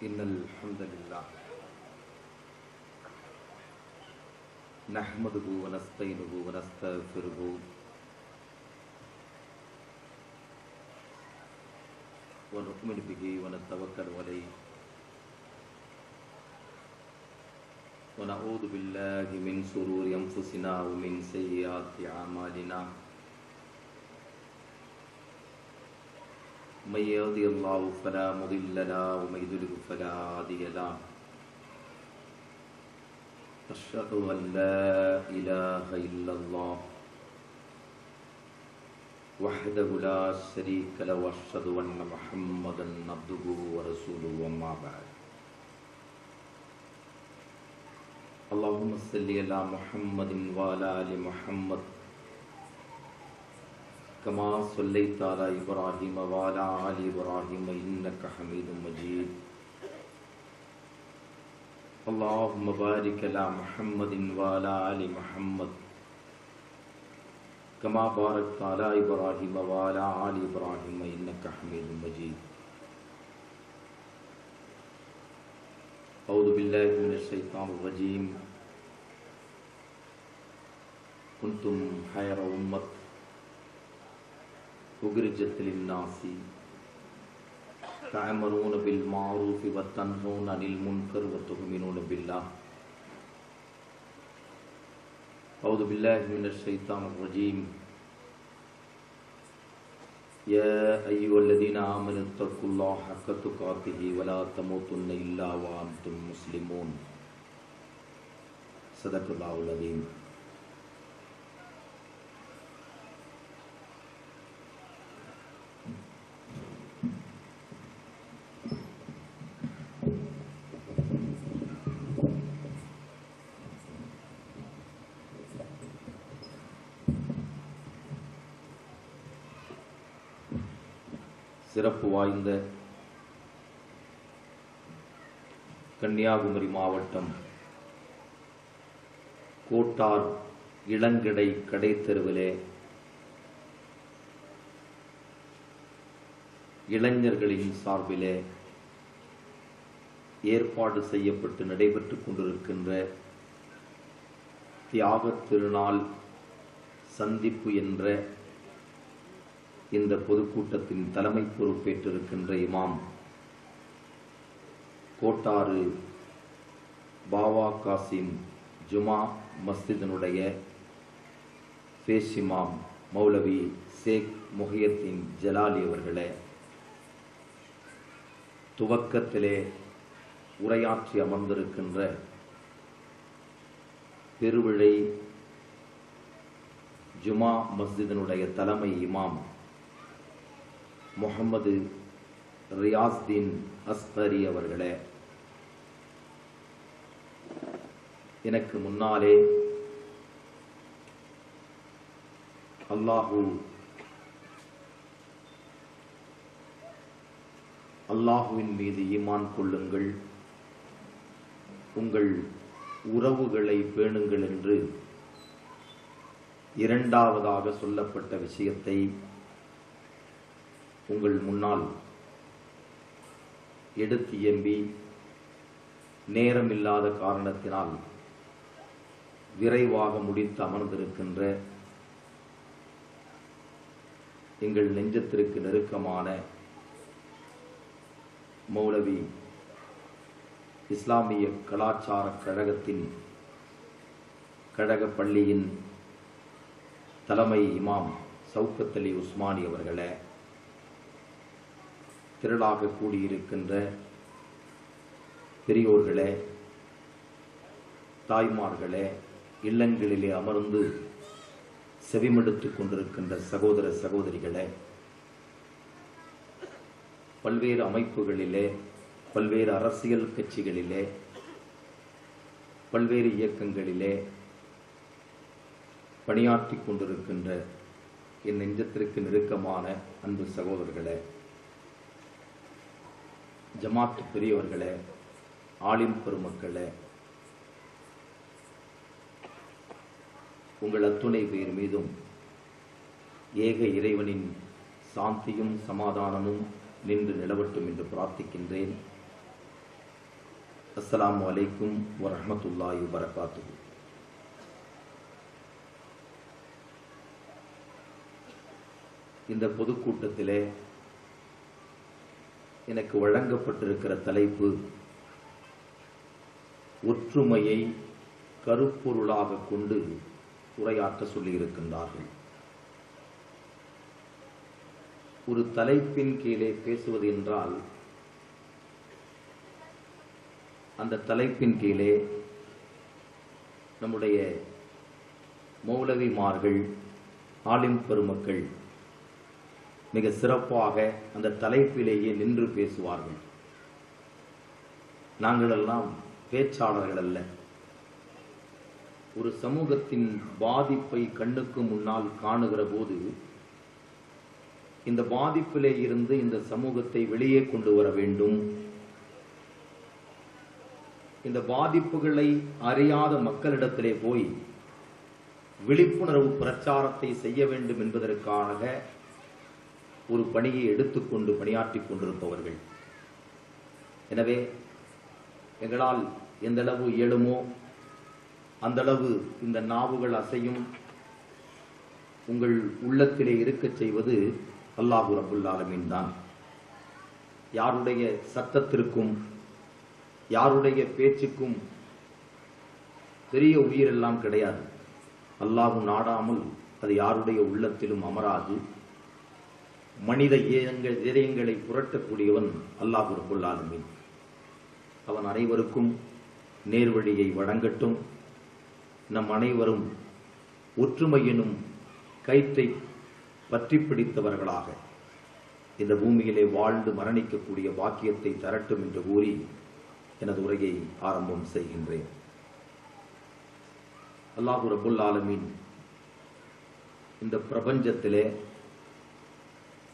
إن الحمد لله نحمده ونستعينه ونستغفره ونؤمن به ونتوكل عليه ونعوذ بالله من شرور أنفسنا ومن سيئات أعمالنا من يهده الله فلا مضل له ومن يضلل فلا هادي له أشهد أن لا إله إلا الله وحده لا شريك له وأشهد أن محمدا عبده ورسوله أما بعد اللهم صل على محمد وعلى آل محمد كما صليت على إبراهيم وعلى آل إبراهيم إنك حميد مجيد اللهم بارك على محمد وعلى آل محمد كما باركت على إبراهيم وعلى آل إبراهيم إنك حميد مجيد أعوذ بالله من الشيطان الرجيم كنتم خير أمة أخرجت للناس تأمرون بالمعروف وتنهون عن المنكر وتؤمنون بالله أعوذ بالله من الشيطان الرجيم يا أيها الذين آمنوا اتقوا الله حق تقاته ولا تموتن إلا وأنتم مسلمون صدق الله العظيم. சிறப்பு வாய்ந்த கன்னியாகுமரி மாவட்டம் கோட்டார் இளங்கடை கடைத்தெருவிலே இளைஞர்களின் சார்பிலே ஏற்பாடு செய்யப்பட்டு நடைபெற்றுக் கொண்டிருக்கின்ற தியாகத் திருநாள் சந்திப்பு என்ற இந்த பொதுக்கூட்டத்தின் தலைமை பொறுப்பேற்றிருக்கின்ற இமாம் கோட்டாறு பாவா காசிம் ஜுமா மஸ்ஜிதினுடைய பேஷ் இமாம் மௌலவி ஷேக் முஹியத்தீன் ஜலாலி அவர்களே, துவக்கத்திலே உரையாற்றி அமர்ந்திருக்கின்ற பெருவிழை ஜுமா மஸ்ஜிதினுடைய தலைமை இமாம் முஹம்மது ரியாஸ்தீன் அஸ்கரி அவர்களே, எனக்கு முன்னாலே அல்லாஹுவின் மீது ஈமான் கொள்ளுங்கள், உங்கள் உறவுகளை பேணுங்கள் என்று இரண்டாவதாக சொல்லப்பட்ட விஷயத்தை உங்கள் முன்னால் எடுத்து எம்பி நேரமில்லாத காரணத்தினால் விரைவாக முடித்து அமர்ந்திருக்கின்ற எங்கள் நெஞ்சத்திற்கு நெருக்கமான மௌலவி இஸ்லாமிய கலாச்சார கழகத்தின் கழக பள்ளியின் தலைமை இமாம் சௌகத் அலி உஸ்மானி அவர்களே, திரளாக கூடியிருக்கின்ற பெரியோர்களே, தாய்மார்களே, இல்லங்களிலே அமர்ந்து செவிமடுத்துக் கொண்டிருக்கின்ற சகோதர சகோதரிகளே, பல்வேறு அமைப்புகளிலே, பல்வேறு அரசியல் கட்சிகளிலே, பல்வேறு இயக்கங்களிலே பணியாற்றிக் கொண்டிருக்கின்ற என் நெஞ்சத்திற்கு நெருக்கமான அன்பு சகோதரர்களே, ஜமாத் பெரியவர்களே, ஆலிம் பெருமக்களே, உங்கள் அத்துணை பேர் மீதும் ஏக இறைவனின் சாந்தியும் சமாதானமும் நின்று நிலவட்டும் என்று பிரார்த்திக்கின்றேன். அஸ்ஸலாமு அலைக்கும் வரஹ்மத்துல்லாஹி வபரகாத்துஹு. இந்த பொதுக்கூட்டத்திலே எனக்கு வழங்கப்பட்டிருக்கிற தலைப்பு ஒற்றுமையை கருப்பொருளாக கொண்டு உரையாற்ற சொல்லியிருக்கின்றார்கள். ஒரு தலைப்பின் கீழே பேசுவது என்றால் அந்த தலைப்பின் கீழே நம்முடைய மௌலவிமார்கள், ஆலிம் பெருமக்கள் மிக சிறப்பாக அந்த தலைப்பிலேயே நின்று பேசுவார்கள். நாங்களெல்லாம் பேச்சாளர்கள் அல்ல. ஒரு சமூகத்தின் பாதிப்பை கண்ணுக்கு முன்னால் காணுகிற போது இந்த பாதிப்பிலே இருந்து இந்த சமூகத்தை வெளியே கொண்டு வர வேண்டும், இந்த பாதிப்புகளை அறியாத மக்களிடத்திலே போய் விழிப்புணர்வு பிரச்சாரத்தை செய்ய வேண்டும் என்பதற்காக ஒரு பணியை எடுத்துக்கொண்டு பணியாற்றிக் கொண்டிருப்பவர்கள். எனவே எங்களால் எந்தளவு இயலுமோ அந்தளவு இந்த நாவுகள் அசையும் உங்கள் உள்ளத்திலே இருக்கச் செய்வது அல்லாஹு ரப்புல் ஆலமீன் தான். யாருடைய சத்தத்திற்கும் யாருடைய பேச்சுக்கும் பெரிய உயிரெல்லாம் கிடையாது. அல்லாஹு நாடாமல் அது யாருடைய உள்ளத்திலும் அமராது. மனித இதயங்களை புரட்டக்கூடியவன் அல்லாஹு ரப்புல் ஆலமீன். அவன் அனைவருக்கும் நேர்வழியை வழங்கட்டும். நம் அனைவரும் ஒற்றுமை எனும் கயிற்றை பற்றி பிடித்தவர்களாக இந்த பூமியிலே வாழ்ந்து மரணிக்கக்கூடிய பாக்கியத்தை தரட்டும் என்று கூறி எனது உரையை ஆரம்பம் செய்கின்றேன். அல்லாஹு ரப்புல் ஆலமீன் இந்த பிரபஞ்சத்திலே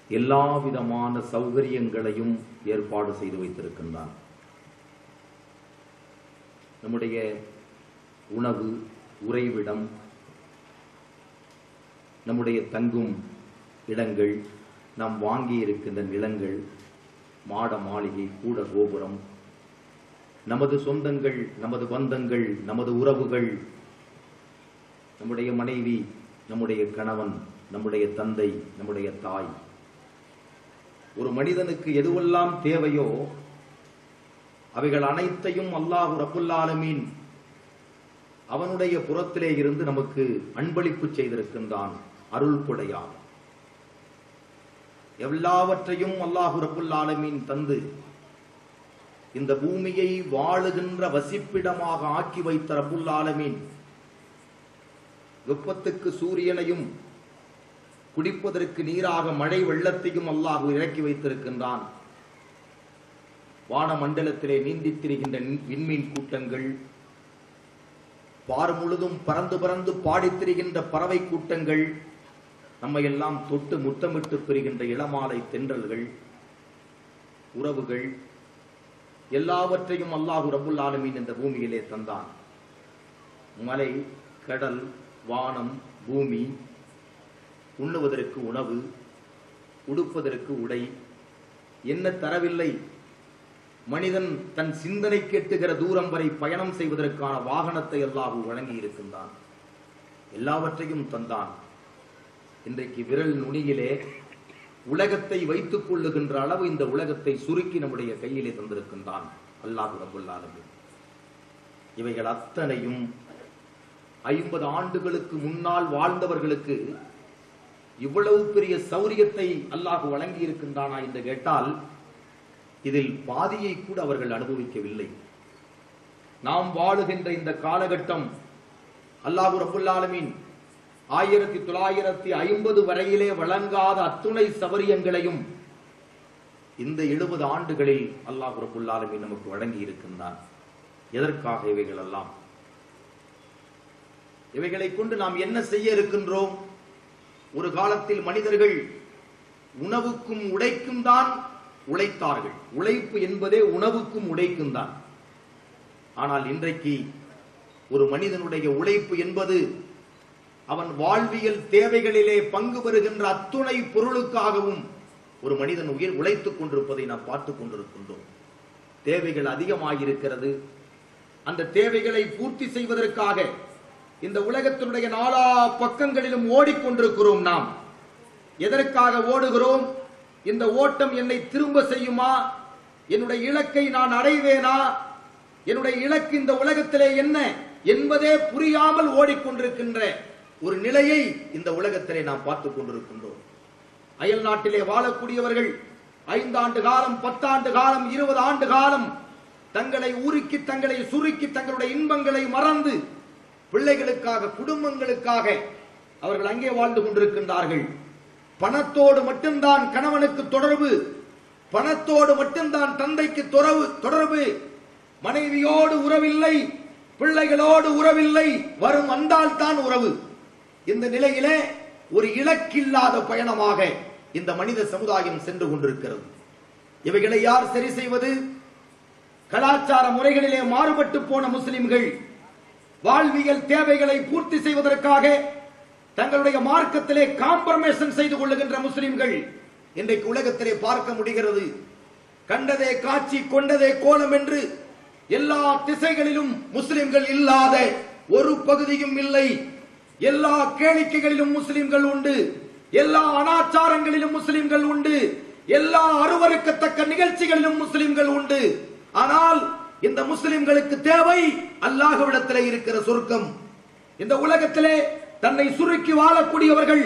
எல்லா விதமான சௌகரியங்களையும் ஏற்பாடு செய்து வைத்திருக்கின்றான். நம்முடைய உணவு, உறைவிடம், நம்முடைய தங்கும் இடங்கள், நாம் வாங்கி இருக்கின்ற நிலங்கள், மாட மாளிகை, கூட கோபுரம், நமது சொந்தங்கள், நமது பந்தங்கள், நமது உறவுகள், நம்முடைய மனைவி, நம்முடைய கணவன், நம்முடைய தந்தை, நம்முடைய தாய், ஒரு மனிதனுக்கு எதுவெல்லாம் தேவையோ அவைகள் அனைத்தையும் அல்லாஹு ரப்புல் ஆலமீன் அவனுடைய புறத்திலே இருந்து நமக்கு அன்பளிப்பு செய்திருக்கின்றான். அருள் கொடையால் எல்லாவற்றையும் அல்லாஹு ரப்புல் ஆலமீன் தந்து இந்த பூமியை வாழுகின்ற வசிப்பிடமாக ஆக்கி வைத்த ரப்புல் ஆலமீன் வெப்பத்துக்கு சூரியனையும் குடிப்பதற்கு நீராக மழை வெள்ளத்தையும் அல்லாஹ் இறக்கி வைத்திருக்கின்றான். வானமண்டலத்திலே நீந்தித் திரிகின்ற விண்மீன் கூட்டங்கள், பார் முழுதும் பறந்து பறந்து பாடித் திரிகின்ற பறவை கூட்டங்கள், நம்மை எல்லாம் தொட்டு முத்தமிட்டு பெறுகின்ற இளமாலை தென்றல்கள், உறவுகள், எல்லாவற்றையும் அல்லாஹு ரப்புல் ஆலமீன் இந்த பூமியிலே தந்தான். மலை, கடல், வானம், பூமி, உண்ணுவதற்கு உணவு, உடுப்பதற்கு உடை, என்ன தரவில்லை? மனிதன் தன் சிந்தனை கேட்டுகிற தூரம் வரை பயணம் செய்வதற்கான வாகனத்தை அல்லாஹ் வழங்கி இருக்கின்றான். எல்லாவற்றையும் தந்தான். இன்றைக்கு விரல் நுனியிலே உலகத்தை வைத்துக் கொள்ளுகின்ற அளவு இந்த உலகத்தை சுருக்கி நம்முடைய கையிலே தந்திருக்கின்றான் அல்லாஹ் ரப்புல் ஆலமீன். இவைகள் அத்தனையும் 50 ஆண்டுகளுக்கு முன்னால் வாழ்ந்தவர்களுக்கு இவ்வளவு பெரிய சௌரியத்தை அல்லாஹ் வழங்கி இருக்கின்றானா என்று கேட்டால் இதில் பாதியை கூட அவர்கள் அனுபவிக்கவில்லை. நாம் வாழுகின்ற இந்த காலகட்டம் அல்லாஹ் ரப்புல் ஆலமீன் 1950 வரையிலே வழங்காத அத்துணை சௌரியங்களையும் இந்த 70 ஆண்டுகளில் அல்லாஹ் ரப்புல் ஆலமீன் நமக்கு வழங்கி இருக்கின்றான். எதற்காக இவைகள் எல்லாம்? இவைகளை கொண்டு நாம் என்ன செய்ய இருக்கின்றோம்? ஒரு காலத்தில் மனிதர்கள் உணவுக்கும் உடைக்கும் தான் உழைத்தார்கள். உழைப்பு என்பதே உணவுக்கும் உடைக்கும் தான். ஆனால் இன்றைக்கு ஒரு மனிதனுடைய உழைப்பு என்பது அவன் வாழ்வியல் தேவைகளிலே பங்கு பெறுகின்ற அத்துணை பொருளுக்காகவும் ஒரு மனிதன் உழைத்துக் கொண்டிருப்பதை நாம் பார்த்துக் கொண்டிருக்கின்றோம். தேவைகள் அதிகமாயிருக்கிறது. அந்த தேவைகளை பூர்த்தி செய்வதற்காக இந்த உலகத்தினுடைய நாலா பக்கங்களிலும் ஓடிக்கொண்டிருக்கிறோம். நாம் எதற்காக ஓடுகிறோம்? இந்த ஓட்டம் என்னை திரும்ப செய்யுமா? என்னுடைய இலக்கை நான் அடைவேனா? என்னுடைய இலக்கு இந்த உலகத்திலே என்ன என்பதே புரியாமல் ஓடிக்கொண்டிருக்கின்ற ஒரு நிலையை இந்த உலகத்திலே நாம் பார்த்துக் கொண்டிருக்கின்றோம். அயல் நாட்டிலே வாழக்கூடியவர்கள் 5 ஆண்டு காலம், 10 ஆண்டு காலம், 20 ஆண்டு காலம் தங்களை உருக்கி, தங்களை சுருக்கி, தங்களுடைய இன்பங்களை மறந்து பிள்ளைகளுக்காக, குடும்பங்களுக்காக அவர்கள் அங்கே வாழ்ந்து கொண்டிருக்கின்றார்கள். பணத்தோடு மட்டும்தான் கணவனுக்கு தொடர்பு, பணத்தோடு மட்டும்தான் தந்தைக்கு தொடர்பு, மனைவியோடு உறவில்லை, பிள்ளைகளோடு உறவில்லை, வரும் வந்தால் தான் உறவு. இந்த நிலையிலே ஒரு இலக்கில்லாத பயணமாக இந்த மனித சமுதாயம் சென்று கொண்டிருக்கிறது. இவைகளை யார் சரி செய்வது? கலாச்சார முறைகளிலே மாறுபட்டு போன முஸ்லிம்கள் வாழ்வியல் தேவைகளை பூர்த்தி செய்வதற்காக தங்களுடைய மார்க்கத்திலே காம்ப்ரமைஸ் செய்து கொள்ளுகின்ற முஸ்லிம்கள் இன்றைக்கு உலகத்திலே பார்க்க முடிகிறது. கண்டதே காட்சி, கொண்டதே கோலம் என்று எல்லா திசைகளிலும் முஸ்லிம்கள் இல்லாத ஒரு பகுதியும் இல்லை. எல்லா கேளிக்கைகளிலும் முஸ்லிம்கள் உண்டு, எல்லா அனாச்சாரங்களிலும் முஸ்லிம்கள் உண்டு, எல்லா அருவருக்கத்தக்க நிகழ்ச்சிகளிலும் முஸ்லிம்கள் உண்டு. ஆனால் இந்த முஸ்லிம்களுக்கு தேவை அல்லாஹ்விடத்திலே இருக்கிற சொர்க்கம். இந்த உலகத்திலே தன்னை சுருக்கி வாழக்கூடியவர்கள்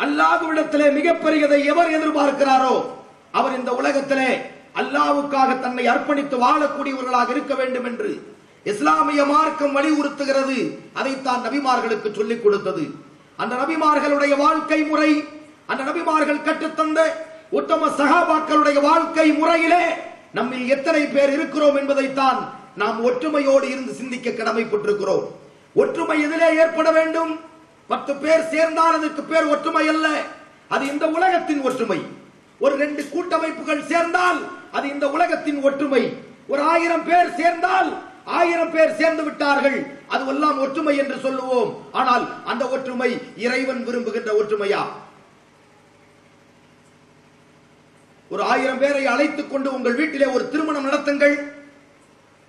அல்லாஹ்விடத்திலே மிகப்பெரியதை எவர் எதிர்பார்க்கிறாரோ அவர் இந்த உலகத்திலே அல்லாஹ்வுக்காக தன்னை அர்ப்பணித்து வாழக்கூடியவர்களாக இருக்க வேண்டும் என்று இஸ்லாமிய மார்க்கம் வலியுறுத்துகிறது. அதைத்தான் நபிமார்களுக்கு சொல்லிக் கொடுத்தது. அந்த நபிமார்களுடைய வாழ்க்கை முறை, அந்த நபிமார்கள் கற்றுத்தந்த உத்தம சஹாபாக்களுடைய வாழ்க்கை முறையிலே நம்மில் எத்தனை பேர் இருக்கிறோம் என்பதைத்தான் நாம் ஒற்றுமையோடு இருந்து சிந்திக்க கடமைப்பட்டிருக்கிறோம். ஒற்றுமை எதிலே ஏற்பட வேண்டும்? 10 பேர் சேர்ந்தால் அதற்கு பேர் ஒற்றுமை அல்ல, அது இந்த உலகத்தின் ஒற்றுமை. ஒரு 2 கூட்டமைப்புகள் சேர்ந்தால் அது இந்த உலகத்தின் ஒற்றுமை. ஒரு 1000 பேர் சேர்ந்தால் 1000 பேர் சேர்ந்து விட்டார்கள், அதுவெல்லாம் ஒற்றுமை என்று சொல்லுவோம். ஆனால் அந்த ஒற்றுமை இறைவன் விரும்புகின்ற ஒற்றுமையா? ஒரு 1000 பேரை அழைத்துக் கொண்டு உங்கள் வீட்டிலே ஒரு திருமணம் நடத்துங்கள்.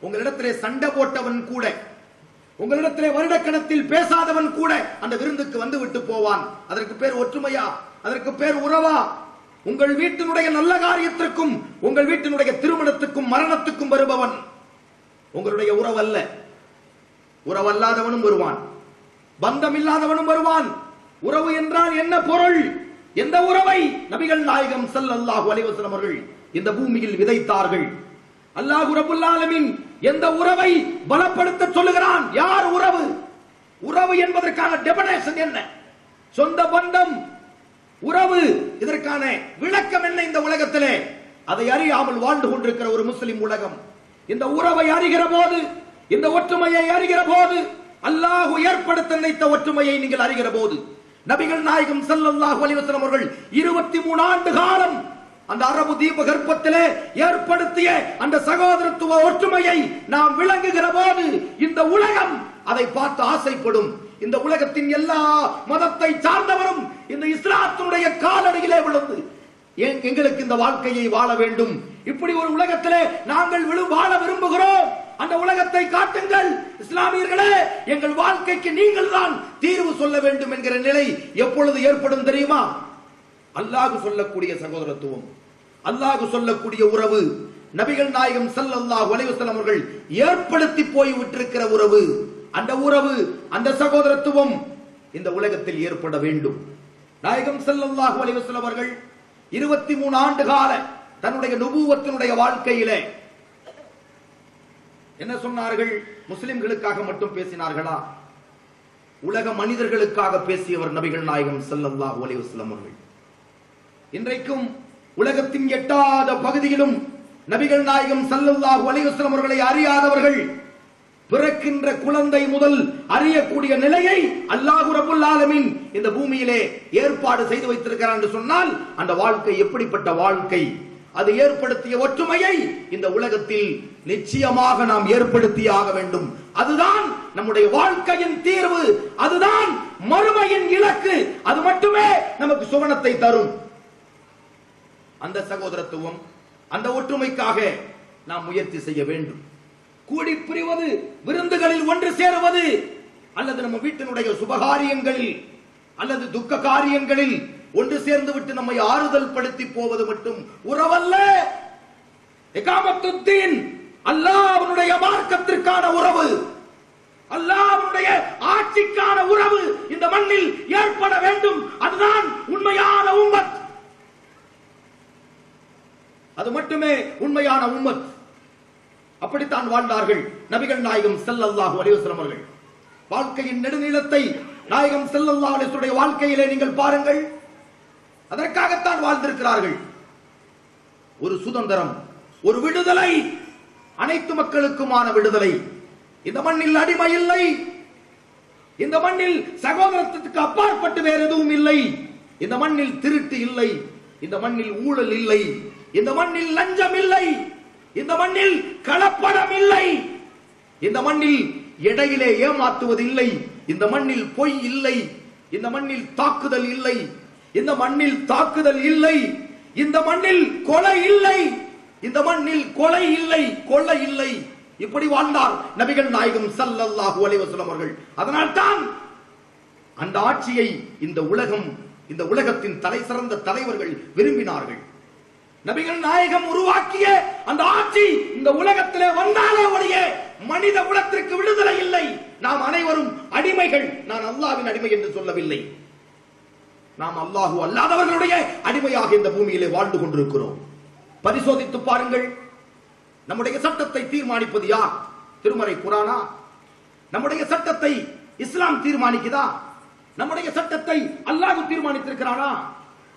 உங்களிடத்திலே சண்டை போட்டவன் கூட, உங்களிடத்திலே வருடக்கணத்தில் பேசாதவன் கூட அந்த விருந்துக்கு வந்து விட்டு போவான். அதற்கு பேர் ஒற்றுமையா? அதற்கு பேர் உறவா? உங்கள் வீட்டினுடைய நல்ல காரியத்திற்கும் உங்கள் வீட்டினுடைய திருமணத்துக்கும் மரணத்துக்கும் வருபவன் உங்களுடைய உறவல்ல. உறவல்லாதவனும் வருவான், பந்தம் இல்லாதவனும் வருவான். உறவு என்றால் என்ன பொருள்? எந்த உறவை நபிகள் நாயகம் ஸல்லல்லாஹு அலைஹி வஸல்லம் அவர்கள் இந்த பூமியில் விதைத்தார்கள்? அல்லாஹ் ரப்பல் ஆலமீன் எந்த உறவை பலப்படுத்த சொல்லுகிறான்? யார் உறவு? உறவு என்பதற்கான டெபினிஷன் என்ன? சொந்த பந்தம், உறவு, இதற்கான விளக்கம் என்ன இந்த உலகத்திலே? அதை அறியாமல் வாழ்ந்து கொண்டிருக்கிற ஒரு முஸ்லிம் உலகம். இந்த உறவை அறிகிற போது, இந்த ஒற்றுமையை அறிகிற போது, அல்லாஹ் ஏற்படுத்த நினைத்த ஒற்றுமையை நீங்கள் அறிகிற போது, நபிகள் நாயகம் ஸல்லல்லாஹு அலைஹி வஸல்லம் அவர்கள் 23 ஆண்டு காலம் அந்த அரபு தீப கற்பத்திலே ஏற்படுத்திய அந்த சகோதரத்துவ ஒற்றுமையை நாம் விளங்குகிற போது இந்த உலகம் அதை பார்த்து ஆசைப்படும். இந்த உலகத்தின் எல்லா மதத்தை சார்ந்தவரும் இந்த இஸ்லாத்தினுடைய காலடியிலே விழுந்து எங்களுக்கு இந்த வாழ்க்கையை வாழ வேண்டும், இப்படி ஒரு உலகத்திலே நாங்கள் வாழ விரும்புகிறோம், அந்த உலகத்தை காட்டுங்கள் இஸ்லாமியர்களே, எங்கள் வாழ்க்கைக்கு நீங்கள் தான் தீர்வு சொல்ல வேண்டும் என்கிற நிலை எப்பொழுது ஏற்படும் தெரியுமா? அல்லாஹ் சொல்லக்கூடிய சகோதரத்துவம், அல்லாஹ் சொல்லக்கூடிய உறவு, நபிகள் நாயகம் ஸல்லல்லாஹு அலைஹி வஸல்லம் அவர்கள் ஏற்படுத்தி போய் விட்டிருக்கிற உறவு, அந்த உறவு, அந்த சகோதரத்துவம் இந்த உலகத்தில் ஏற்பட வேண்டும். நாயகம் ஸல்லல்லாஹு அலைஹி வஸல்லம் அவர்கள் 23 ஆண்டு கால தன்னுடைய நுபுவத்தினுடைய வாழ்க்கையிலே என்ன சொன்னார்கள்? முஸ்லிம்களுக்காக மட்டும் பேசினார்களா? உலக மனிதர்களுக்காக பேசியவர் நபிகள் நாயகம் ஸல்லல்லாஹு அலைஹி வஸல்லம் அவர்கள். இன்றைக்கும் உலகத்தின் எட்டாத பகுதியிலும் நபிகள் நாயகம் ஸல்லல்லாஹு அலைஹி வஸல்லம் அவர்களை அறியாதவர்கள் பிறக்கின்ற குழந்தை முதல் அறியக்கூடிய நிலையை அல்லாஹ் ரப்பல் ஆலமீன் இந்த பூமியிலே ஏற்பாடு செய்து வைத்திருக்கிறார் என்று சொன்னால் அந்த வாழ்க்கை எப்படிப்பட்ட வாழ்க்கை? அது ஏற்படுத்திய ஒற்றுமையை இந்த உலகத்தில் நிச்சயமாக நாம் ஏற்படுத்தியாக வேண்டும். அதுதான் நம்முடைய வாழ்க்கையின் தீர்வு, அதுதான் மறுமையின் இலக்கு, அது மட்டுமே நமக்கு சுவனத்தை தரும். அந்த சகோதரத்துவம், அந்த ஒற்றுமைக்காக நாம் முயற்சி செய்ய வேண்டும். கூடி புரிவது, விருந்துகளில் ஒன்று சேருவது, அல்லது நம்ம வீட்டினுடைய சுபகாரியங்களில் அல்லது துக்க காரியங்களில் ஒன்று சேர்ந்து விட்டு நம்மை ஆறுதல் படுத்தி போவது மட்டும் உறவல்ல. இகாமத்துத்தீன் அல்லாஹ்வுடைய மார்க்கத்திற்கான உறவு, அல்லாஹ்வுடைய ஆட்சிக்கான உறவு இந்த மண்ணில் ஏற்பட வேண்டும். அதுதான் உண்மையான உம்மத். அது மட்டுமே உண்மையான உம்மத். அப்படித்தான் வாழ்ந்தார்கள் நபிகள் நாயகம் ஸல்லல்லாஹு அலைஹி வஸல்லம் அவர்கள். வாழ்க்கையின் நெடுநீளத்தை நாயகம் ஸல்லல்லாஹு அலைஹி வஸல்லம் வாழ்க்கையிலே நீங்கள் பாருங்கள். அதற்காகத்தான் வாழ்ந்திருக்கிறார்கள். ஒரு சுதந்திரம், ஒரு விடுதலை, அனைத்து மக்களுக்குமான விடுதலை. இந்த மண்ணில் அடிமை இல்லை, இந்த மண்ணில் சகோதரத்துக்கு அப்பாற்பட்டு வேறு எதுவும் இல்லை, இந்த மண்ணில் திருட்டு இல்லை, இந்த மண்ணில் ஊழல் இல்லை, இந்த மண்ணில் லஞ்சம் இல்லை, இந்த மண்ணில் கலப்படம் இல்லை, இந்த மண்ணில் எடையிலே ஏமாற்றுவது இல்லை, இந்த மண்ணில் பொய் இல்லை, இந்த மண்ணில் தாக்குதல் இல்லை, இந்த மண்ணில் தாக்குதல் இல்லை, இந்த மண்ணில் கொலை இல்லை, இந்த மண்ணில் கொலை இல்லை, கொள்ளை இல்லை. இப்படி வாழ்ந்தார் நபிகள் நாயகம் ஸல்லல்லாஹு அலைஹி வஸல்லம் அவர்கள். அதனால்தான் அந்த ஆட்சியை இந்த உலகம், இந்த உலகத்தின் தலை சிறந்த தலைவர்கள் விரும்பினார்கள். நபிகள் நாயகம் உருவாக்கிய அந்த ஆட்சி இந்த உலகத்திலே வந்தாலே ஒழிய மனித குலத்திற்கு விடுதலை இல்லை. நாம் அனைவரும் அடிமைகள். நான் அல்லாஹ்வின் அடிமை என்று சொல்லவில்லை. நாம் அல்லாஹ் அல்லாதவர்களுடைய அடிமையாக இந்த பூமியிலே வாழ்ந்து கொண்டிருக்கிறோம். பரிசோதித்து பாருங்கள். நம்முடைய சட்டத்தை தீர்மானிப்பது யார்? திருமறை குர்ஆனா? நம்முடைய சட்டத்தை இஸ்லாம் தீர்மானிக்குதா? நம்முடைய சட்டத்தை அல்லாஹ் தீர்மானித்திருக்கிறானா?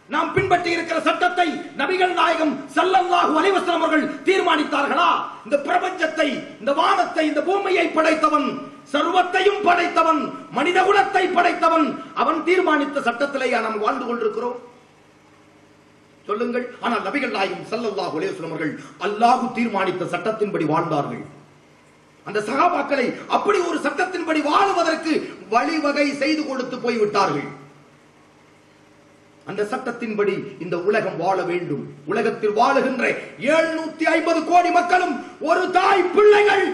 நாம் பின்பற்றி இருக்கிற சட்டத்தை நபிகள் நாயகம் ஸல்லல்லாஹு அலைஹி வஸல்லம் அவர்கள் தீர்மானித்தார்களா? இந்த பிரபஞ்சத்தை, இந்த வானத்தை, இந்த பூமியை படைத்தவன், சர்வத்தையும் படைத்தவன், மனித குலத்தை படைத்தவன், அவன் தீர்மானித்த சட்டத்திலேயே நாம் வாழ்ந்து கொண்டிருக்கிறோம். சொல்லுங்கள். ஆனால் நபிகள் நாயகம் ஸல்லல்லாஹு அலைஹி வஸல்லம் அவர்கள் அல்லாஹ் தீர்மானித்த சட்டத்தின்படி வாழ்ந்தார்கள். அந்த சஹாபாக்களை அப்படி ஒரு சட்டத்தின்படி வாழுவதற்கு வழிவகை செய்து கொடுத்து போய்விட்டார்கள். அந்த சட்டத்தின்படி இந்த உலகம் வாழ வேண்டும். உலகத்தில் வாழுகின்ற 750 கோடி மக்களும் ஒரு தாய் பிள்ளைகள்.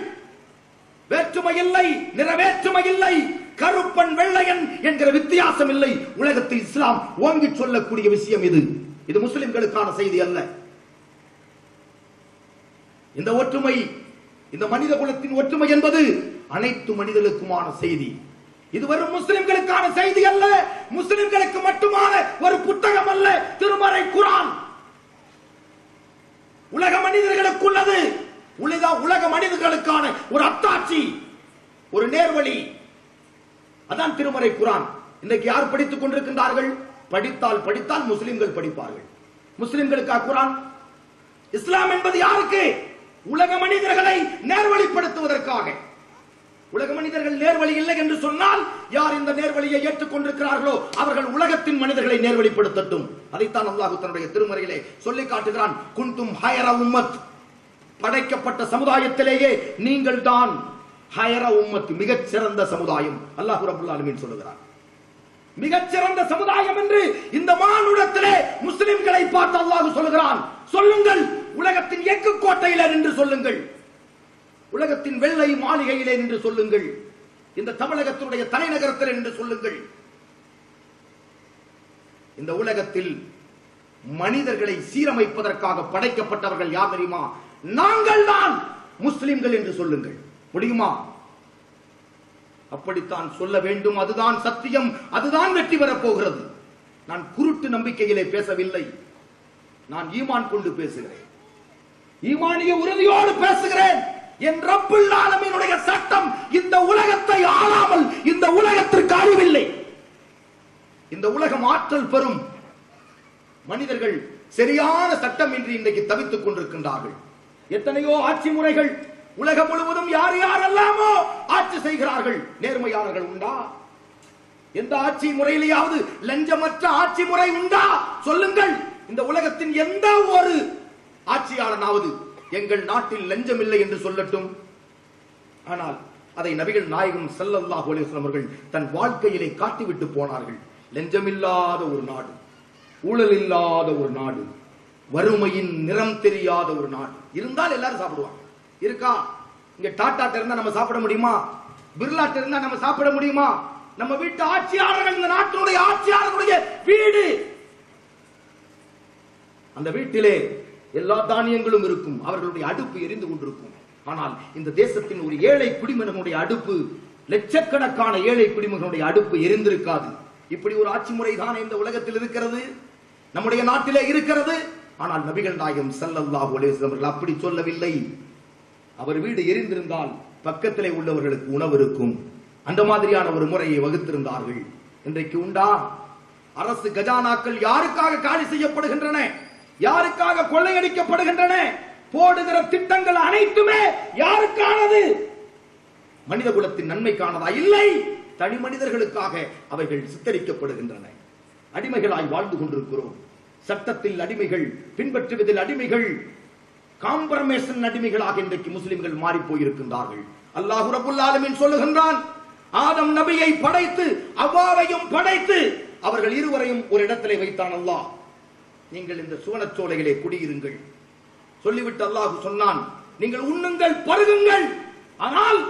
வேற்றுமை இல்லை, நிறவேற்றுமை இல்லை, கருப்பன் வெள்ளையன் என்கிற வித்தியாசம் இல்லை. உலகத்தில் இஸ்லாம் ஓங்கி சொல்லக்கூடிய விஷயம் இது. இது முஸ்லிம்களுக்கான செய்தி அல்ல. இந்த ஒற்றுமை, இந்த மனித குலத்தின் ஒற்றுமை என்பது அனைத்து மனிதர்களுக்குமான செய்தி. இது வெறும் முஸ்லிம்களுக்கான செய்தி அல்ல, முஸ்லிம்களுக்கு மட்டுமான ஒரு புத்தகம் அல்ல திருமறை குர்ஆன். உலக மனிதர்களுக்குள்ளது, உலக மனிதர்களுக்கான ஒரு அத்தாட்சி, ஒரு நேர்வழி. அதான் திருமறை குர்ஆன். இன்னைக்கு யார் படித்துக் கொண்டிருக்கின்றார்கள்? படித்தால் முஸ்லிம்கள் படிப்பார்கள். முஸ்லிம்களுக்கா குர்ஆன்? இஸ்லாம் என்பது யாருக்கு? உலக மனிதர்களை நேர்வழிப்படுத்துவதற்காக. உலக மனிதர்கள் நேர்வழி இல்லை என்று சொன்னால் யார் இந்த நேர்வழியை ஏற்றுக்கொண்டிருக்கிறார்களோ அவர்கள் உலகத்தின் மனிதர்களை நேர்வழிப்படுத்தட்டும். அதைத்தான் அல்லாஹ் தன்னுடைய திருமறையிலே சொல்லி காட்டுகிறான். குன்தும் ஹைர உம்மத், படைக்கப்பட்ட சமுதாயத்திலேயே நீங்கள் தான் ஹைர உம்மத், மிகச் சிறந்த சமுதாயம். அல்லாஹ் ரப்பல் ஆலமீன் சொல்லுகிறார். மிகச்சிறந்த சமுதாயம் என்று இந்த மானுடத்திலே முஸ்லிம்களை பார்த்து அல்லாஹ் சொல்லுகிறான். சொல்லுங்கள், உலகத்தின் எக்கு கோட்டையிலே நின்று சொல்லுங்கள், உலகத்தின் வெள்ளை மாளிகையிலே நின்று சொல்லுங்கள், இந்த தமிழகத்தினுடைய தலைநகரத்தில் நின்று சொல்லுங்கள். இந்த உலகத்தில் மனிதர்களை சீரமைப்பதற்காக படைக்கப்பட்டவர்கள் யார் தெரியுமா? நாங்கள் தான் முஸ்லிம்கள் என்று சொல்லுங்கள். முடியுமா? அப்படித்தான் சொல்ல வேண்டும். அதுதான் சத்தியம், அதுதான் வெற்றி பெறப் போகிறது. நான் குருட்டு நம்பிக்கையிலே பேசவில்லை, நான் ஈமான் கொண்டு பேசுகிறேன், ஈமானிய உறுதியோடு பேசுகிறேன். என் ரப்புல் ஆலமீனுடைய சட்டம் இந்த உலகத்தை ஆளாமல் இந்த உலகத்திற்கு அறிவில்லை. இந்த உலகம் ஆற்றல் பெறும். மனிதர்கள் சரியான சட்டம் இன்றி இன்றைக்கு தவித்துக் கொண்டிருக்கின்றார்கள். எத்தனையோ ஆட்சி முறைகள் உலகம் முழுவதும் யார் யாரெல்லாமோ ஆட்சி செய்கிறார்கள். நேர்மையாளர்கள் உண்டா? எந்த ஆட்சி முறையிலேயாவது லஞ்சமற்ற ஆட்சி முறை உண்டா? சொல்லுங்கள். இந்த உலகத்தின் எந்த ஒரு ஆட்சியாளனாவது எங்கள் நாட்டில் லஞ்சம் இல்லை என்று சொல்லட்டும். ஆனால் அதை நபிகள் நாயகம் ஸல்லல்லாஹு அலைஹி வஸல்லம் அவர்கள் தன் வாழ்க்கையிலே காட்டிவிட்டு போனார்கள். லஞ்சம் இல்லாத ஒரு நாடு, ஊழல் இல்லாத ஒரு நாடு, வறுமையின் நிறம் தெரியாத ஒரு நாடு இருந்தால் எல்லாரும் சாப்பிடுவாங்க. இருக்கா? இங்க டாடா இருந்தா நம்ம சாப்பிட முடியுமா? பிர்லா இருந்தா நம்ம சாப்பிட முடியுமா? நம்ம வீட்டு ஆட்சியாளர்கள், இந்த நாட்டினுடைய ஆட்சியாளர்களுடைய வீடு, அந்த வீட்டிலே எல்லா தானியங்களும் இருக்கும், அவர்களுடைய அடுப்பு எரிந்து கொண்டிருக்கும். ஆனால் இந்த தேசத்தின் ஒரு ஏழை குடிமகனுடைய அடுப்பு, லட்சக்கணக்கான ஏழை குடிமகனுடைய அடுப்பு எரிந்திருக்காது. இப்படி ஒரு ஆட்சி முறை தான் இந்த உலகத்தில் இருக்கிறது, நம்முடைய நாட்டிலே இருக்கிறது. ஆனால் நபிகள் நாயகம் ஸல்லல்லாஹு அலைஹி வஸல்லம் அவர்கள் அப்படி சொல்லவில்லை. அவர் வீடு எரிந்திருந்தால் பக்கத்திலே உள்ளவர்களுக்கு உணவு இருக்கும். அந்த மாதிரியான ஒரு முறையை வகுத்திருந்தார்கள். இன்றைக்கு உண்டா? அரசு கஜானாக்கள் யாருக்காக காலி செய்யப்படுகின்றன? யாருக்காக கொள்ளையடிக்கப்படுகின்றன? போடுகிற திட்டங்கள் அனைத்துமே யாருக்கானது? மனித குலத்தின் நன்மைக்கானதா? இல்லை, தனி மனிதர்களுக்காக அவைகள் சித்தரிக்கப்படுகின்றன. அடிமைகளாய் வாழ்ந்து கொண்டிருக்கிறோம். சட்டத்தில் அடிமைகள், பின்பற்றுவதில் அடிமைகள், காம்ப்ரமைசன் அடிமைகளாக இன்றைக்கு முஸ்லிம்கள் மாறி போயிருக்கின்றார்கள். அல்லாஹ் ரப்பல் ஆலமீன் சொல்லுகின்றான், ஆதம் நபியை படைத்து அவ்வாவையும் படைத்து அவர்கள் இருவரையும் ஒரு இடத்திலே வைத்தான் அல்லாஹ். நீங்கள் இந்த சுவனச்சோலைகளே குடியிருங்கள் சொல்லிவிட்டு அல்லாஹ் சொன்னான், நீங்கள் உண்ணுங்கள், பருகுங்கள். ஆனால்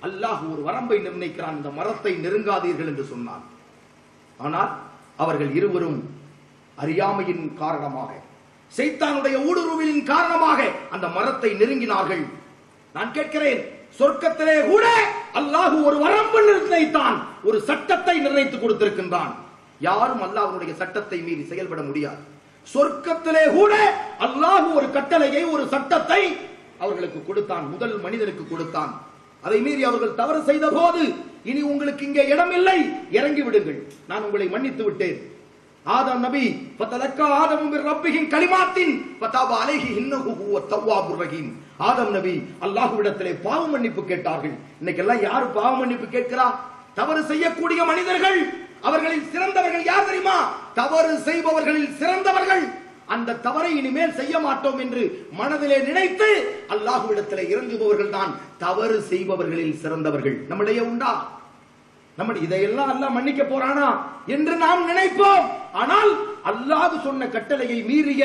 அல்லாஹ் ஒரு வரம்பை நிர்ணயிக்கிறான், இந்த மரத்தை நெருங்காதீர்கள் என்று சொன்னான். ஆனால் அவர்கள் இருவரும் அறியாமையின் காரணமாக, சைத்தானுடைய ஊடுருவலின் காரணமாக அந்த மரத்தை நெருங்கினார்கள். நான் கேட்கிறேன், சொர்க்கத்திலே கூட அல்லாஹ் ஒரு வரம்பு நிர்ணயித்தான், ஒரு சட்டத்தை நிர்ணயித்து கொடுத்திருக்கின்றான். யாரும் அல்லாஹ்வுடைய சட்டத்தை மீறி செயல்பட முடியாது. சொர்க்கத்திலே கூட அல்லாஹ் ஒரு கட்டளையை, ஒரு சட்டத்தை அவர்களுக்கு கொடுத்தான், முதல் மனிதனுக்கு கொடுத்தான். அதை மீறி அவர்கள் தவறு செய்த போது, இனி உங்களுக்கு இங்கே இடம் இல்லை, இறங்கி விடுங்கள், நான் உங்களை மன்னித்து விட்டேன். ஆதம் நபி ஃபதலக்கா ஆதமு மிர் ரப்பிஹி கலிமாத்தின் ஃபதப அலைஹி இன்னஹு ஹுவத் தவ்வாபுர் ரஹீம். ஆதம் நபி அல்லாஹ்விடத்திலே பாவ மன்னிப்பு கேட்டார்கள். இன்னைக்கு எல்லாம் யார் பாவ மன்னிப்பு கேட்கிறா? தவறு செய்யக்கூடிய மனிதர்கள். அவர்களில் சிறந்தவர்கள் யார் தெரியுமா? தவறு செய்பவர்களில் சிறந்தவர்கள். அந்த தவறை இனிமேல் செய்ய மாட்டோம் என்று மனதிலே நினைத்து அல்லாஹ்விடத்திலே இறங்குபவர்கள் தான் தவறு செய்பவர்களில் சிறந்தவர்கள். நம்முடைய உண்டா? நம்ம இதையெல்லாம் அல்லாஹ் மன்னிக்க போறானா என்று நாம் நினைப்போம். ஆனால் அல்லாஹ் சொன்ன கட்டளையை மீறிய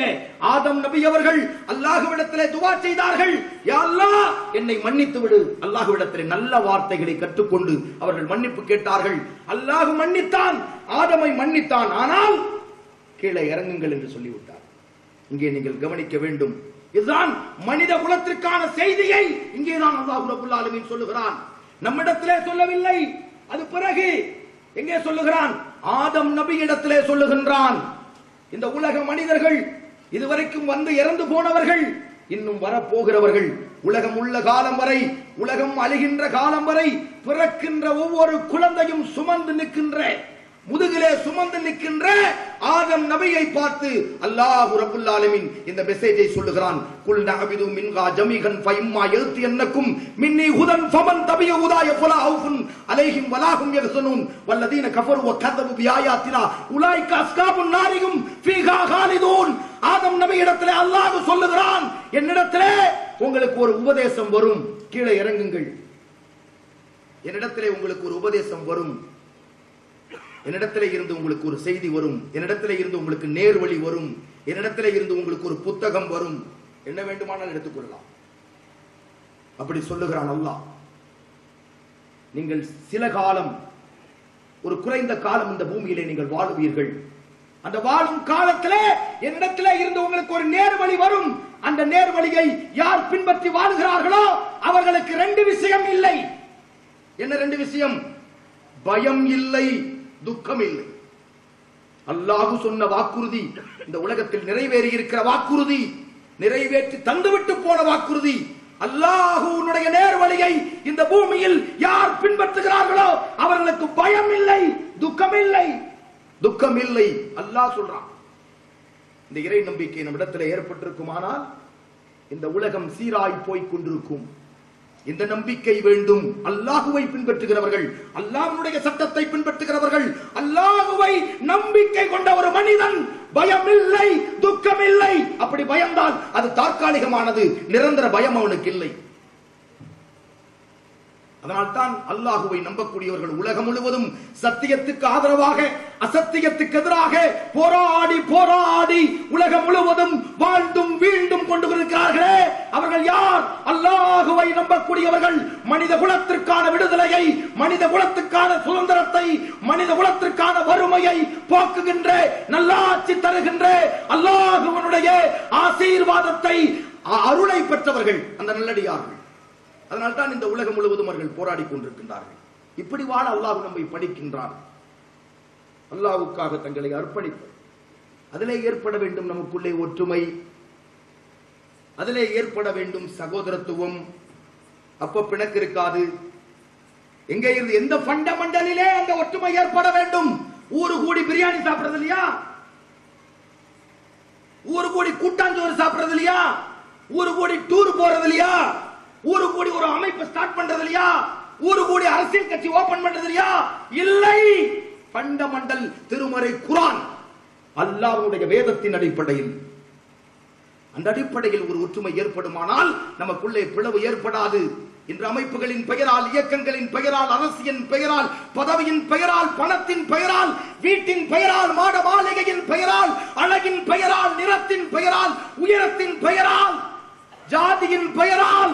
ஆதம் நபி அவர்கள் அல்லாஹ்விடத்திலே துஆ செய்தார்கள், யா அல்லாஹ் என்னை மன்னித்து விடு. அல்லாஹ்விடத்திலே நல்ல வார்த்தைகளை கற்றுக்கொண்டு அவர்கள் மன்னிப்பு கேட்டார்கள். அல்லாஹ் மன்னித்தான், ஆதமை மன்னித்தான். ஆனால் கீழே இறங்குங்கள் என்று சொல்லிவிட்டார். இங்கே நீங்கள் கவனிக்க வேண்டும், இதுதான் மனித குலத்திற்கான செய்தியை இங்கேதான் அல்லாஹ் ரப்பல் ஆலமீன் சொல்லுகிறான். நம்மிடத்திலே சொல்லவில்லை, அது பிறகு எங்கே சொல்லுகிறான்? ஆதம் நபி இடத்திலே சொல்லுகின்றான். இந்த உலக மனிதர்கள், இதுவரைக்கும் வந்து இறந்து போனவர்கள், இன்னும் வரப்போகிறவர்கள், உலகம் உள்ள காலம் வரை, உலகம் அழிகின்ற காலம் வரை பிறக்கின்ற ஒவ்வொரு குழந்தையும் சுமந்து நிற்கின்ற, முதுகிலே சுமந்து நிற்கின்ற ஆதம் நபியை பார்த்து அல்லாஹ் ரப்பல் ஆலமீன் இந்த மெசேஜை சொல்லுகிறான். குல் நஅபிது மின்ஹா ஜமீஅன் ஃபஇம்மா யல்தியன்னக்கும் மின்னி ஹுதன் ஃபமன் தபிய ஹுதாய ஃபலா ஹவுஃபுன் அலைஹிம் வலாஹும் யஹ்சனூன் வல்லதீன கஃபரு வகذبوا பிஆயாத்தினா உலைக அஸ்ஹாபுன் நாரிஹும் ஃபீஹா காலிதூன். ஆதம் நபி இடத்திலே அல்லாஹ் சொல்லுகிறான், என்னிடத்திலே உங்களுக்கு ஒரு உபதேசம் வரும், கீழே இறங்குங்கள். என்னிடத்திலே உங்களுக்கு ஒரு உபதேசம் வரும், என்னிடத்திலே இருந்து உங்களுக்கு ஒரு செய்தி வரும், என்னிடத்திலே இருந்து உங்களுக்கு நேர்வழி வரும், என்னிடத்திலே இருந்து உங்களுக்கு ஒரு புத்தகம் வரும், என்ன வேண்டுமானால் எடுத்துக்கொள்ளலாம். அப்படி சொல்லுகிறான் அல்லாஹ். நீங்கள் சில காலம், ஒரு குறைந்த காலம் இந்த பூமியிலே நீங்கள் வாழுவீர்கள். அந்த வாழும் காலத்திலே என்னிடத்திலே இருந்து உங்களுக்கு ஒரு நேர்வழி வரும். அந்த நேர்வழியை யார் பின்பற்றி வாழ்கிறார்களோ அவர்களுக்கு ரெண்டு விஷயம் இல்லை. என்ன ரெண்டு விஷயம்? பயம் இல்லை, துக்கம் இல்லை. அல்லாஹ் சொன்ன வாக்குறுதி, இந்த உலகத்தில் நிறைவேறி இருக்கிற வாக்குறுதி, நிறைவேற்றி தந்துவிட்டு போன வாக்குறுதி. அல்லாஹ்வுடைய நேர்வழியை இந்த பூமியில் யார் பின்பற்றுகிறார்களோ அவர்களுக்கு பயம் இல்லை, துக்கம் இல்லை, துக்கம் இல்லை. அல்லாஹ் சொல்றான். இந்த இறை நம்பிக்கை நம்மிடத்தில் ஏற்பட்டிருக்குமானால் இந்த உலகம் சீராய் போய் கொண்டிருக்கும். இந்த நம்பிக்கை வேண்டும். அல்லாஹுவை பின்பற்றுகிறவர்கள், அல்லாஹ்வுடைய சட்டத்தை பின்பற்றுகிறவர்கள், அல்லாஹுவை நம்பிக்கை கொண்ட ஒரு மனிதன் பயம் இல்லை, துக்கம் இல்லை. அப்படி பயந்தால் அது தற்காலிகமானது, நிரந்தர பயம் அவனுக்கு இல்லை. அதனால்தான் அல்லாஹுவை நம்பக்கூடியவர்கள் உலகம் முழுவதும் சத்தியத்துக்கு ஆதரவாக, அசத்தியத்துக்கு எதிராக போராடி போராடி உலகம் முழுவதும் வாழ்ந்தும் வீழ்ந்தும் கொண்டு இருக்கிறார்களே, அவர்கள் யார்? அல்லாஹுவை நம்பக்கூடியவர்கள். மனித குலத்திற்கான விடுதலையை, மனித குலத்துக்கான சுதந்திரத்தை, மனித குலத்திற்கான வறுமையை போக்குகின்ற, நல்லாட்சி தருகின்ற அல்லாஹுவினுடைய ஆசீர்வாதத்தை, அருளை பெற்றவர்கள் அந்த நல்லடியார்கள். அதனால் தான் இந்த உலகம் முழுவதும் அவர்கள் போராடி கொண்டிருக்கின்றார்கள். இப்படி வாழ அல்லாஹ் நம்மை படிக்கின்றார். அல்லாஹ்வுக்காக தங்களை அர்ப்பணிப்பு, அதிலே ஏற்பட வேண்டும் நமக்குள்ளே ஒற்றுமை, அதிலே ஏற்பட வேண்டும் சகோதரத்துவம். அப்ப பிணக்கு இருக்காது. எங்க இருந்து எந்த ஃபண்டமெண்டலிலே அந்த ஒற்றுமை ஏற்பட வேண்டும். ஊரு கூடி பிரியாணி சாப்பிடுறது இல்லையா? ஊரு கூடி கூட்டாஞ்சோறு சாப்பிடுறது இல்லையா? ஊரு கூடி டூர் போறது இல்லையா? ஊரு கூடி ஒரு அமைப்பு ஸ்டார்ட் பண்றது இல்லையா? ஊரு கூடி அரசியல் கட்சி ஓபன் பண்றது இல்லையா? இல்லை. ஃபண்டமெண்டல் திருமறை குர்ஆன், அல்லாஹ்வுடைய வேதத்தின் அடிப்படையில், அந்த அடிப்படையில் ஒரு ஒற்றுமை ஏற்படுமானால் நமக்குள்ளே பிளவு ஏற்படாது. இன்று அமைப்புகளின் பெயரால், இயக்கங்களின் பெயரால், அரசியலின் பெயரால், பதவியின் பெயரால், பணத்தின் பெயரால், வீட்டின் பெயரால், மாட மாளிகையின் பெயரால், அழகின் பெயரால், நிறத்தின் பெயரால், உயரத்தின் பெயரால், ஜாதியின் பெயரால்,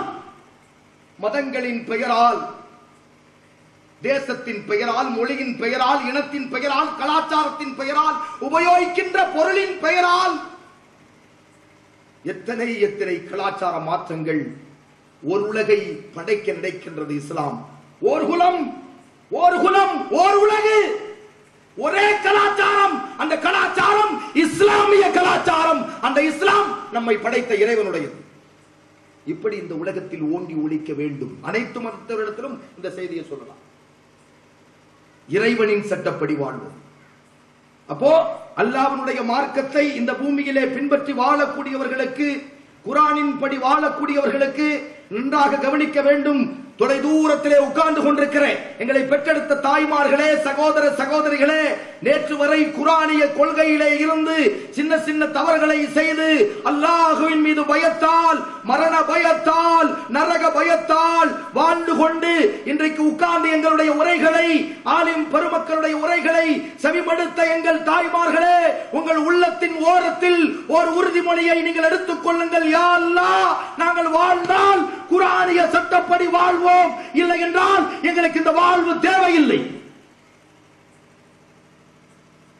மதங்களின் பெயரால், தேசத்தின் பெயரால், மொழியின் பெயரால், இனத்தின் பெயரால், கலாச்சாரத்தின் பெயரால், உபயோகிக்கின்ற பொருளின் பெயரால் எத்தனை எத்தனை கலாச்சார மாற்றங்கள் ஒரு உலகை படைக்க நினைக்கின்றது இஸ்லாம். ஓர் குலம், ஓர் குலம், ஓர் உலகு, ஒரே கலாச்சாரம். அந்த கலாச்சாரம் இஸ்லாமிய கலாச்சாரம். அந்த இஸ்லாம் நம்மை படைத்த இறைவனுடையது. இப்படி இந்த உலகத்தில் ஓங்கி ஒலிக்க வேண்டும். அனைத்து மதத்தினரிடத்திலும் இந்த செய்தியை சொல்லலாம். இறைவனின் சட்டப்படி வாழ்வோம். அப்போ அல்லாஹ்வுடைய மார்க்கத்தை இந்த பூமியிலே பின்பற்றி வாழக்கூடியவர்களுக்கு, குர்ஆனின் படி வாழக்கூடியவர்களுக்கு நன்றாக கவனிக்க வேண்டும். தொலை தூரத்திலே உட்கார்ந்து கொண்டிருக்கிற எங்களை பெற்றெடுத்த தாய்மார்களே, சகோதர சகோதரிகளே, நேற்று வரை குர்ஆனிய கொள்கையிலே இருந்து சின்ன சின்ன தவறுகளை செய்து அல்லாஹ்வின் மீது பயத்தால், மரண பயத்தால், நரக பயத்தால் வாழ்ந்து கொண்டு இன்றைக்கு உட்கார்ந்து எங்களுடைய உரைகளை, ஆலிம் பெருமக்களுடைய உரைகளை செவிமடுத்த எங்கள் தாய்மார்களே, உங்கள் உள்ளத்தின் ஓரத்தில் ஒரு உறுதிமொழியை நீங்கள் எடுத்துக் கொள்ளுங்கள். யா அல்லாஹ், நாங்கள் வாழ்ந்தால் குர்ஆனிய சட்டப்படி வாழ்வோம், இல்லை என்றால் எங்களுக்கு இந்த வாழ்வு தேவையில்லை.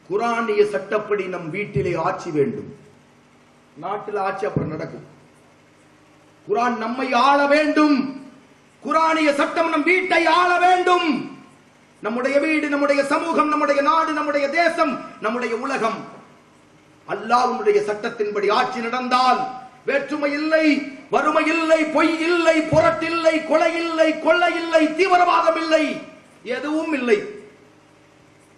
குர்ஆனிய சட்டப்படி நம் வீட்டிலே ஆட்சி வேண்டும். நாட்டில் ஆட்சி அப்புறம் நடக்கும். குர்ஆன் நம்மை ஆள வேண்டும். குர்ஆனிய சட்டம் நம் வீட்டை ஆள வேண்டும். நம்முடைய வீடு, நம்முடைய சமூகம், நம்முடைய நாடு, நம்முடைய தேசம், நம்முடைய உலகம் அல்லாஹ்வுடைய சட்டத்தின்படி ஆட்சி நடந்தால் வேற்றுமை இல்லை, வறுமை இல்லை, பொய் இல்லை, புரட்டில்லை, கொலை இல்லை, கொள்ளை இல்லை, தீவிரவாதம் இல்லை, எதுவும் இல்லை.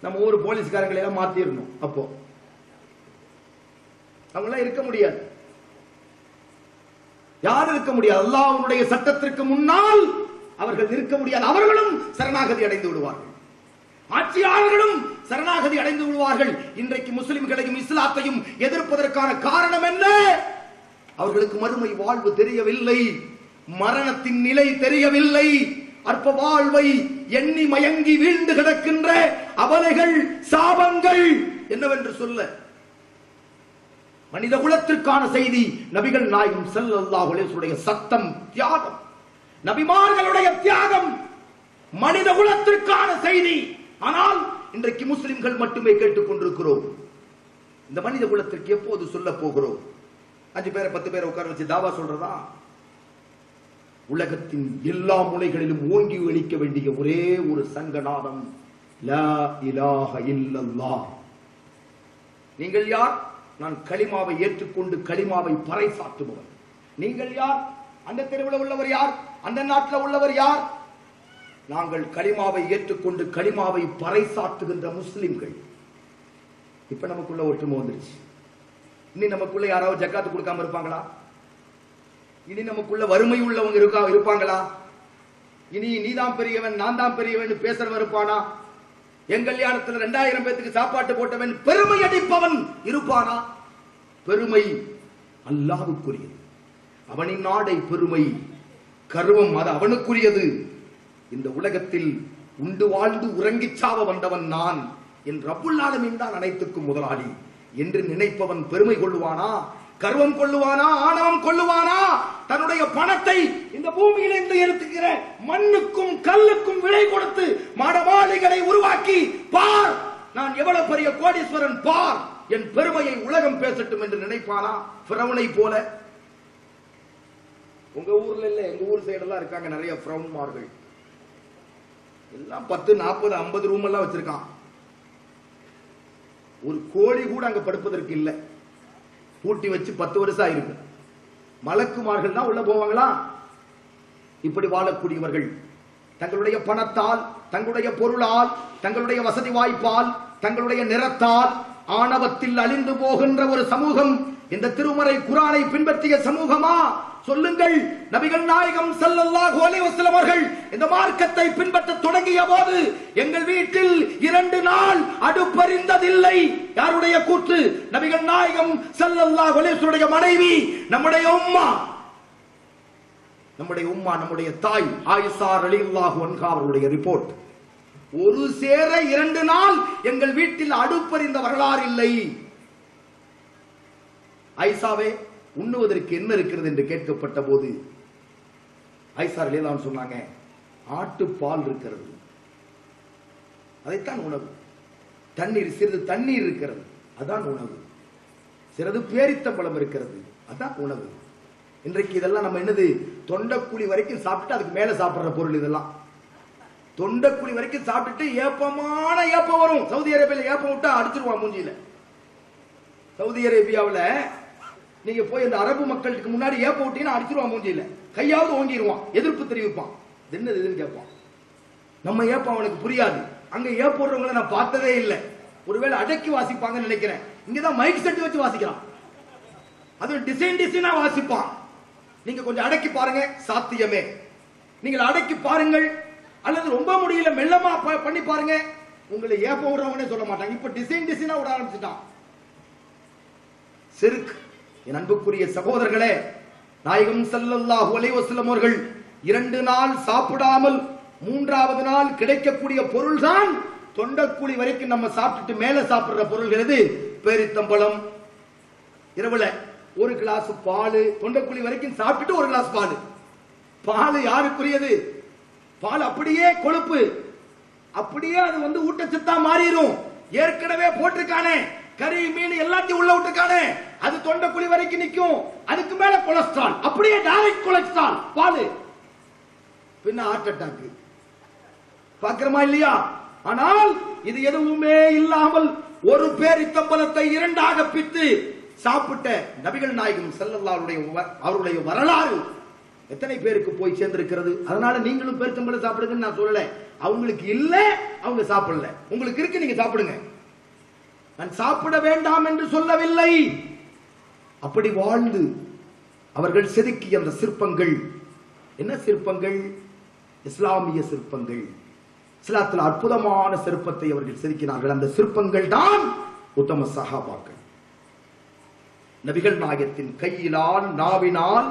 நம்ம ஊர் போலீஸ்காரங்களை எல்லாம் மாத்திரணும். அப்போ அவங்களாம் இருக்க முடியாது. யார் இருக்க முடியாது? அல்லாஹ்வுடைய சட்டத்திற்கு முன்னால் அவர்கள் இருக்க முடியாது. அவர்களும் சரணாகதி அடைந்து விடுவார்கள். ஆட்சியாளர்களும் சரணாகதி அடைந்து விடுவார்கள். இன்றைக்கு முஸ்லிம்களையும் இஸ்லாத்தையும் எதிர்ப்பதற்கான காரணம் என்ன? அவர்களுக்கு மறுமை வாழ்வு தெரியவில்லை, மரணத்தின் நிலை தெரியவில்லை. அற்ப வாழ்வை எண்ணி மயங்கி வீழ்ந்து கிடக்கின்ற அவலைகள், சாபங்கள் என்னவென்று சொல்ல. மனித குலத்திற்கான செய்தி நபிகள் நாயகம் ஸல்லல்லாஹு அலைஹி வஸல்லம் சத்தம், தியாகம், நபிமார்களுடைய தியாகம் மனித குலத்திற்கான செய்தி. ஆனால் இன்றைக்கு முஸ்லிம்கள் மட்டுமே கேட்டுக் கொண்டிருக்கிறோம். இந்த மனித குலத்திற்கு எப்போது சொல்ல போகிறோம்? 5 பேரை 10 பேரை உட்கார வச்சு தாவா சொல்றதா? உலகத்தின் எல்லா மூலைகளிலும் ஓங்கி ஒலிக்க வேண்டிய ஒரே ஒரு சங்கநாதம், லா இலாஹ இல்லல்லாஹ். நீங்கள் யார்? நான் கலிமாவை ஏற்றுக்கொண்டு கலிமாவை பறைசாற்றுபவர். நீங்கள் யார்? அந்த தெருவில் உள்ளவர் யார்? அந்த நாட்டில் உள்ளவர் யார்? நாங்கள் கலிமாவை ஏற்றுக்கொண்டு கலிமாவை பறைசாற்றுகின்ற முஸ்லிம்கள். இப்ப நமக்குள்ள ஒற்றுமை வந்துருச்சு. இனி நமக்குள்ள யாராவது ஜக்காத்து கொடுக்காம இருப்பாங்களா? இனி நமக்குள்ள வறுமை உள்ளவங்க இருப்பாங்களா? இனி நீதான் பெரியவன், நான் தான் பெரியவன் பேசுறவன் இருப்பானா? என் கல்யாணத்தில் 2000 பேத்துக்கு சாப்பாட்டு போட்டவன் பெருமை அடிப்பவன் இருப்பானா? பெருமை அல்லாஹ்வுக்குரியது. அவனின் நாடை பெருமை, கர்வம் அது அவனுக்குரியது. இந்த உலகத்தில் உண்டு வாழ்ந்து உறங்கிச் சாவ வந்தவன் நான், என் ரப்புல் ஆலமீன் தான் அனைத்துக்கும் முதலாளி என்று நினைப்பவன் பெருமை கொள்வானா? கர்வம் கொள்ளுவானா, ஆணவம் கொள்ளுவானா? தன்னுடைய பணத்தை இந்த பூமியில இருந்து எடுத்துக்கிற மண்ணுக்கும் கல்லுக்கும் விலை கொடுத்து மாடமாளிகளை உருவாக்கி, பார் நான் எவ்வளவு பெரிய கோடீஸ்வரன், பார் என் பெருமையை உலகம் பேசட்டும் என்று நினைப்பானா? ஃபிரௌனை போல. உங்க ஊர்ல இல்ல, எங்க ஊர் சைடெல்லாம் இருக்காங்க நிறைய ஃபிரௌன்மார்கள். எல்லாம் 10, 40, 50 ரூம் எல்லாம் வச்சிருக்கான். ஒரு கோழி கூட அங்க படுப்பதற்கு இல்ல. பூட்டி வச்சு 10 வருஷம் ஆயிருக்கு. மலக்குமார்கள் தான் உள்ள போவாங்களா? இப்படி வாழக்கூடியவர்கள் தங்களுடைய பணத்தால், தங்களுடைய பொருளால், தங்களுடைய வசதி வாய்ப்பால், தங்களுடைய நிறத்தால் ஆணவத்தில் அழிந்து போகின்ற ஒரு சமூகம் இந்த திருமறை குர்ஆனை பின்பற்றிய சமூகமா? சொல்லுங்கள். நபிகள் நாயகம் ஸல்லல்லாஹு அலைஹி வஸல்லம் அவர்கள் இந்த மார்க்கத்தை பின்பற்ற தொடங்கிய போது எங்கள் வீட்டில் 2 நாள் அடுப்பறிந்ததில்லை. யாருடைய கூற்று? நபிகள் நாயகம் ஸல்லல்லாஹு அலைஹி வஸல்லம் மனைவி, நம்முடைய உம்மா, நம்முடைய தாய் ஆயிஷா ரலியல்லாஹு அன்ஹா அவர்களுடைய ரிப்போர்ட். ஒரு சேர 2 நாள் எங்கள் வீட்டில் அடுப்பறிந்த வரலாறு இல்லை. ஆயிஷாவே, உண்ணுவதற்கு என்ன இருக்கிறது என்று கேட்கப்பட்ட போது ஆயிஷா ரலியல்லாஹு அன்ஹா சொன்னாங்க, ஆட்டுப்பால் இருக்கிறது, அதைத்தான் உணவு. தண்ணீர், சிறிது தண்ணீர் இருக்கிறது, அதான் உணவு. சிறிது பேரித்தம்பழம் இருக்கிறது, அதான் உணவு. இன்றைக்கு இதெல்லாம் நம்ம என்னது, தொண்டக்குழி வரைக்கும் சாப்பிட்டு அதுக்கு மேல சாப்பிடுற பொருள் இதெல்லாம். தொண்டக்குழி வரைக்கும் சாப்பிட்டுட்டு ஏப்பமான ஏப்பம் வரும். சவுதி அரேபியாவில் ஏப்பம் விட்டா அடிச்சிருவான் மூஞ்சியில. சவுதி அரேபியாவில் நீங்க போய் இந்த அரபு மக்களுக்கு முன்னாடி ஏப்பம் விட்டீங்கன்னா அடிச்சிருவான் மூஞ்சியில. கையாவது ஓங்கிடுவான், எதிர்ப்பு தெரிவிப்பான். என்னது இதுன்னு கேட்பான். நம்ம ஏப்பம் அவனுக்கு புரியாது. அங்க ஏப்போடுறவங்களை நான் பார்த்ததே இல்லை. ஒருவேளை அடக்கி வாசிப்பாங்கன்னு நினைக்கிறேன். இங்கதான் மைக் செட் வச்சு வாசிக்கிறான். அது டிசைனா வாசிப்பான். நீங்க கொஞ்சம் அடக்கி பாருங்க, சாத்தியமே. நீங்கள் அடக்கி பாருங்கள், அல்லது ரொம்ப முடியல மெல்லமா பண்ணி பாருங்க, உங்களை ஏப்ப விடுறவனே சொல்ல மாட்டாங்க. இப்ப டிசைனா விட ஆரம்பிச்சுட்டான். சிறுக். என் அன்புக்குரிய சகோதரர்களே, நாயகம் ஸல்லல்லாஹு அலைஹி வஸல்லம் அவர்கள் 2 நாள் சாப்பிடாமல் 3வது நாள் கிடைக்கக்கூடிய பொருள் தான் தொண்டக்குழி வரைக்கும் நம்ம சாப்பிட்டுட்டு மேல சாப்பிடுற பொருள்கள். எது? பேரித்தம்பழம். இரவுல 1 கிளாஸ் பால், தொண்டக்குழி வரைக்கும் சாப்பிட்டுட்டு 1 கிளாஸ் பால். பால் யாருக்குரியது? பால் அப்படியே கொழுப்பு, அப்படியே அது ஊட்டச்சத்தா மாறிடும். ஏற்கனவே போட்டிருக்கானே கறி, மீன் எல்லாத்தையும் உள்ள விட்டுருக்கானே, அது தொண்டக்குழி வரைக்கும் நிற்கும். அதுக்கு மேல கொலஸ்ட்ரால், அப்படியே டைரக்ட் கொலஸ்ட்ரால் பால். பின்ன ஹார்ட் அட்டாக் பாக்குறமா இல்லையா? ஆனால் இது எதுவுமே இல்லாமல் ஒரு பேரித்தம்பழத்தை 2ஆக பித்து சாப்பிட்ட நபிகள் நாயகம் ஸல்லல்லாஹு அவருடைய வரலாறு எத்தனை பேருக்கு போய் சேர்ந்திருக்கிறது? அதனால நீங்களும் பேரித்தம்பழம் சாப்பிடுங்கன்னு நான் சொல்லல. அவங்களுக்கு இல்ல, அவங்க சாப்பிடல. உங்களுக்கு இருக்கு, நீங்க சாப்பிடுங்க. நான் சாப்பிட வேண்டாம் என்று சொல்லவில்லை. அப்படி வாழ்ந்து அவர்கள் செதுக்கிய அந்த சிற்பங்கள் என்ன சிற்பங்கள்? இஸ்லாமிய சிற்பங்கள். இஸ்லாத்தில் அற்புதமான சிற்பத்தை அவர்கள் செதுக்கினார்கள். அந்த சிற்பங்கள் தான் உத்தம சஹாபாக்கள். நபிகள் நாயகத்தின் கையிலால், நாவினால்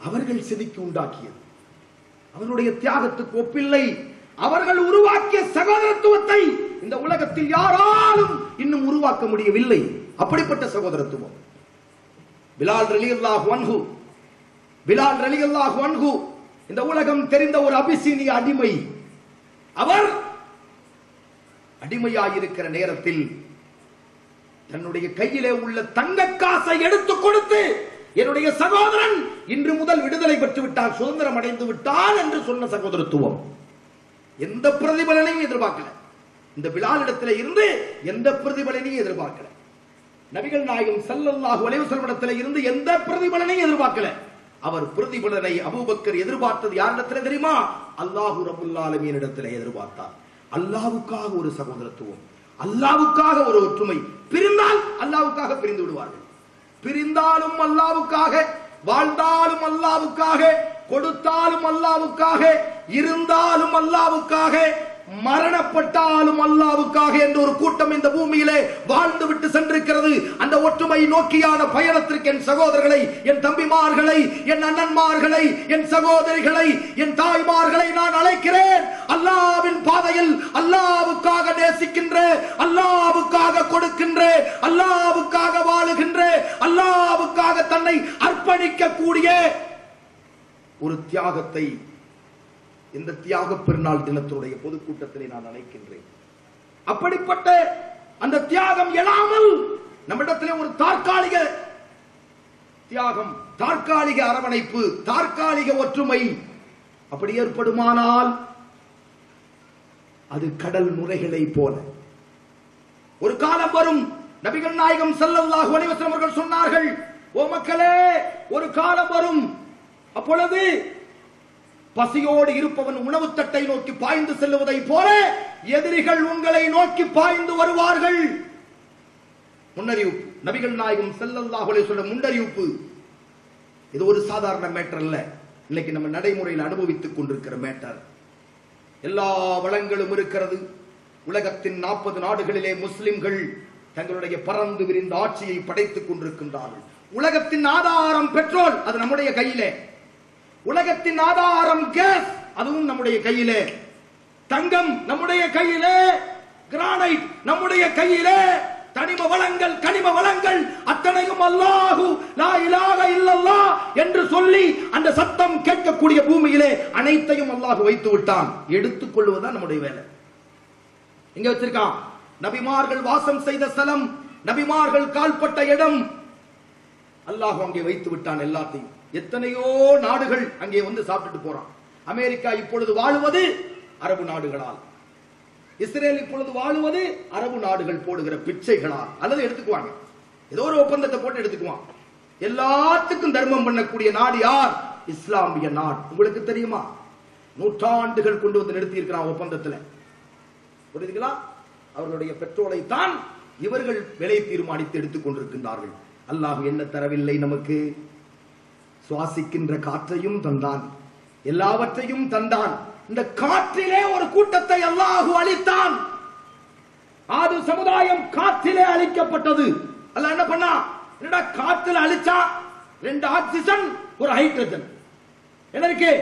அவர்கள் செதுக்கி உண்டாக்கியது. அவருடைய தியாகத்துக்கு ஒப்பில்லை. அவர்கள் உருவாக்கிய சகோதரத்துவத்தை இந்த உலகத்தில் யாராலும் இன்னும் உருவாக்க முடியவில்லை. அப்படிப்பட்ட சகோதரத்துவம். பிலால் ரலியல்லாஹு அன்ஹு இந்த உலகம் தெரிந்த ஒரு அபிசீனிய அடிமை. அவர் அடிமையாயிருக்கிற நேரத்தில் தன்னுடைய கையிலே உள்ள தங்க காசை எடுத்து கொடுத்து, என்னுடைய சகோதரன் இன்று முதல் விடுதலை பெற்று விட்டார், சுதந்திரம் அடைந்து விட்டார் என்று சொன்ன சகோதரத்துவம். எந்த பிரதிபலனையும் எதிர்பார்க்கல. இந்த பிலால் இடத்துல இருந்து எந்த பிரதிபலனையும் எதிர்பார்க்கல. நபிகள் நாயகம் ஸல்லல்லாஹு அலைஹி வஸல்லம் இடத்துல இருந்து எந்த பிரதிபலனையும் எதிர்பார்க்கல. அவர் பிரதிபலனை அபூபக்கர் எதிர்பார்த்தது யாரிடத்துல தெரியுமா? அல்லாஹு ரப்புல் ஆலமீன் இடத்துல எதிர்பார்த்தார். அல்லாஹ்வுக்காக ஒரு சகோதரத்துவம், அல்லாஹ்வுக்காக ஒரு ஒற்றுமை. பிரிந்தால் அல்லாஹ்வுக்காக பிரிந்து விடுவார்கள். பிரிந்தாலும் அல்லாஹ்வுக்காக, வாழ்ந்தாலும் அல்லாஹ்வுக்காக, கொடுத்தாலும் அல்லாஹ்வுக்காக, இருந்தாலும் அல்லாஹ்வுக்காக, மரணப்பட்டாலும் அல்லாஹ்வுக்காக என்ற ஒரு கூட்டம் இந்த பூமியிலே வாழ்ந்து விட்டு சென்றிருக்கிறது. அந்த ஒற்றுமை நோக்கியான பயணத்திற்கு என் சகோதரர்களை, என் தம்பிமார்களை, என் அண்ணன்மார்களை, என் சகோதரிகளை, என் தாய்மார்களை நான் அழைக்கிறேன். அல்லாஹ்வின் பாதையில் அல்லாஹ்வுக்காக நேசிக்கின்ற, அல்லாஹ்வுக்காக கொடுக்கின்ற, அல்லாஹ்வுக்காக வாழுகின்ற, அல்லாஹ்வுக்காக தன்னை அர்ப்பணிக்க கூடிய ஒரு தியாகத்தை இந்த தியாக பெருநாள் தினத்தினுடைய பொதுக்கூட்டத்திலே நான் அழைக்கின்றேன். அப்படிப்பட்ட அந்த தியாகம் எழாமல் நம்மிடத்திலே ஒரு தற்காலிக தியாகம், தற்காலிக அரவணைப்பு, தற்காலிக ஒற்றுமை அப்படி ஏற்படுமானால் அது கடல் நுரைகளை போல ஒரு காலம் வரும். நபிகள் நாயகம் ஸல்லல்லாஹு அலைஹி வஸல்லம் அவர்கள் சொன்னார்கள், ஓ மக்களே, ஒரு காலம் வரும், அப்பொழுது பசியோடு இருப்பவன் உணவு தட்டை நோக்கி பாய்ந்து செல்லுவதை போல எதிரிகள் உங்களை நோக்கி பாய்ந்து வருவார்கள். முன்னறிவிப்பு, நபிகள் நாயகம் ஸல்லல்லாஹு அலைஹி வஸல்லம் முன்னறிவிப்பு. இது ஒரு சாதாரண மேட்டர் அல்ல, இன்னைக்கு நம்ம நடைமுறையில் அனுபவித்துக் கொண்டிருக்கிற மேட்டர். எல்லா வளங்களும் இருக்கிறது. உலகத்தின் 40 நாடுகளிலே முஸ்லிம்கள் தங்களுடைய பறந்து விரிந்த ஆட்சியை படைத்துக் கொண்டிருக்கின்றார்கள். உலகத்தின் ஆதாரம் பெட்ரோல், அது நம்முடைய கையிலே. உலகத்தின் ஆதாரம் கேஸ், அதுவும் நம்முடைய கையிலே. தங்கம் நம்முடைய கையிலே, கிரானைட் நம்முடைய கையிலே, தனிம வளங்கள், கனிம வளங்கள் அத்தனையும் அல்லாஹு லா இலாஹ இல்லல்லாஹ் என்று சொல்லி அந்த சத்தம் கேட்கக்கூடிய பூமியிலே அனைத்தையும் அல்லாஹ் வைத்து விட்டான். எடுத்துக் கொள்வதுதான் நம்முடைய வேலை. இங்க வச்சிருக்கான் நபிமார்கள் வாசம் செய்த ஸ்தலம், நபிமார்கள் கால்பட்ட இடம், அல்லாஹ் அங்கே வைத்து விட்டான் எல்லாத்தையும். எத்தனையோ நாடுகள் அங்கே வந்து சாப்பிட்டுட்டு போறான். அமெரிக்கா இப்பொழுது வாழுவது அரபு நாடுகளால், இஸ்ரேல் இப்பொழுது வாழுவது அரபு நாடுகள் போடுகிற பிச்சைகளால். அல்லது எடுத்துக்குவாங்க, ஏதோ ஒரு ஒப்பந்தத்தை போட்டு எடுத்துக்குவான். எல்லாத்துக்கும் தர்மம் பண்ணக்கூடிய நாடு யார்? இஸ்லாமிய நாடு. உங்களுக்கு தெரியுமா, நூற்றாண்டுகள் கொண்டு வந்து நிறுத்தி இருக்கிறான் ஒப்பந்தத்தில். புரியுதுங்களா? அவர்களுடைய பெட்ரோலை தான் இவர்கள் விலை தீர்மானித்து எடுத்துக் கொண்டிருக்கின்றார்கள். அல்லாஹ் என்ன தரவில்லை நமக்கு? சுவாசிக்கின்ற காற்றையும் தந்தான், எல்லாவற்றையும் தந்தான். இந்த காற்றிலே ஒரு கூட்டத்தை அல்லாஹ் அளித்தான். ஆது சமுதாயம் காற்றிலே அளிக்கப்பட்டது. அல்லாஹ் என்ன பண்ணா? என்னடா காற்றில அளிச்சா 2 ஆக்சிஜன் ஒரு ஹைட்ரஜன். என்ன இருக்கு?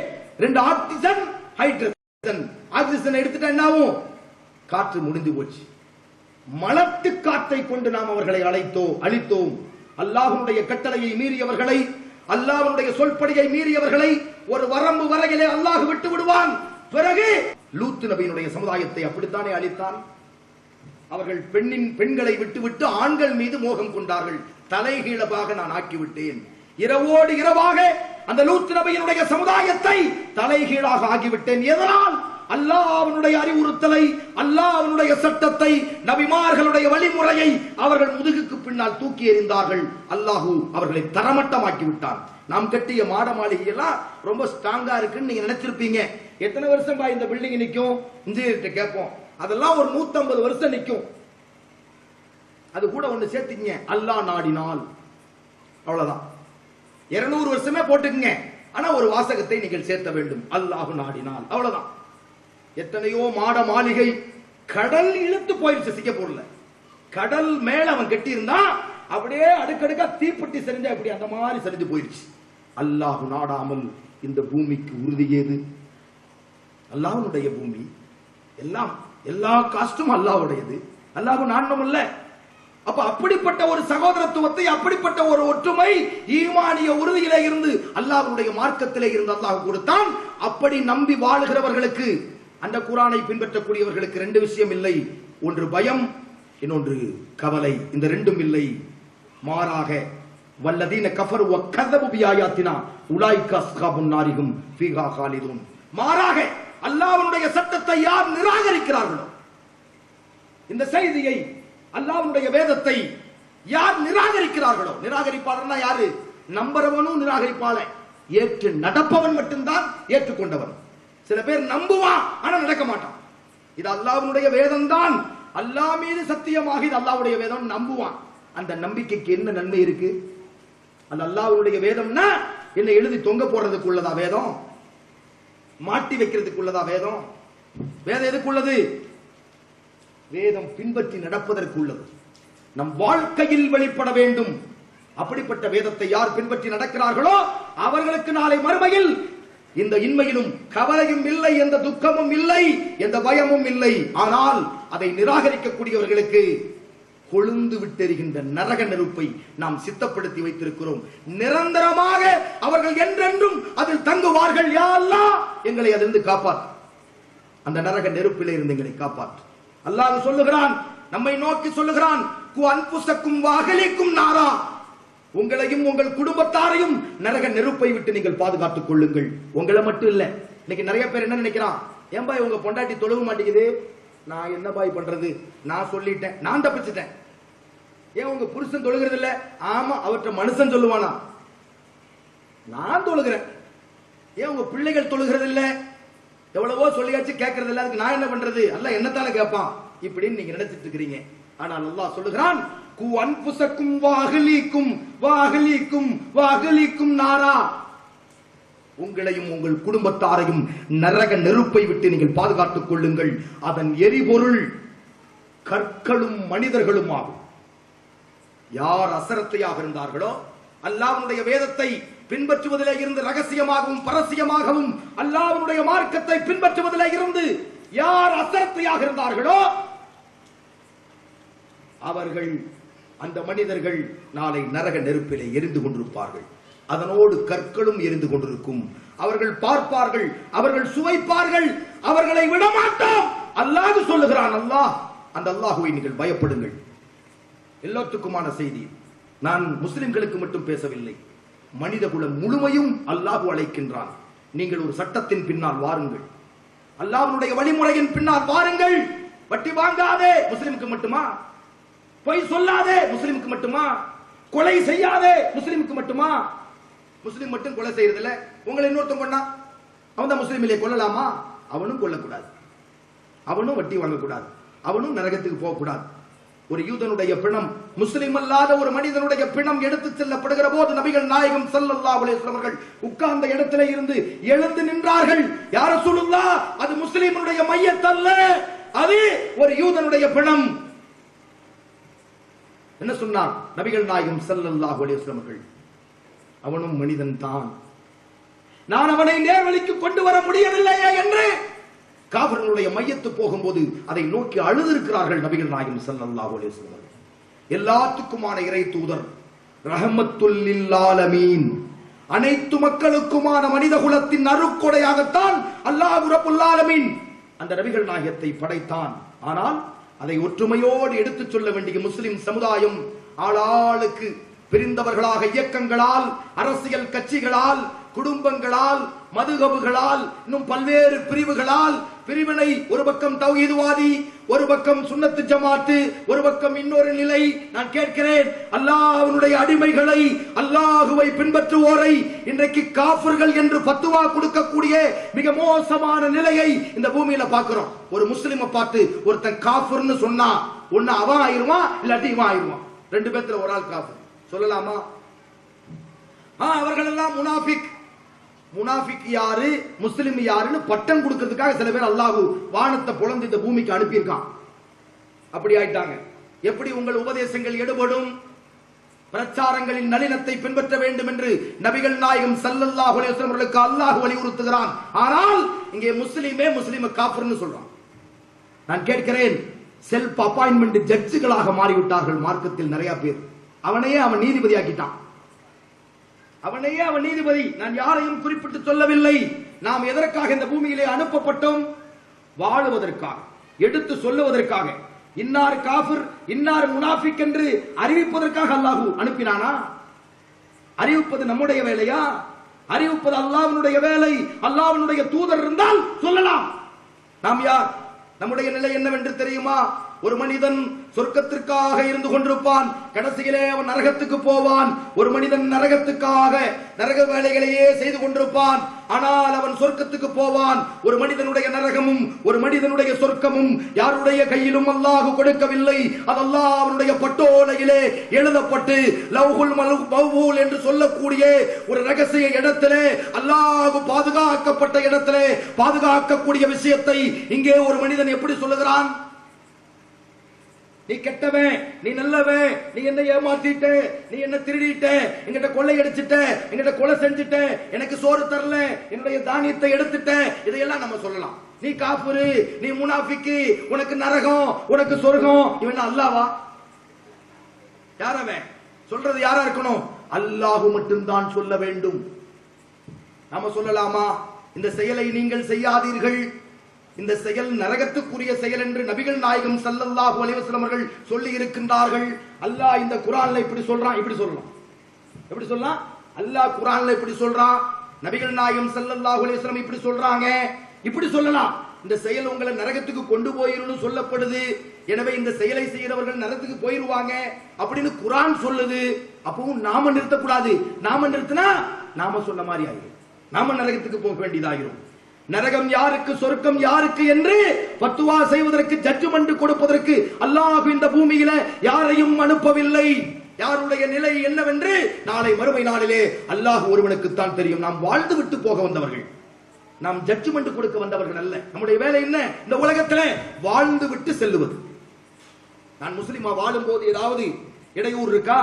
2 ஆக்சிஜன் ஹைட்ரஜன். ஆக்சிஜன் எடுத்துட்டா என்ன ஆகும்? காற்று முடிந்து போச்சு. மலட்டு காற்றை கொண்டு நாம் அவர்களை அழித்தோம். அல்லாஹ்வுடைய கட்டளையை மீறியவர்களை, அல்லாஹ்வுடைய சொல்படியை மீறியவர்களை ஒரு வரம்பு வரையிலே அல்லாஹ் விட்டு விடுவான். பிறகு லூத் நபியினுடைய சமுதாயத்தை அப்படித்தானே அழித்தான். அவர்கள் பெண்களை விட்டுவிட்டு ஆண்கள் மீது மோகம் கொண்டார்கள். தலைகீழாக நான் ஆக்கிவிட்டேன். இரவோடு இரவாக அந்த லூத் நபியினுடைய சமுதாயத்தை தலைகீழாக ஆகிவிட்டேன். எதனால்? அல்லாஹ்வுடைய அறிவுறுத்தலை, அல்லாஹ்வுடைய சட்டத்தை, நபிமார்களுடைய வழிமுறையை அவர்கள் முதுகுக்கு பின்னால் தூக்கி எறிந்தார்கள். அல்லாஹ் அவர்களை தரமட்டமாக்கி விட்டான். நாம் கட்டிய மாட மாளிகை எல்லாம் ரொம்ப ஸ்ட்ராங்கா இருக்குன்னு நீங்க நினைச்சிருப்பீங்க. எத்தனை வருஷம் பா இந்த பில்டிங் நிக்கும்? இன்ஜினியர்கிட்ட கேட்போம். அதெல்லாம் ஒரு 150 வருஷம் நிக்கும். அது கூட ஒண்ணு சேர்த்துக்கங்க, அல்லாஹ் நாடினால். அவ்வளவுதான். 200 வருஷமே போட்டுக்கங்க. ஆனா ஒரு வாசகத்தை நீங்கள் சேர்த்த வேண்டும், அல்லாஹ் நாடினால். அவ்வளவுதான். எத்தனையோ மாட மாளிகை கடல் இழுத்து போயிருச்சு. சிங்கப்பூர்ல கடல் மேல அவன் கட்டி இருந்தா அப்படியே அடுக்கடுக்கா தீப்பெட்டி செறிஞ்சா அப்படி அந்த மாதிரி செறிஞ்சு போயிருச்சு. அல்லாஹ் நாடாமல் இந்த பூமிக்கு உறுதி ஏது? அல்லாஹ்வுடைய பூமி, எல்லாம் எல்லா காஸ்டும் அல்லாஹ்வுடையது. அல்லாஹ் நாடணும் இல்ல. அப்ப அப்படிப்பட்ட ஒரு சகோதரத்துவத்தை, அப்படிப்பட்ட ஒரு ஒற்றுமை ஈமானிய உறுதியிலே இருந்து அல்லாஹ்வுடைய மார்க்கத்திலே இருந்து அல்லாஹ் கொடுத்தான். அப்படி நம்பி வாழுகிறவர்களுக்கு, அந்த குர்ஆனை பின்பற்றக்கூடியவர்களுக்கு 2 விஷயம் இல்லை. ஒன்று பயம், இன்னொன்று கவலை. இந்த 2ம் இல்லை. மாறாக வல்லதீன கஃபரு வ கஸபு பிஆயாத்தினா உலாயிக அஸ்ஹாபுன் நாரிஹும் ஃபீஹா காலிதூன். மாறாக அல்லாஹ்வுடைய சட்டத்தை யார் நிராகரிக்கிறார்களோ, இந்த செய்தியை, அல்லாஹ்வுடைய வேதத்தை யார் நிராகரிக்கிறார்களோ, நிராகரிப்பாளர்னா யாரு? நம்புறவனும் நிராகரிப்பாள, ஏற்று நடப்பவன் மட்டும்தான் ஏற்றுக்கொண்டவன். சில பேர் நம்புவான் ஆனா நடக்க மாட்டான். இது அல்லாஹ்வுடைய வேதம் தான், அல்லாஹ் மீது சத்தியமாக இது அல்லாஹ்வுடைய வேதம் நம்புவான். அந்த நம்பிக்கைக்கு என்ன நன்மை இருக்கு? அந்த அல்லாஹ்வுடைய வேதம்னா என்ன எழுதி தொங்க போடுறதுக்கு உள்ளதா வேதம்? மாட்டி வைக்கிறதுக்கு உள்ளதா வேதம்? வேதம் எதுக்குள்ளது? வேதம் பின்பற்றி நடப்பதற்கு உள்ளது, நம் வாழ்க்கையில் வெளிப்பட வேண்டும். அப்படிப்பட்ட வேதத்தை யார் பின்பற்றி நடக்கிறார்களோ அவர்களுக்கு நாளை மறுமையில் இந்த இன்மையிலும் கவலையும் இல்லை, எந்த துக்கமும் இல்லை, எந்த பயமும் இல்லை. ஆனால் அதை நிராகரிக்கக்கூடியவர்களுக்கு கொழுந்து விட்டெறிகின்ற நரக நெருப்பை நாம் சித்தப்படுத்தி வைத்திருக்கிறோம். நிரந்தரமாக அவர்கள் என்றென்றும் அதில் தங்குவார்கள். யா அல்லாஹ், எங்களை அதிலிருந்து காப்பாற்று, அந்த நரக நெருப்பிலே இருந்து எங்களை காப்பாற்று. அல்லாஹ் சொல்லுகிறான், நம்மை நோக்கி சொல்லுகிறான், கு அன்புசக்கும் வாகலிக்கும் நாரா, உங்களையும் உங்கள் குடும்பத்தாரையும் நரக நெருப்பை விட்டு நீங்கள் பாதுகாத்துக் கொள்ளுங்கள். உங்களை மட்டும் இல்ல, இன்னைக்கு நிறைய பேர் என்ன நினைக்கிறான், ஏன் பாய் உங்க பொண்டாட்டி தொழுக மாட்டேங்குது, நான் என்ன பாய் பண்றது, நான் சொல்லிட்டேன், நான் தப்பிச்சிட்டேன். ஏன் உங்க புருஷன் தொழுகிறது இல்ல, ஆமா அவற்றை மனுஷன் சொல்லுவானா, நான் தொழுகிறேன். ஏன் உங்க பிள்ளைகள் தொழுகிறது இல்ல, எவ்வளவோ சொல்லியாச்சு கேட்கறது இல்ல, அதுக்கு நான் என்ன பண்றது, அல்லாஹ் என்னத்தால கேட்பான் இப்படின்னு நீங்க நினைச்சிட்டு இருக்கிறீங்க. ஆனால் அல்லாஹ் சொல்லுகிறான், கு அன்புசக்கும் வாகலிக்கும் வாகலிக்கும் வாகலிக்கும் நாரா, உங்களையும் உங்கள் குடும்பத்தாரையும் நரக நெருப்பை விட்டு நீங்கள் பாதுகாத்துக் கொள்ளுங்கள். அதன் எரிபொருள் கற்களும் மனிதர்களும் ஆகும். யார் அசரத்தையாக இருந்தார்களோ, அல்லாஹ்வுடைய வேதத்தை பின்பற்றுவதிலே இருந்து ரகசியமாகவும் பரசியமாகவும் அல்லாஹ்வுடைய மார்க்கத்தை பின்பற்றுவதிலே இருந்து யார் அசரத்தையாக இருந்தார்களோ அவர்கள், அந்த மனிதர்கள் நாளை நரக நெருப்பிலே எரிந்து கொண்டிருப்பார்கள். அதனோடு கற்களும் எரிந்து கொண்டிருக்கும். அவர்கள் பார்ப்பார்கள், அவர்கள் சுவைப்பார்கள், அவர்களை விடமாட்டோம். அல்லாஹ் சொல்லுகிறான். அல்லாஹ், அந்த அல்லாஹ்வை நீங்கள் பயப்படுங்கள். எல்லாத்துக்குமான செய்தி. நான் முஸ்லிம்களுக்கு மட்டும் பேசவில்லை, மனித குலம் முழுமையும் அல்லாஹ் அழைக்கின்றான். நீங்கள் ஒரு சட்டத்தின் பின்னால் வாருங்கள், அல்லாஹ்வுடைய வழிமுறையின் பின்னால் வாருங்கள். வட்டி வாங்காதே, முஸ்லிமுக்கு மட்டுமா? பொய் சொல்லாதே, முஸ்லிமுக்கு மட்டுமா? கொலை செய்யாதே, முஸ்லிமுக்கு மட்டுமா? முஸ்லிம் மட்டும் கொலை செய்யறதில்ல, உங்களை இன்னொருத்தன் கொண்டா அவன் தான் முஸ்லிம் இல்லையே, கொல்லலாமா? அவனும் கொல்லக்கூடாது, அவனும் வட்டி வாங்கக்கூடாது, அவனும் நரகத்துக்கு போகக்கூடாது. ஒரு யூதனுடைய பிணம், முஸ்லிம் அல்லாத ஒரு மனிதனுடைய பிணம் எடுத்து செல்லப்படுகிற போது நபிகள் நாயகம் ஸல்லல்லாஹு அலைஹி வஸல்லம் அவர்கள் உட்கார்ந்த இடத்திலே இருந்து எழுந்து நின்றார்கள். யா ரசூலுல்லாஹ், அது முஸ்லிமுடைய மையத் அல்ல, அது ஒரு யூதனுடைய பிணம். என்ன சொன்னார் நபிகள் நாயகம் ஸல்லல்லாஹு அலைஹி வஸல்லம் அவர்கள்? அவனும் மனிதன் தான், நான் அவனை நேர்வழிக்கு கொண்டு வர முடியவில்லையே என்று காஃபிர்களுடைய மையத்து போகும்போது அதை நோக்கி அழுதிருக்கிறார்கள் நபிகள் நாயகம் ஸல்லல்லாஹு அலைஹி வஸல்லம். எல்லாத்துக்குமான இறை தூதர், ரஹமத்துல் லில் ஆலமீன், அனைத்து மக்களுக்குமான மனித குலத்தின் அருட்கொடையாகத்தான் அல்லாஹ் ரப்புல் ஆலமீன் அந்த நபிகள் நாயகத்தை படைத்தான். ஆனால் அதை ஒற்றுமையோடு எடுத்துச் சொல்ல வேண்டிய முஸ்லிம் சமுதாயம் ஆளாளுக்கு பிரிந்தவர்களாக, இயக்கங்களால், அரசியல் கட்சிகளால், குடும்பங்களால், மதுகபுகளால், இன்னும் பல்வேறு பிரிவுகளால் பிரிவினை, ஒரு பக்கம் தௌஹீத்வாதி, ஒரு பக்கம் சுன்னத்து ஜமாத்து, ஒரு பக்கம் இன்னொரு நிலை. நான் கேட்கிறேன், அல்லாஹ்வுடைய அடிமைகளை, அல்லாஹ்வை பின்பற்றுவோரை இன்றைக்கு காஃபிர்கள் என்று ஃபத்வா கொடுக்கக்கூடிய மிக மோசமான நிலையை இந்த பூமியில பார்க்கிறோம். ஒரு முஸ்லிமை பார்த்து ஒருத்தன் காஃபிர்னு சொன்னா ஒன்னு அவன் ஆயிருவான், இல்லாட்டி இவன் ஆயிருவான். ரெண்டு பேத்துல ஒரு ஆள் காஃபிர் சொல்லலாமா? அவர்கள் எல்லாம் முனாஃபிக். முனாஃபிக் யாரு, முஸ்லிம் யாருன்னு பட்டம் கொடுக்கிறதுக்காக சில பேர் அல்லாஹ் வானத்தை பொளந்து இந்த பூமிக்கு அனுப்பியிருக்கான். அப்படி ஆயிட்டாங்க. எப்படி உங்கள் உபதேசங்கள் எடுபடும்? பிரச்சாரங்களின் நளினத்தை பின்பற்ற வேண்டும் என்று நபிகள் நாயகம் ஸல்லல்லாஹு அலைஹி வஸல்லம் அவர்களுக்கு அல்லாஹ் வலியுறுத்துகிறான். ஆனால் இங்கே முஸ்லிமை காஃபிர்னு சொல்றான். நான் கேட்கிறேன், செல்ஃப் அப்பாயின்மெண்ட் ஜட்ஜுகளாக மாறிவிட்டார்கள் மார்க்கத்தில் நிறைய பேர். அவனையே அவன் நீதிபதி ஆக்கிட்டான். அவனையே அவன் நீதிபதி. நான் யாரையும் குறிப்பிட்டு சொல்லவில்லை. நாம் எதற்காக இந்த பூமியிலே அனுப்பப்பட்டோம்? வாழுவதற்காக, எடுத்து சொல்லுவதற்காக. இன்னார் காஃபிர், இன்னார் முனாஃபிக் என்று அறிவிப்பதற்காக அல்லாஹ் அனுப்பினானா? அறிவிப்பது நம்முடைய வேலையா? அறிவிப்பது அல்லாஹ்வுடைய வேலை. அல்லாஹ்வுடைய தூதர் இருந்தால் சொல்லலாம். நாம் யார்? நம்முடைய நிலை என்னவென்று தெரியுமா? ஒரு மனிதன் சொர்க்கத்திற்காக இருந்து கொண்டிருப்பான், கடைசியிலே அவன் நரகத்துக்கு போவான். ஒரு மனிதன் நரகத்துக்காக நரக வேலைகளையே செய்து கொண்டிருப்பான், ஆனால் அவன் சொர்க்கத்துக்கு போவான். ஒரு மனிதனுடைய நரகமும் ஒரு மனிதனுடைய சொர்க்கமும் யாருடைய கையிலும் அல்லாஹ் கொடுக்கவில்லை. அது அல்லாஹ் அவனுடைய பட்டோலையிலே எழுதப்பட்டு லவ்ஹுல் மஹ்பூல் என்று சொல்லக்கூடிய ஒரு ரகசிய இடத்திலே, அல்லாஹ் பாதுகாக்கப்பட்ட இடத்திலே பாதுகாக்கக்கூடிய விஷயத்தை இங்கே ஒரு மனிதன் எப்படி சொல்லுகிறான்? நீ கெட்டவன், நீ நல்லவன், நீ என்ன ஏமாத்திட்ட, நீ என்ன திருடிட்ட, எங்கிட்ட கொள்ளை அடிச்சிட்ட, எங்கிட்ட கொலை செஞ்சிட்ட, எனக்கு சோறு தரல, என்னுடைய தானியத்தை எடுத்துட்ட, இதையெல்லாம் நம்ம சொல்லலாம். நீ காஃபிரு, நீ முனாஃபிக்கு, உனக்கு நரகம், உனக்கு சொர்க்கம். இவன் அல்லாஹ்வா? யாரவன் சொல்றது? யாரா இருக்கணும்? அல்லாஹ் மட்டும்தான் சொல்ல வேண்டும். நாம சொல்லலாமா இந்த செயலை நீங்கள் செய்யாதீர்கள், இந்த செயல் நரகத்துக்குரிய செயல் என்று நபிகள் நாயகம் ஸல்லல்லாஹு அலைஹி வஸல்லம் அவர்கள் சொல்லி இருக்கின்றார்கள். அல்லாஹ் இந்த குர்ஆன்ல இப்படி சொல்றான், இப்படி சொல்லலாம். எப்படி சொல்லலாம்? அல்லாஹ் குர்ஆன்ல இப்படி சொல்றான், நபிகள் நாயகம் ஸல்லல்லாஹு அலைஹி வஸல்லம் இப்படி சொல்றாங்க, இப்படி சொல்லலாம். இந்த செயல் உங்களை நரகத்துக்கு கொண்டு போயிருன்னு சொல்லப்படுது, எனவே இந்த செயலை செய்யறவர்கள் நரகத்துக்கு போயிருவாங்க அப்படின்னு குர்ஆன் சொல்லுது. அப்பவும் நாம நிறுத்தக்கூடாது. நாம நிறுத்தினா நாம சொன்ன மாதிரி ஆயிரும், நாம நரகத்துக்கு போக வேண்டியதாயிரும். நரகம் யாருக்கு, சொர்க்கம் யாருக்கு என்று பத்துவா செய்வதற்கு, ஜட்ஜ்மென்ட் கொடுப்பதற்கு அல்லாஹ் இந்த பூமியில யாரையும் அனுப்பவில்லை. யாருடைய நிலை என்னவென்று நாளை மறுமை நாளிலே அல்லாஹ் ஒருவனுக்குத்தான் தெரியும். நாம் வாழ்ந்து விட்டு போக வந்தவர்கள், நாம் ஜட்ஜ்மென்ட் கொடுக்க வந்தவர்கள் அல்ல. நம்முடைய வேலை என்ன? இந்த உலகத்திலே வாழ்ந்து விட்டு செல்லுவது. நான் முஸ்லிமா வாழும் போது ஏதாவது இடையூறு இருக்கா,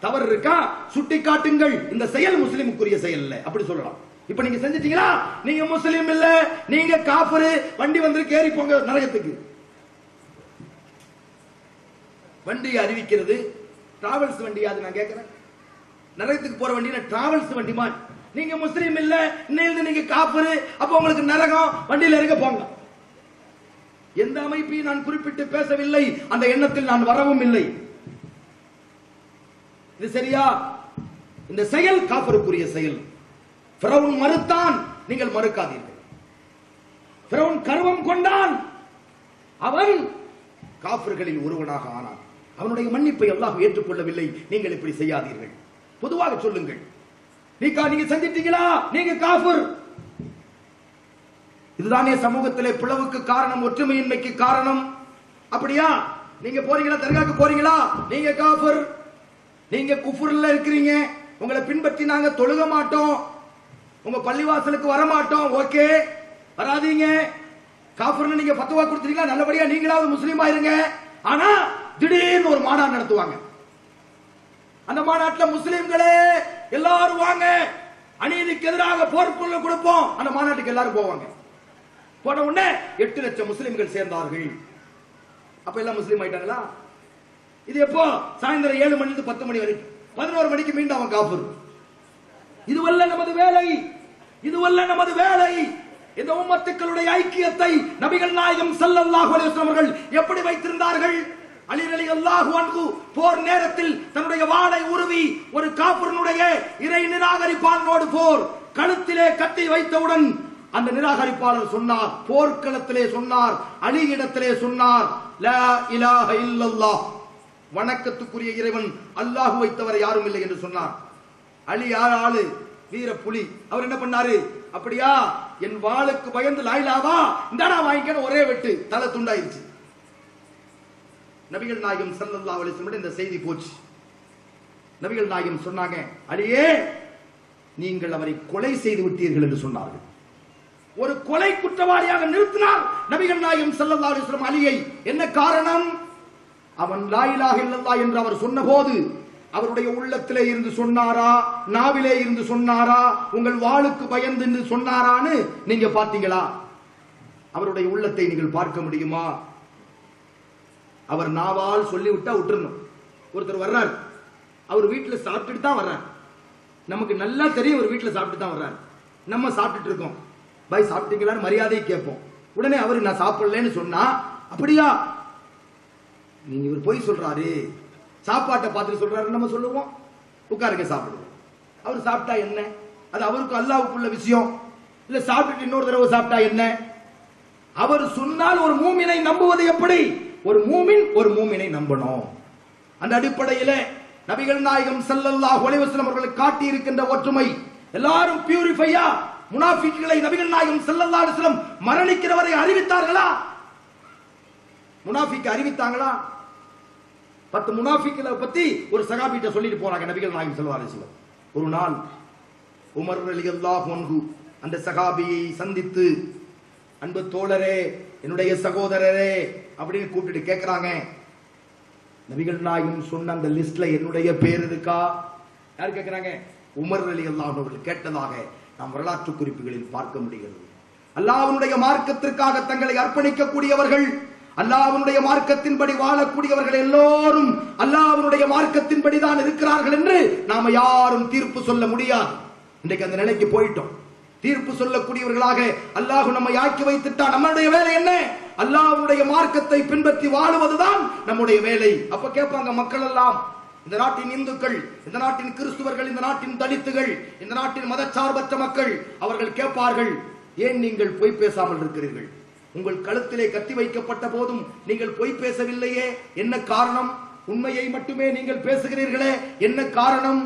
தவறு இருக்கா, சுட்டி காட்டுங்கள். இந்த செயல் முஸ்லிமுக்குரிய செயல் இல்ல, அப்படி சொல்லலாம். இப்ப நீங்க செஞ்சிட்டீங்களா, நீங்க முஸ்லிம் இல்ல, நீங்க காஃபிரு, வண்டி வந்து கேறி போங்க நரகத்துக்கு. வண்டி அறிவிக்கிறது டிராவல்ஸ் வண்டியாது, நான் கேட்கிறேன். நரகத்துக்கு போற வண்டியில டிராவல்ஸ் வண்டி மாதிரி. நீங்க முஸ்லிம் இல்ல, இன்னையிலிருந்து நீங்க காஃபிரு, அப்ப உங்களுக்கு நரகம், வண்டியில இருக்க போங்க. எந்த அமைப்பையும் நான் குறிப்பிட்டு பேசவில்லை, அந்த எண்ணத்தில் நான் வரவும் இல்லை. இது சரியா? இந்த செயல் காஃபிருக்குரிய செயல். ஃபிரௌன் மறுத்தான், நீங்கள் மறுக்காதீர்கள். ஃபிரௌன் கர்வம் கொண்டான், அவன் காஃபிர்களில் ஒருவனாக ஆனான். அவனுடைய மன்னிப்பை அல்லாஹ் ஏற்றுக்கொள்ளவில்லை. நீங்கள் இப்படி செய்யாதீர்கள். பொதுவாக சொல்லுங்கள், நீங்க செஞ்சிட்டீங்களா, நீங்க காஃபிர். இதுதானே சமூகத்திலே பிளவுக்கு காரணம், ஒற்றுமையின்மைக்கு காரணம். அப்படியா? நீங்க போறீங்களா, தர்காக்கு போறீங்களா, நீங்க காஃபிர். நீங்க குஃப்ர்ல இருக்கிறீங்க, உங்களை பின்பற்றி நாங்க தொழுக மாட்டோம், உங்க பள்ளிவாசலுக்கு வர மாட்டோம். ஓகே, வராதீங்க. காஃபிர்னு நீங்க ஃபத்வா கொடுத்தீங்களா, நல்லபடியா நீங்களாவது முஸ்லீமா இருங்க. ஆனா திடீர்னு ஒரு மாநாடு நடத்துவாங்க. அந்த மாநாட்டில் முஸ்லிம்களே எல்லாரும் வாங்க, அநீதிக்கு எதிராக போர்க்குள்ள கொடுப்போம். அந்த மாநாட்டுக்கு எல்லாரும் போவாங்க. போன உடனே 8 லட்சம் முஸ்லிம்கள் சேர்ந்தார்கள். அப்ப எல்லாம் முஸ்லீம் ஆயிட்டாங்களா? இது எப்போ? சாயந்தரம் 7 மணிலிருந்து 10 மணி வரைக்கும். 11 மணிக்கு மீண்டும் அவன் காஃபிர். இதுவல்ல நமது வேலை, இதுவல்ல நமது வேலை. இந்த உம்மத்துக்களுடைய ஐக்கியத்தை நபிகள் நாயகம் ஸல்லல்லாஹு அலைஹி வஸல்லம் அவர்கள் எப்படி வைத்திருந்தார்கள்? அலி ரலியல்லாஹு அன்ஹு போர் நேரத்தில் தன்னுடைய வாளை உருவி ஒரு காஃபிரனுடைய இறை நிராகரிப்பாளனோடு போர், கழுத்திலே கத்தி வைத்தவுடன் அந்த நிராகரிப்பாளர் சொன்னார், போர்க்களத்திலே சொன்னார், அலி இடத்திலே சொன்னார், லா இலாஹ இல்லல்லாஹ், வணக்கத்துக்குரிய இறைவன் அல்லாஹ்வை தவிர யாரும் இல்லை என்று சொன்னார். அலி யார் ஆளு? வீர புலி. அவர் என்ன பண்ணாரு? அப்படியா, என் வாளுக்கு பயந்து லாயிலாவா, இந்தாடா வாங்கிக்க, ஒரே வெட்டு, தலை துண்டாயிருச்சு. நபிகள் நாயகம் ஸல்லல்லாஹு அலைஹி வஸல்லம் இந்த செய்தி போச்சு. நபிகள் நாயகம் சொன்னாங்க, அலியே நீங்கள் அவரை கொலை செய்து விட்டீர்கள் என்று சொன்னார்கள். ஒரு கொலை குற்றவாளியாக நிறுத்தினார் நபிகள் நாயகம் ஸல்லல்லாஹு அலைஹி வஸல்லம் அலியை. என்ன காரணம்? அவன் லா இலாஹ இல்லல்லாஹ் என்று அவர் சொன்னபோது அவருடைய உள்ளத்திலே இருந்து சொன்னாரா, நாவிலே இருந்து சொன்னாரா, உங்கள் வாளுக்கு பயந்து என்று சொன்னாரான்னு நீங்க பாத்தீங்களா? அவருடைய உள்ளத்தை நீங்கள் பார்க்க முடியுமா? அவர் நாவால் சொல்லிவிட்டா விட்டுறணும். ஒருத்தர் வர்றார், அவர் வீட்டில் சாப்பிட்டுட்டு தான் வர்றார். நமக்கு நல்லா தெரியும் அவர் வீட்டில் சாப்பிட்டு தான் வர்றார். நம்ம சாப்பிட்டுட்டு இருக்கோம், பாய் சாப்பிட்டீங்களான்னு மரியாதையை கேட்போம். உடனே அவர் நான் சாப்பிடலன்னு சொன்னா, அப்படியா நீங்க இவர் போய் சொல்றாரு, சாப்பாட்டை பார்த்துட்டு சொல்றாரு நம்ம சொல்லுவோம், உட்காருங்க சாப்பிடுவோம். அவர் சாப்பிட்டா என்ன? அது அவருக்கு அல்லாஹ்வுக்குள்ள விஷயம். இல்ல சாப்பிட்டுட்டு இன்னொரு தடவை சாப்பிட்டா என்ன? அவர் சொன்னால் ஒரு மூமினை நம்புவது எப்படி? ஒரு மூமின் ஒரு மூமினை நம்பணும். அந்த அடிப்படையில் நபிகள் நாயகம் ஸல்லல்லாஹு அலைஹி வஸல்லம் அவர்கள் காட்டி இருக்கின்ற ஒற்றுமை. எல்லாரும் பியூரிஃபையா முனாஃபிக்குகளை நபிகள் நாயகம் ஸல்லல்லாஹு அலைஹி வஸல்லம் மரணிக்கிறவரை அறிவித்தார்களா? முனாஃபிக் அறிவித்தாங்களா? 10 முனாஃபிக்களை பத்தி ஒரு சஹாபிட்ட சொல்லிட்டு போறாங்க நபிகள் நாயகம் ஸல்லல்லாஹு அலைஹி வஸல்லம். ஒரு நாள் உமர் ரலியல்லாஹு அன்ஹு அந்த சஹாபியை சந்தித்து, அன்பு தோழரே, என்னுடைய சகோதரரே அப்படின்னு கூப்பிட்டு கேட்கிறாங்க, நபிகள் நாயகம் சொன்ன அந்த லிஸ்ட்ல என்னுடைய பேர் இருக்கா? யார் கேட்கிறாங்க? உமர் ரலியல்லாஹு அன்ஹு கேட்டதாக நாம் வரலாற்று குறிப்புகளில் பார்க்க முடிகிறது. அல்லாஹ்வுடைய மார்க்கத்திற்காக தங்களை அர்ப்பணிக்கக்கூடியவர்கள், அல்லாஹ்வுடைய மார்க்கத்தின்படி வாழக்கூடியவர்கள் எல்லோரும் அல்லாஹ்வுடைய மார்க்கத்தின்படி தான் இருக்கிறார்கள் என்று நாம யாரும் தீர்ப்பு சொல்ல முடியாது. இன்றைக்கு அந்த நிலைக்கு போயிட்டோம். தீர்ப்பு சொல்லக்கூடியவர்களாக அல்லாஹ் நம்மை ஆக்கி வைத்துட்டான். நம்முடைய வேலை என்ன? அல்லாஹ்வுடைய மார்க்கத்தை பின்பற்றி வாழுவதுதான் நம்முடைய வேலை. அப்ப கேட்பாங்க மக்கள் எல்லாம், இந்த நாட்டின் இந்துக்கள், இந்த நாட்டின் கிறிஸ்துவர்கள், இந்த நாட்டின் தலித்துகள், இந்த நாட்டின் மதச்சார்பற்ற மக்கள், அவர்கள் கேட்பார்கள், ஏன் நீங்கள் பொய் பேசாமல் இருக்கிறீர்கள்? உங்கள் கழுத்திலே கத்தி வைக்கப்பட்ட போதும் நீங்கள் பொய் பேசவில்லையே, என்ன காரணம்? உண்மையை மட்டுமே நீங்கள் பேசுகிறீர்களே, என்ன காரணம்?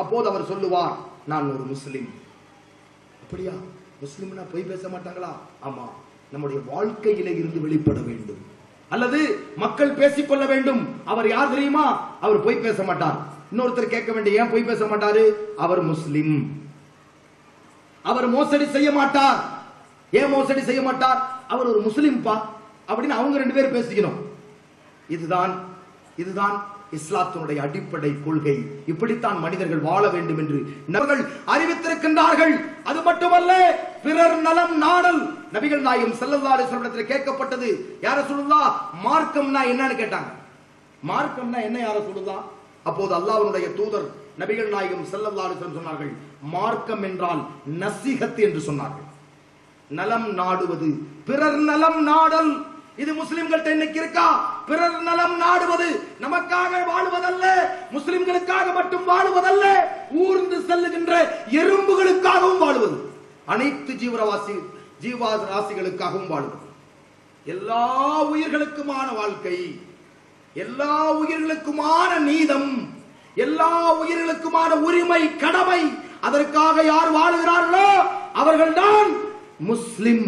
அப்போது அவர் சொல்லுவார், நான் ஒரு முஸ்லிம். அப்படியா? முஸ்லிம்னா பொய் பேச மாட்டாங்களா? ஆமா, நம்முடைய வாழ்க்கையிலே இருந்து வெளிப்பட வேண்டும், அல்லது மக்கள் பேசிக்கொள்ள வேண்டும். அவர் யார் தெரியுமா? அவர் பொய் பேச மாட்டார். இன்னொருத்தர் கேட்க வேண்டிய, ஏன் பொய் பேச மாட்டாரு? அவர் முஸ்லிம். அவர் மோசடி செய்ய மாட்டார். ஏன் மோசடி செய்ய மாட்டார்? அவர் ஒரு முஸ்லிம் பா அப்படின்னு அவங்க 2 பேரும் பேசிக்கணும். இதுதான் இஸ்லாத்தினுடைய அடிப்படை கொள்கை. இப்படித்தான் மனிதர்கள் வாழ வேண்டும் என்று நபிகள் அறிவித்திருக்கின்றார்கள். அது மட்டுமல்ல, பிறர் நலம் நாடல். நபிகள் நாயகம் ஸல்லல்லாஹு அலைஹி வஸல்லம் கேட்கப்பட்டது, யார ரசூலுல்லாஹ் மார்க்கம்னா என்னன்னு கேட்டாங்க. மார்க்கம்னா என்ன யார ரசூலுல்லாஹ்? அப்போது அல்லாஹ்வுடைய தூதர் நபிகள் நாயகம் ஸல்லல்லாஹு அலைஹி வஸல்லம் சொன்னார்கள், மார்க்கம் என்றால் நசீஹத் என்று சொன்னார்கள். நலம் நாடுவது, பிறர் நலம் நாடல். இது முஸ்லிம்கள்ட்ட இன்னைக்கு இருக்கா? பிறர் நலம் நாடுவது நமக்காக வாழுவதல்ல, முஸ்லிம்களுக்காக மட்டும் வாழுவதல்ல, ஊர்ந்து செல்லுகின்ற எறும்புகளுக்காகவும் வாழுவது, அனைத்து ஜீவராசிகளுக்காகவும் வாழுவது, எல்லா உயிர்களுக்குமான வாழ்க்கை, எல்லா உயிர்களுக்குமான நீதம், எல்லா உயிர்களுக்குமான உரிமை, கடமை. அதற்காக யார் வாழுகிறார்களோ அவர்கள்தான் முஸ்லிம்.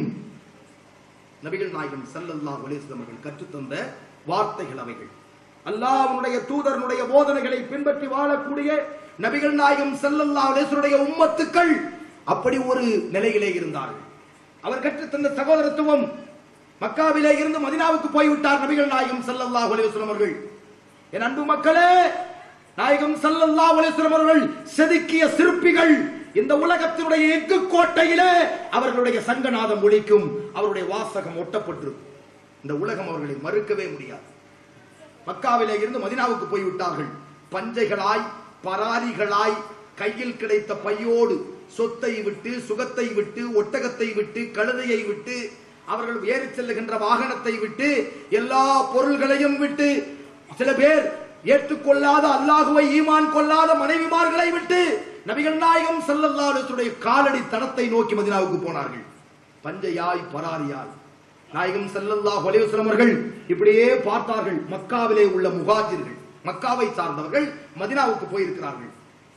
நபிகள் நாயகம் ஸல்லல்லாஹு அலைஹி வஸல்லம் அவர்கள் கற்றுத்தந்த வார்த்தைகள் அவைகள். அல்லாஹ்வுடைய தூதருடைய போதனைகளை பின்பற்றி வாழக்கூடிய நபிகள் நாயகம் ஸல்லல்லாஹு அலைஹி வஸல்லம் உம்மத்துக்கள் அப்படி ஒரு நிலையிலே இருந்தார்கள். அவர் கற்றுத்தந்த சகோதரத்துவம். மக்காவிலே இருந்து மதீனாவுக்கு போய்விட்டார் நபிகள் நாயகம் ஸல்லல்லாஹு அலைஹி வஸல்லம் அவர்கள். என் அன்பு மக்களே, நாயகம் ஸல்லல்லாஹு அலைஹி வஸல்லம் அவர்கள் செதுக்கிய சிற்பிகள். இந்த உலகத்தினுடைய எஃகு கோட்டையிலே அவர்களுடைய சங்கநாதம் ஒலிக்கும், அவருடைய வாசகம் ஒட்டப்பட்டிருக்கும். இந்த உலகம் அவர்களை மறுக்கவே முடியாது. மக்காவிலே இருந்து மதீனாவுக்கு போய்விட்டார்கள். பஞ்சைகளாய், பராரிகளாய், கையில் கிடைத்த பையோடு சொத்தை விட்டு, சுகத்தை விட்டு, ஒட்டகத்தை விட்டு, கழுதையை விட்டு, அவர்கள் ஏறி செல்லுகின்ற வாகனத்தை விட்டு, எல்லா பொருள்களையும் விட்டு, சில பேர் ஏற்றுக்கொள்ளாத, அல்லாஹுவை ஈமான் கொள்ளாத மனைவிமார்களை விட்டு நபிகள் நாயகம் ஸல்லல்லாஹு அலைஹி வஸல்லம் காலடி தடத்தை நோக்கி மதீனாவுக்கு போனார்கள். பஞ்சையாய், பராரியாய். நாயகம் ஸல்லல்லாஹு அலைஹி வஸல்லம் அவர்கள் இப்படியே பார்த்தார்கள். மக்காவிலே உள்ள முஹாஜிர்கள், மக்காவை சார்ந்தவர்கள் மதீனாவுக்கு போயிருக்கிறார்கள்.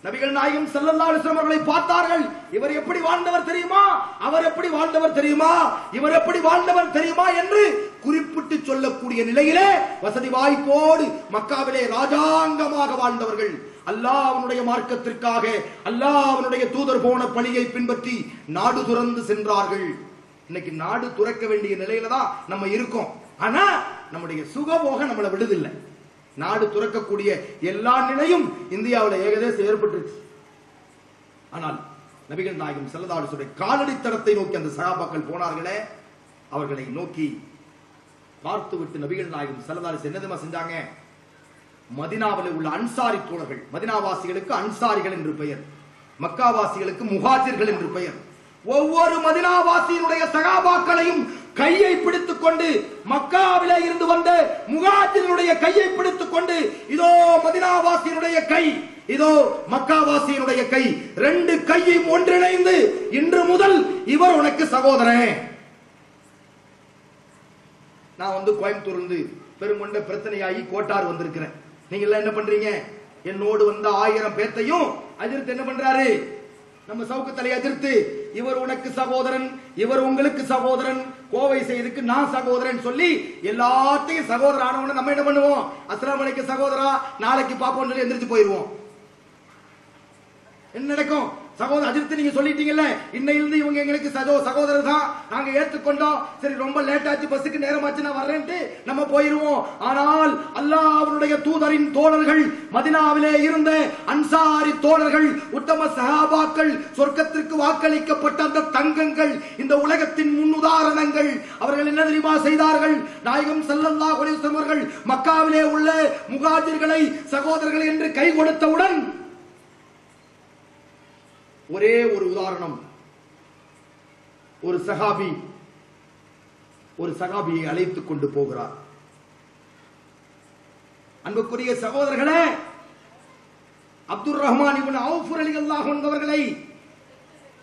நபிகள் நாயகம் ஸல்லல்லாஹு அலைஹி வஸல்லம் அவர்களை பார்த்தார்கள். இவர் எப்படி வாழ்ந்தவர் தெரியுமா? அவர் எப்படி வாழ்ந்தவர் தெரியுமா? இவர் எப்படி வாழ்ந்தவர் தெரியுமா என்று குறிப்பிட்டு சொல்லக்கூடிய நிலையிலே வசதி வாய்ப்போடு மக்காவிலே ராஜாங்கமாக வாழ்ந்தவர்கள். அல்லாஹ்வுடைய மார்க்கத்திற்காக அல்லாஹ்வுடைய தூதர் போன பணியை பின்பற்றி நாடு துறந்து சென்றார்கள். இன்னைக்கு நாடு துறக்க வேண்டிய நிலையில தான் நம்ம இருக்கோம். ஆனா நம்முடைய சுகபோகம் நம்மளை விடுதில்லை. நாடு துறக்கக்கூடிய எல்லா நிலையும் இந்தியாவில் ஏகதேசம் ஏற்பட்டுருச்சு. ஆனால் நபிகள் நாயகம் ஸல்லல்லாஹு அலைஹி வஸல்லம் காலடி தடத்தை நோக்கி அந்த சஹாபாக்கள் போனார்களே, அவர்களை நோக்கி பார்த்து விட்டு நபிகள் நாயகம் ஸல்லல்லாஹு அலைஹி வஸல்லம் என்னதுமா செஞ்சாங்க? மதீனாவில் உள்ள அன்சாரி தோழர்கள், மதீனாவாசிகளுக்கு அன்சாரிகள் என்று பெயர், மக்காவாசிகளுக்கு முஹாஜிர்கள் என்று பெயர். ஒவ்வொரு மதீனாவாசியினுடைய சகாபாக்களையும் கையை பிடித்துக் கொண்டு, மக்காவிலே இருந்து வந்த முஹாஜிர்களுடைய கையை பிடித்துக் கொண்டு, இதோ மதீனாவாசியினுடைய கை, இதோ மக்காவாசியினுடைய கை, 2 கையும் ஒன்றிணைந்து இன்று முதல் இவர் உனக்கு சகோதரன். நான் கோயம்புத்தூர் இருந்து பெருங்கொண்ட பிரச்சனையாகி கோட்டார் வந்திருக்கிறேன். நீங்க எல்லாம் என்ன பண்றீங்க? என்னோடு வந்த 1000 பேத்தையும் அஜித் என்ன பண்றாரு? நம்ம சவுக்கத்தலை அஜித், இவர் உனக்கு சகோதரன், இவர் உங்களுக்கு சகோதரன், கோவை செய்துக்கு நான் சகோதரன் சொல்லி எல்லாத்தையும் சகோதரன் ஆனவன நம்ம என்ன பண்ணுவோம்? அஸ்ஸலாமு அலைக்கும் சகோதரா, நாளைக்கு பாப்போம் சொல்லி எந்திரிச்சு போயிருவோம். என்ன நடக்கும்? சகோதரர் அஜித் நீங்க சொல்லிட்டீங்கல்ல, இன்னையிலிருந்து இவங்க எங்களுக்கு சகோதரர் தான், நாங்க ஏற்றுக்கொண்டோம், சரி ரொம்ப லேட் ஆச்சு, பஸ்ஸுக்கு நேரமாச்சு, நான் வர்றேன்ட்டு நம்ம போயிருவோம். ஆனால் அல்லாஹ்வுடைய தூதரின் தோழர்கள், மதீனாவிலே இருந்த அன்சாரி தோழர்கள், உத்தம சஹாபாக்கள், சொர்க்கத்திற்கு வாக்களிக்கப்பட்ட அந்த தங்கங்கள், இந்த உலகத்தின் முன்னுதாரணங்கள், அவர்கள் என்ன தெரியுமா செய்தார்கள்? நாயகம் ஸல்லல்லாஹு அலைஹி வஸல்லம் அவர்கள் மக்காவிலே உள்ள முஹாஜிர்களை சகோதரர்கள் என்று கை கொடுத்தவுடன் ஒரே ஒரு உதாரணம், ஒரு சகாபியை அழைத்துக் கொண்டு போகிறார். அன்புக்குரிய சகோதரர்களே, அப்துர் ரஹ்மான் இப்னு அவுஃப் ரலியல்லாஹு அன்ஹு அவர்களை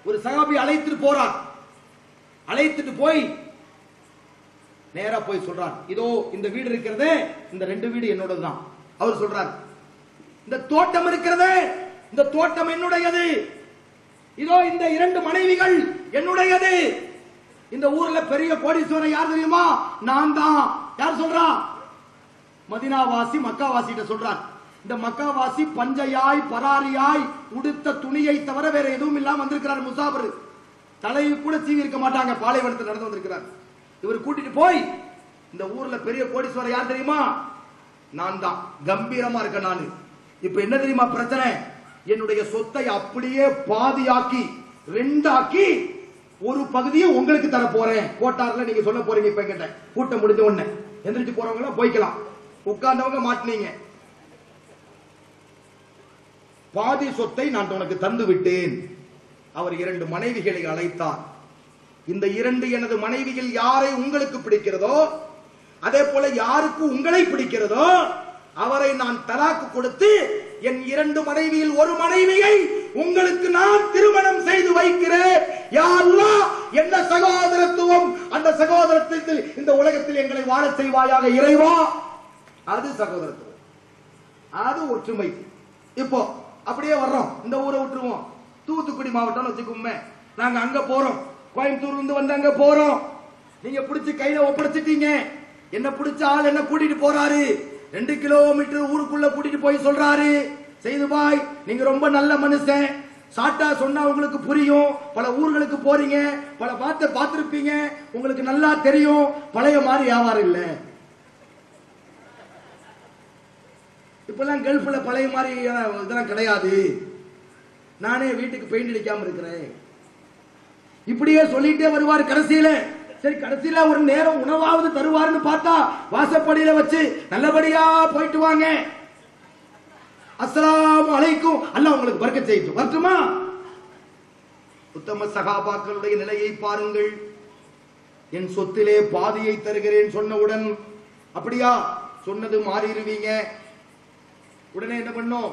ஒரு சகாபி அழைத்துட்டு போறார். அழைத்துட்டு போய் நேரா போய் சொல்றார், இதோ இந்த வீடு இருக்கிறதே, இந்த 2 வீடு என்னோடதுதான். அவர் சொல்றார், இந்த தோட்டம் இருக்கிறதே, இந்த தோட்டம் என்னுடையது, இதோ இந்த 2 மனைவிகள் என்னுடையது. இந்த ஊர்ல பெரிய கோடீஸ்வரன் யார் தெரியுமா? நான் தான். யார் சொல்றா? மதீனாவாசி மக்காவாசி சொல்றார். இந்த மக்காவாசி பஞ்சையாய் பராரியாய் உடுத்த துணியை தவிர வேற எதுவும் இல்லாம வந்திருக்கிறார். முசாபர் தலையை கூட சீவி இருக்க மாட்டாங்க, பாலைவனத்தில் நடந்து வந்திருக்கிறார். இவர் கூட்டிட்டு போய், இந்த ஊர்ல பெரிய கோடீஸ்வரர் யார் தெரியுமா? நான் தான். கம்பீரமா இருக்க நானு. இப்ப என்ன தெரியுமா பிரச்சனை? என்னுடைய சொத்தை அப்படியே பாதியாக்கி 2 ஆக்கி ஒரு பகுதியை உங்களுக்கு தர போறேன். கோட்டார்ல நீங்க சொல்ல போறீங்க. இப்ப கேட்டேன், கூட்டம் முடிஞ்ச உடனே எந்திரிச்சு போறவங்க போய்க்கலாம், உட்கார்ந்தவங்க மாட்டினீங்க. பாதி சொத்தை நான் உனக்கு தந்து விட்டேன். அவர் 2 மனைவிகளை அழைத்தார். இந்த 2 எனது மனைவிகள் யாரை உங்களுக்கு பிடிக்கிறதோ, அதே போல யாருக்கு உங்களை பிடிக்கிறதோ அவரை நான் தலாக்கு கொடுத்து என் 2 மனைவியில் ஒரு மனைவியை உங்களுக்கு நான் திருமணம் செய்து வைக்கிறேன். யா அல்லாஹ், என்ன சகோதரத்துவம், அந்த சகோதரத்தில் இந்த உலகத்தில் எங்களை வாழ செய்வாயாக இறைவா. அது சகோதரத்துவம், அது ஒற்றுமை. இப்போ அப்படியே வர்றோம், இந்த ஊரை விட்டுருவோம், தூத்துக்குடி மாவட்டம் வச்சுக்கோமே, நாங்க அங்க போறோம், கோயம்புத்தூர்ல இருந்து வந்து அங்க போறோம். நீங்க பிடிச்சி கையில ஒப்படைச்சிட்டீங்க. என்ன பிடிச்ச ஆள் என்ன கூட்டிட்டு போறாரு, 2 கிலோமீட்டர் ஊருக்குள்ள கூட்டிட்டு போய் சொல்றாரு, செய்து பாய் நீங்க ரொம்ப நல்ல மனுஷன், சாட்டா சொன்னா உங்களுக்கு புரியும், பல ஊர்களுக்கு போறீங்க, பல பார்த்திருப்பீங்க, உங்களுக்கு நல்லா தெரியும், பழைய மாதிரி வியாபாரம் இல்ல. இப்பெல்லாம் கல்ஃப்ல பழைய மாதிரி இதெல்லாம் கிடையாது, நானே வீட்டுக்கு பெயிண்ட் அடிக்காம இருக்கிறேன். இப்படியே சொல்லிட்டே வருவார். கடைசியில சரி, கடைசியில ஒரு நேரம் உணவாவது தருவார்னு பார்த்தா வாசப்படியில வச்சு நல்லபடியா போயிட்டு வாங்க, அஸ்ஸலாமு அலைக்கும், அல்லாஹ் உங்களுக்கு பரக்கத் செய்யட்டும், வரட்டுமா? உத்தம சகாபாக்களுடைய நிலையை பாருங்கள். என் சொத்திலே பாதியை தருகிறேன் சொன்னவுடன், அப்படியா சொன்னது மாறிடுவீங்க. உடனே என்ன பண்ணோம்?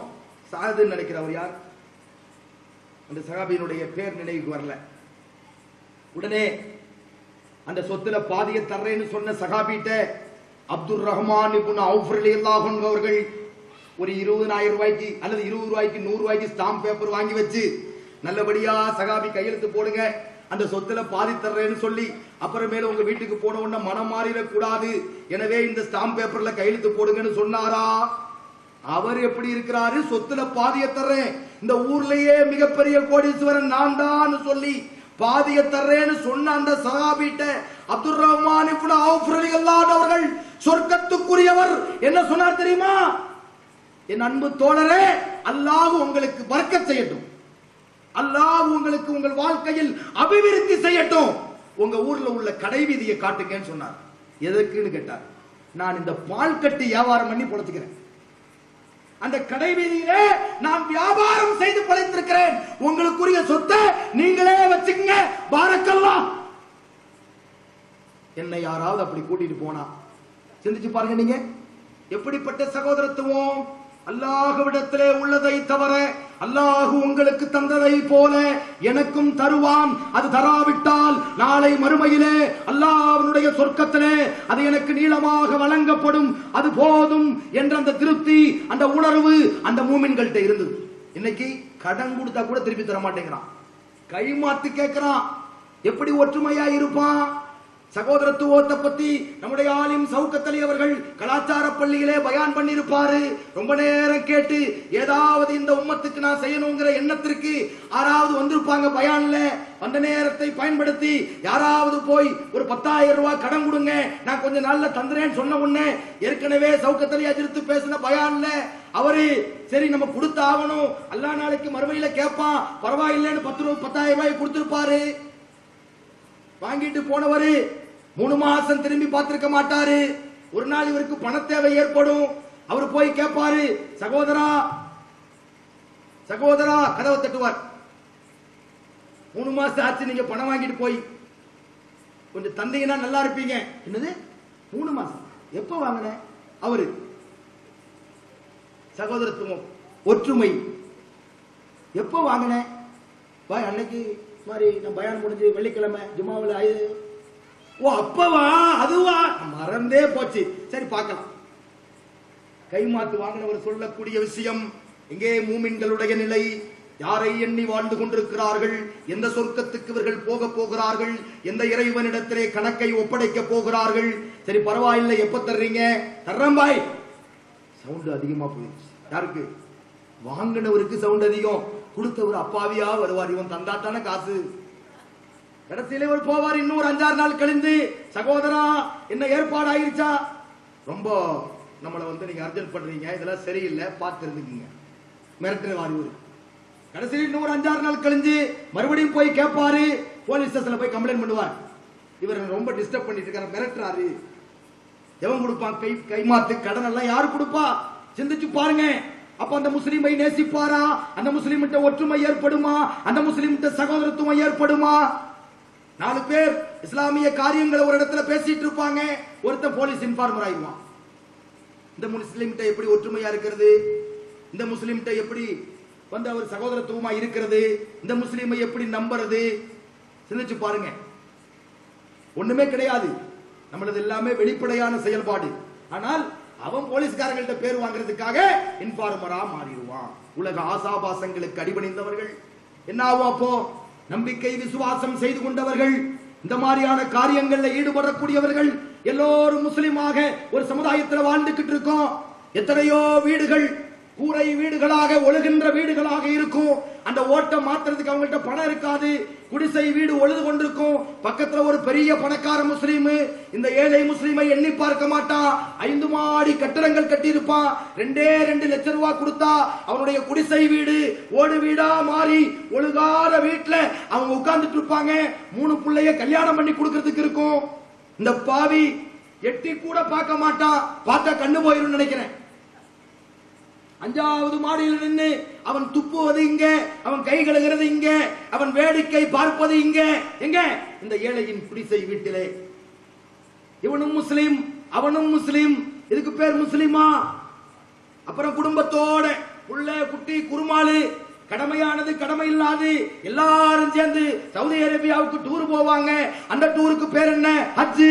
சாதுன்னு நினைக்கிறவர் யார்? அந்த சகாபியினுடைய பேர் நினைவுக்கு வரல. உடனே அந்த சொத்துல பாதியை தர்றேன்னு சொன்ன சகாபிட்ட அப்துர் ரஹ்மான் இப்னு அவுஃப் ரலியல்லாஹு அன்ஹு அவர்கள் ஒரு 20,000 ரூபாய்க்கு அல்லது 20 ரூபாய்க்கு 100 ரூபாய்க்கு ஸ்டாம்ப் பேப்பர் வாங்கி வச்சு, நல்லபடியா சகாபி கையெழுத்து போடுங்க, அந்த சொத்துல பாதி தர்றேன்னு சொல்லி, அப்புறமேல உங்க வீட்டுக்கு போன உடனே மனம் மாறிடக் கூடாது, எனவே இந்த ஸ்டாம்ப் பேப்பர்ல கையெழுத்து போடுங்கன்னு சொன்னாரா? அவர் எப்படி இருக்கிறாரு? சொத்துல பாதியை தர்றேன், இந்த ஊர்லயே மிகப்பெரிய கோடீஸ்வரன் நான் தான் சொல்லி பாதியை தர்றேன்னு சொன்ன அந்த சஹாபிட்ட அப்துர் ரஹ்மான் இப்னு அவுஃப் ரலியல்லாஹு அன்ஹு அவர்கள் சொர்க்கத்துக்குரியவர் என்ன சொன்னார் தெரியுமா? என் அன்பு தோழரே, அல்லாஹ் உங்களுக்கு பரக்கத் செய்யட்டும், அல்லாஹ் உங்களுக்கு உங்கள் வாழ்க்கையில் அபிவிருத்தி செய்யட்டும், உங்க ஊர்ல உள்ள கடை வீதியை காட்டுங்கன்னு சொன்னார். எதற்குன்னு கேட்டார், நான் இந்த பால் கட்டி வியாபாரம் பண்ணி பொழைச்சுக்கிறேன், அந்த கடை வீதியிலே நான் வியாபாரம் செய்து பழைத்திருக்கிறேன், உங்களுக்குரிய சொத்தை நீங்களே வச்சுக்கங்க, பாரக்கல்லாஹ். என்னை யாராவது அப்படி கூட்டிட்டு போனா சிந்திச்சு பாருங்க, நீங்க எப்படிப்பட்ட சகோதரத்துவம். அல்லாஹ்விடத்திலே உள்ளதை தவிர அல்லாஹ் உங்களுக்கு தந்ததை போல எனக்கும் தருவான். அது தராவிட்டால் நாளை மறுமையிலே அல்லாஹ்வுடைய சொர்க்கத்திலே அது எனக்கு நீளமாக வழங்கப்படும், அது போதும் என்ற அந்த திருப்தி, அந்த உணர்வு அந்த மூமின்கள்ட்ட இருந்தது. இன்னைக்கு கடன் கொடுத்தா கூட திருப்பி தர மாட்டேங்கிறான், கைமாத்து கேட்கிறான். எப்படி ஒற்றுமையா இருப்பான்? சகோதரத்துவத்தை பத்தி நம்முடைய ஆலிம் சவுக்கத் அலி அவர்கள் கலாச்சார பள்ளியிலே பயான் பண்ணிருப்பாரு. ரொம்ப நேரம் கேட்டு ஏதாவது இந்த உம்மத்துக்கு நான் செய்யணுங்கிற எண்ணத்திற்கு யாராவது வந்திருப்பாங்க. பயான்ல அந்த நேரத்தை பயன்படுத்தி யாராவது போய் ஒரு 10,000 ரூபாய் கடன் கொடுங்க, நான் கொஞ்ச நாள்ல தந்துறேன்னு சொன்ன உடனே ஏற்கனவே சவுக்கத் அலி அஜித்து பேசின பயான்ல அவரு சரி நம்ம கொடுத்து ஆகணும், அல்லா நாளைக்கு மறுமையில கேட்பான், பரவாயில்லைன்னு 10,000 ரூபாய் கொடுத்திருப்பாரு. வாங்கிட்டு போனவரு 3 மாசம் திரும்பி பார்த்திருக்க மாட்டாரு. ஒரு நாள் இவருக்கு பண தேவை ஏற்படும். அவர் போய் கேட்பாரு, சகோதரா சகோதரா, கதவை தட்டுவார். 3 மாசம் ஆச்சு நீங்க பணம் வாங்கிட்டு போய், கொஞ்சம் தந்தீங்கன்னா நல்லா இருப்பீங்க. என்னது 3 மாசம்? எப்ப வாங்கின? அவரு சகோதரத்துவம் ஒற்றுமை எப்ப வாங்கின? அன்னைக்கு மாதிரி நான் பயான் முடிஞ்சு வெள்ளிக்கிழமை ஜும்மாவில் ஓ அப்பவா அதுவா மறந்தே போச்சு. சரி பார்க்கலாம். கைமாத்து வாங்கினவர் சொல்லக்கூடிய விஷயம் இங்கே மூமின்களுடைய நிலை, யாரை எண்ணி வாழ்ந்து கொண்டிருக்கிறார்கள், எந்த சொர்க்கத்துக்கு இவர்கள் போக போகிறார்கள், எந்த இறைவனிடத்திலே கணக்கை ஒப்படைக்க போகிறார்கள். சரி பரவாயில்லை, எப்ப தர்றீங்க? தர்றேன் பாய். சவுண்ட் அதிகமா போயிடுச்சு. யாருக்கு? வாங்கினவருக்கு சவுண்ட் அதிகம், கொடுத்தவர் அப்பாவியா வருவார். இவன் தந்தா தானே காசு. கடைசியில இவர் போவார். இன்னொரு 5-6 நாள் கழிந்து, சகோதரா என்ன ஏற்பாடு ஆயிருச்சா? ரொம்ப நம்மளை நீங்க அர்ஜென்ட் பண்றீங்க, இதெல்லாம் சரியில்லை, பார்த்து இருந்துக்குங்க, மிரட்டுற வாரி. கடைசியில் இன்னொரு 5-6 நாள் கழிஞ்சு மறுபடியும் போய் கேட்பாரு. போலீஸ் ஸ்டேஷன்ல போய் கம்ப்ளைண்ட் பண்ணுவார், இவர் ரொம்ப டிஸ்டர்ப் பண்ணிட்டு இருக்காரு, மிரட்டுறாரு. எவன் கொடுப்பான்? கைமாத்து கடன் எல்லாம் யாரு கொடுப்பா? சிந்திச்சு பாருங்க. அப்ப அந்த முஸ்லிமை நேசிப்பாரா? அந்த முஸ்லிமிட்ட ஒற்றுமை ஏற்படுமா? அந்த முஸ்லிமிட்ட சகோதரத்துவம் ஏற்படுமா? 4 பேர் இஸ்லாமிய காரியங்களை ஒரு இடத்துல பேசிட்டு இருப்பாங்க. ஒருத்தன் போலீஸ் இன்ஃபார்மர் ஆயிடுவான். இந்த முஸ்லிமிட்ட எப்படி ஒற்றுமையா இருக்கிறது? இந்த முஸ்லிமிட்ட எப்படி அவர் சகோதரத்துவமா இருக்கிறது? இந்த முஸ்லிமை எப்படி நம்புறது? சிந்திச்சு பாருங்க. ஒண்ணுமே கிடையாது. நம்மளது எல்லாமே வெளிப்படையான செயல்பாடு. ஆனால் அவன் போலீஸ்காரங்கள்ட்ட பேர் வாங்குறதுக்காக இன்ஃபார்மரா மாறிடுவான். உலக ஆசாபாசங்களுக்கு அடிபணிந்தவர்கள் என்ன ஆகும்? அப்போ நம்பிக்கை விசுவாசம் செய்து கொண்டவர்கள், இந்த மாதிரியான காரியங்கள்ல ஈடுபடக்கூடியவர்கள் எல்லோரும் முஸ்லிமாக ஒரு சமுதாயத்தில் வாழ்ந்துகிட்டு இருக்கோம். எத்தனையோ வீடுகள் கூரை வீடுகளாக ஒழுகின்ற வீடுகளாக இருக்கும். அந்த ஓட்டை மாத்துறதுக்கு அவங்கள்ட்ட பணம் இருக்காது. குடிசை வீடு ஒழுது கொண்டிருக்கும். பக்கத்துல ஒரு பெரிய பணக்கார முஸ்லீம் இந்த ஏழை முஸ்லீமை எண்ணி பார்க்க மாட்டான். 5 மாடி கட்டடங்கள் கட்டி இருப்பான். 2 லட்சம் ரூபாய் கொடுத்தா அவனுடைய குடிசை வீடு ஓடு வீடா மாறி ஒழுகாத வீட்டுல அவங்க உட்கார்ந்துட்டு இருப்பாங்க. 3 பிள்ளைய கல்யாணம் பண்ணி கொடுக்கறதுக்கு இருக்கும். இந்த பாவி எட்டி கூட பார்க்க மாட்டான். பார்த்தா கண்ணு போயிரும் நினைக்கிறேன். 5வது மாடியில் நின்று அவன் துப்புவது இங்க, அவன் கை கழுகிறது இங்க, அவன் வேடிக்கை பார்ப்பது இங்க. எங்க? இந்த ஏழையின் குடிசை வீட்டிலே. இவனும் முஸ்லிம், அவனும் முஸ்லிம். இதுக்கு பேர் முஸ்லிமா? அப்புறம் குடும்பத்தோட உள்ள குட்டி குருமாளு, கடமையானது கடமை இல்லாது எல்லாரும் சேர்ந்து சவுதி அரேபியாவுக்கு டூர் போவாங்க. அந்த டூருக்கு பேர் என்ன? ஹஜ்.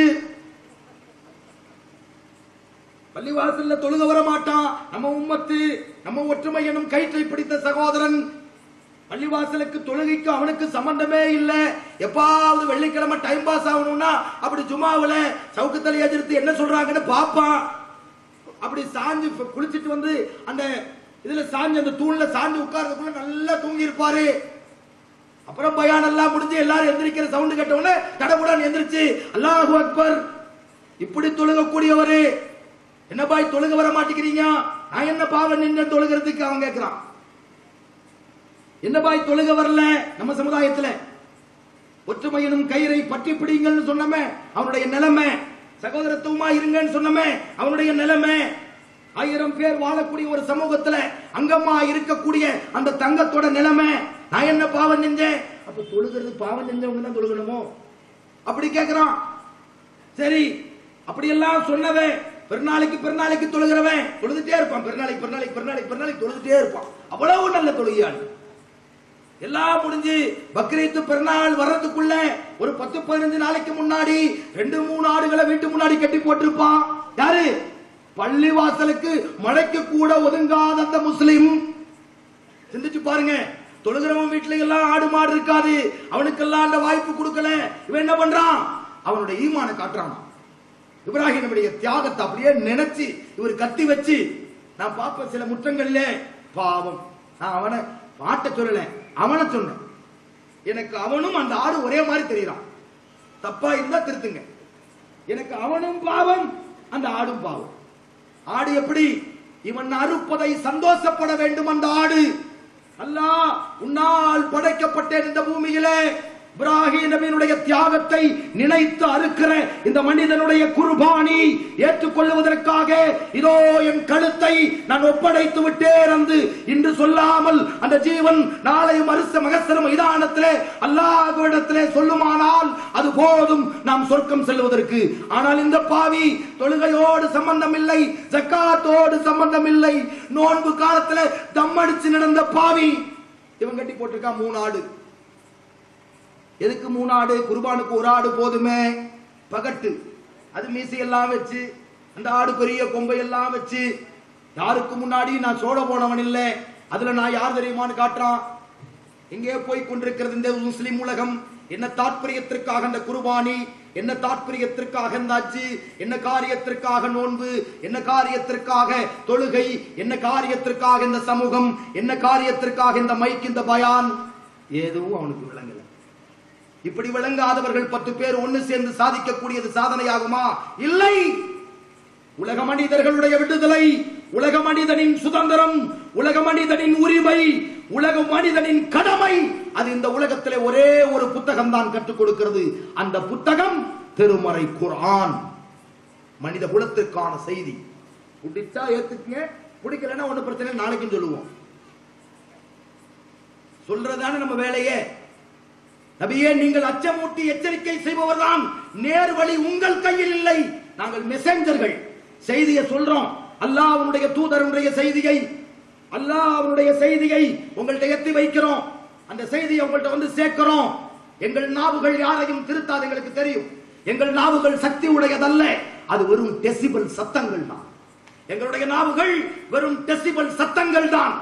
பள்ளிவாசல்ல தொழுக வர மாட்டான். நம்ம உம்மத்து, நம்ம ஒற்றுமை எனும் கயிற்றை பிடித்த சகோதரன் பள்ளிவாசலுக்கு தொழுகைக்கு அவனுக்கு சம்பந்தமே இல்ல. எப்பாவது வெள்ளிக்கிழமை டைம் பாஸ் ஆகணும்னா அப்படி ஜுமாவுல சவுக்கத் அலி அஜித்து என்ன சொல்றாங்கன்னு பாப்பான். அப்படி சாஞ்சு குளிச்சிட்டு வந்து அந்த இதுல சாஞ்சு அந்த தூண்ல சாஞ்சு உட்கார்றதுக்குள்ள நல்லா தூங்கி இருப்பாரு. அப்புறம் பயான் எல்லாம் முடிஞ்சு எல்லாரும் எந்திரிக்கிற சவுண்ட் கேட்ட உடனே தடபுடன் எந்திரிச்சு அல்லாஹு அக்பர். இப்படி தொழுகக்கூடியவரு என்ன பாய் தொழுக வர மாட்டேங்கிறீங்க? நான் என்ன பாவம் நின்று தொழுகிறதுக்கு? அவன் கேட்கிறான். என்ன பாய் தொழுக வரல? நம்ம சமுதாயத்தில் ஒற்றுமையினும் கயிறை பற்றி பிடிங்கன்னு சொன்னமே அவனுடைய நிலைமை, சகோதரத்துவமா இருங்கன்னு சொன்னமே அவனுடைய நிலைமை. 1000 பேர் வாழக்கூடிய ஒரு சமூகத்தில் அங்கம்மா இருக்கக்கூடிய அந்த தங்கத்தோட நிலைமை. நான் என்ன பாவம் செஞ்சேன்? அப்ப தொழுகிறது பாவம் செஞ்சவங்க தான் தொழுகணுமோ? அப்படி கேட்கிறான். சரி அப்படியெல்லாம் சொன்னவே பெருநாளைக்கு தொழுகிறவன் தொழுதுட்டே இருப்பான். பெருநாளைக்கு தொழுதுட்டே இருப்பான். அவ்வளவு நல்ல தொழுகையாளி. எல்லாம் முடிஞ்சு பக்ரீத்து பெருநாள் வர்றதுக்குள்ள ஒரு 10-15 நாளைக்கு முன்னாடி 2-3 ஆடுகளை வீட்டு முன்னாடி கட்டி போட்டிருப்பான். யாரு? பள்ளி வாசலுக்கு மழைக்கு கூட ஒதுங்காத அந்த முஸ்லிம். சிந்திச்சு பாருங்க. தொழுகிறவன் வீட்டுல எல்லாம் ஆடு மாடு இருக்காது. அவனுக்கெல்லாம் அந்த வாய்ப்பு கொடுக்கல. இவன் என்ன பண்றான்? அவனுடைய ஈமான காட்டுறான். இப்ராஹிமுடைய தியாகத்தை அப்படியே நினைச்சு இவர் கத்தி வச்சு நான் பாப்ப சில முற்றங்கள்ல பாவம். நான் அவனை பாட்ட சொல்லல, அவனை சொன்னேன். எனக்கு அவனும் அந்த ஆடு ஒரே மாதிரி தெரியறான். தப்பா இருந்தா திருத்துங்க. எனக்கு அவனும் பாவம், அந்த ஆடும் பாவம். ஆடு எப்படி? இவன் அறுப்பதை சந்தோஷப்பட வேண்டும். அந்த ஆடு அல்லாஹ் உன்னால் படைக்கப்பட்ட இந்த பூமியிலே இப்ராஹிம் நபியினுடைய தியாகத்தை நினைத்து அறுக்கிற இந்த மனிதனுடைய குர்பானி ஏற்றுக்கொள்வதற்காக இதோ என் கழுத்தை நான் ஒப்படைத்து விட்டேன் என்று இன்று சொல்லாமல் அந்த ஜீவன் நாளை மகசர மைதானத்திலே அல்லாஹ்விடத்திலே சொல்லுமானால் அது போதும் நாம் சொர்க்கம் செல்வதற்கு. ஆனால் இந்த பாவி தொழுகையோடு சம்பந்தம் இல்லை, ஜக்காத்தோடு சம்பந்தம் இல்லை, நோன்பு காலத்தில் தம் அடிச்சு நடந்த பாவி இவன் கட்டி போட்டிருக்கான் 3 ஆடு. எதுக்கு 3 ஆடு? குர்பானுக்கு 1 ஆடு போதுமே. பகட்டு அது மீசையெல்லாம் வச்சு அந்த ஆடு பெரிய கொம்பையெல்லாம் வச்சு யாருக்கு முன்னாடி நான் சோழ போனவன் இல்லை. அதுல நான் யார் தெரியுமான்னு காட்டுறான். எங்கே போய் கொண்டிருக்கிறது இந்த முஸ்லிம் உலகம்? என்ன தாற்பயத்திற்காக அந்த குர்பானி, என்ன தாற்பயத்திற்காக இந்த அஜ்ஜு, என்ன காரியத்திற்காக நோன்பு, என்ன காரியத்திற்காக தொழுகை, என்ன காரியத்திற்காக இந்த சமூகம், என்ன காரியத்திற்காக இந்த மைக், இந்த பயான்? எதுவும் அவனுக்கு விளங்கல. இப்படி விளங்காதவர்கள் 10 பேர் ஒன்னு சேர்ந்து சாதிக்கக்கூடியது சாதனையாகுமா? இல்லை. உலக மனிதர்களுடைய விடுதலை, உலக மனிதனின் சுதந்திரம், உலக மனிதனின் உரிமை, உலக மனிதனின் கடமை, அது இந்த உலகத்திலே ஒரே ஒரு புத்தகம் தான் கற்றுக் கொடுக்கிறது. அந்த புத்தகம் திருமறை குர்ஆன். மனித குலத்திற்கான செய்தி. பிடிச்சா ஏத்துக்குங்க, பிடிக்கலன்னா ஒண்ணு பிரச்சனை, நாளைக்கும் சொல்லுவோம். சொல்றதான நம்ம வேலையே. நபியே, நீங்கள் அச்சமூட்டி எச்சரிக்கை செய்பவர் தான். நேர் வழி உங்கள் கையில் இல்லை. நாங்கள் மெசஞ்சர்கள். செய்தியை சொல்றோம். அல்லாஹ்வுடைய தூதருடைய செய்தியை, அல்லாஹ்வுடைய செய்தியை உங்கள்ட்ட எத்தி வைக்கிறோம். அந்த செய்தியை உங்கள்ட்ட வந்து சேர்க்கிறோம். எங்கள் நாவுகள் யாரையும் திருத்தாது, எங்களுக்கு தெரியும். எங்கள் நாவுகள் சக்தி உடையதல்ல. அது வெறும் டெசிபல் சத்தங்கள் தான். எங்களுடைய நாவுகள் வெறும் டெசிபல் சத்தங்கள் தான்.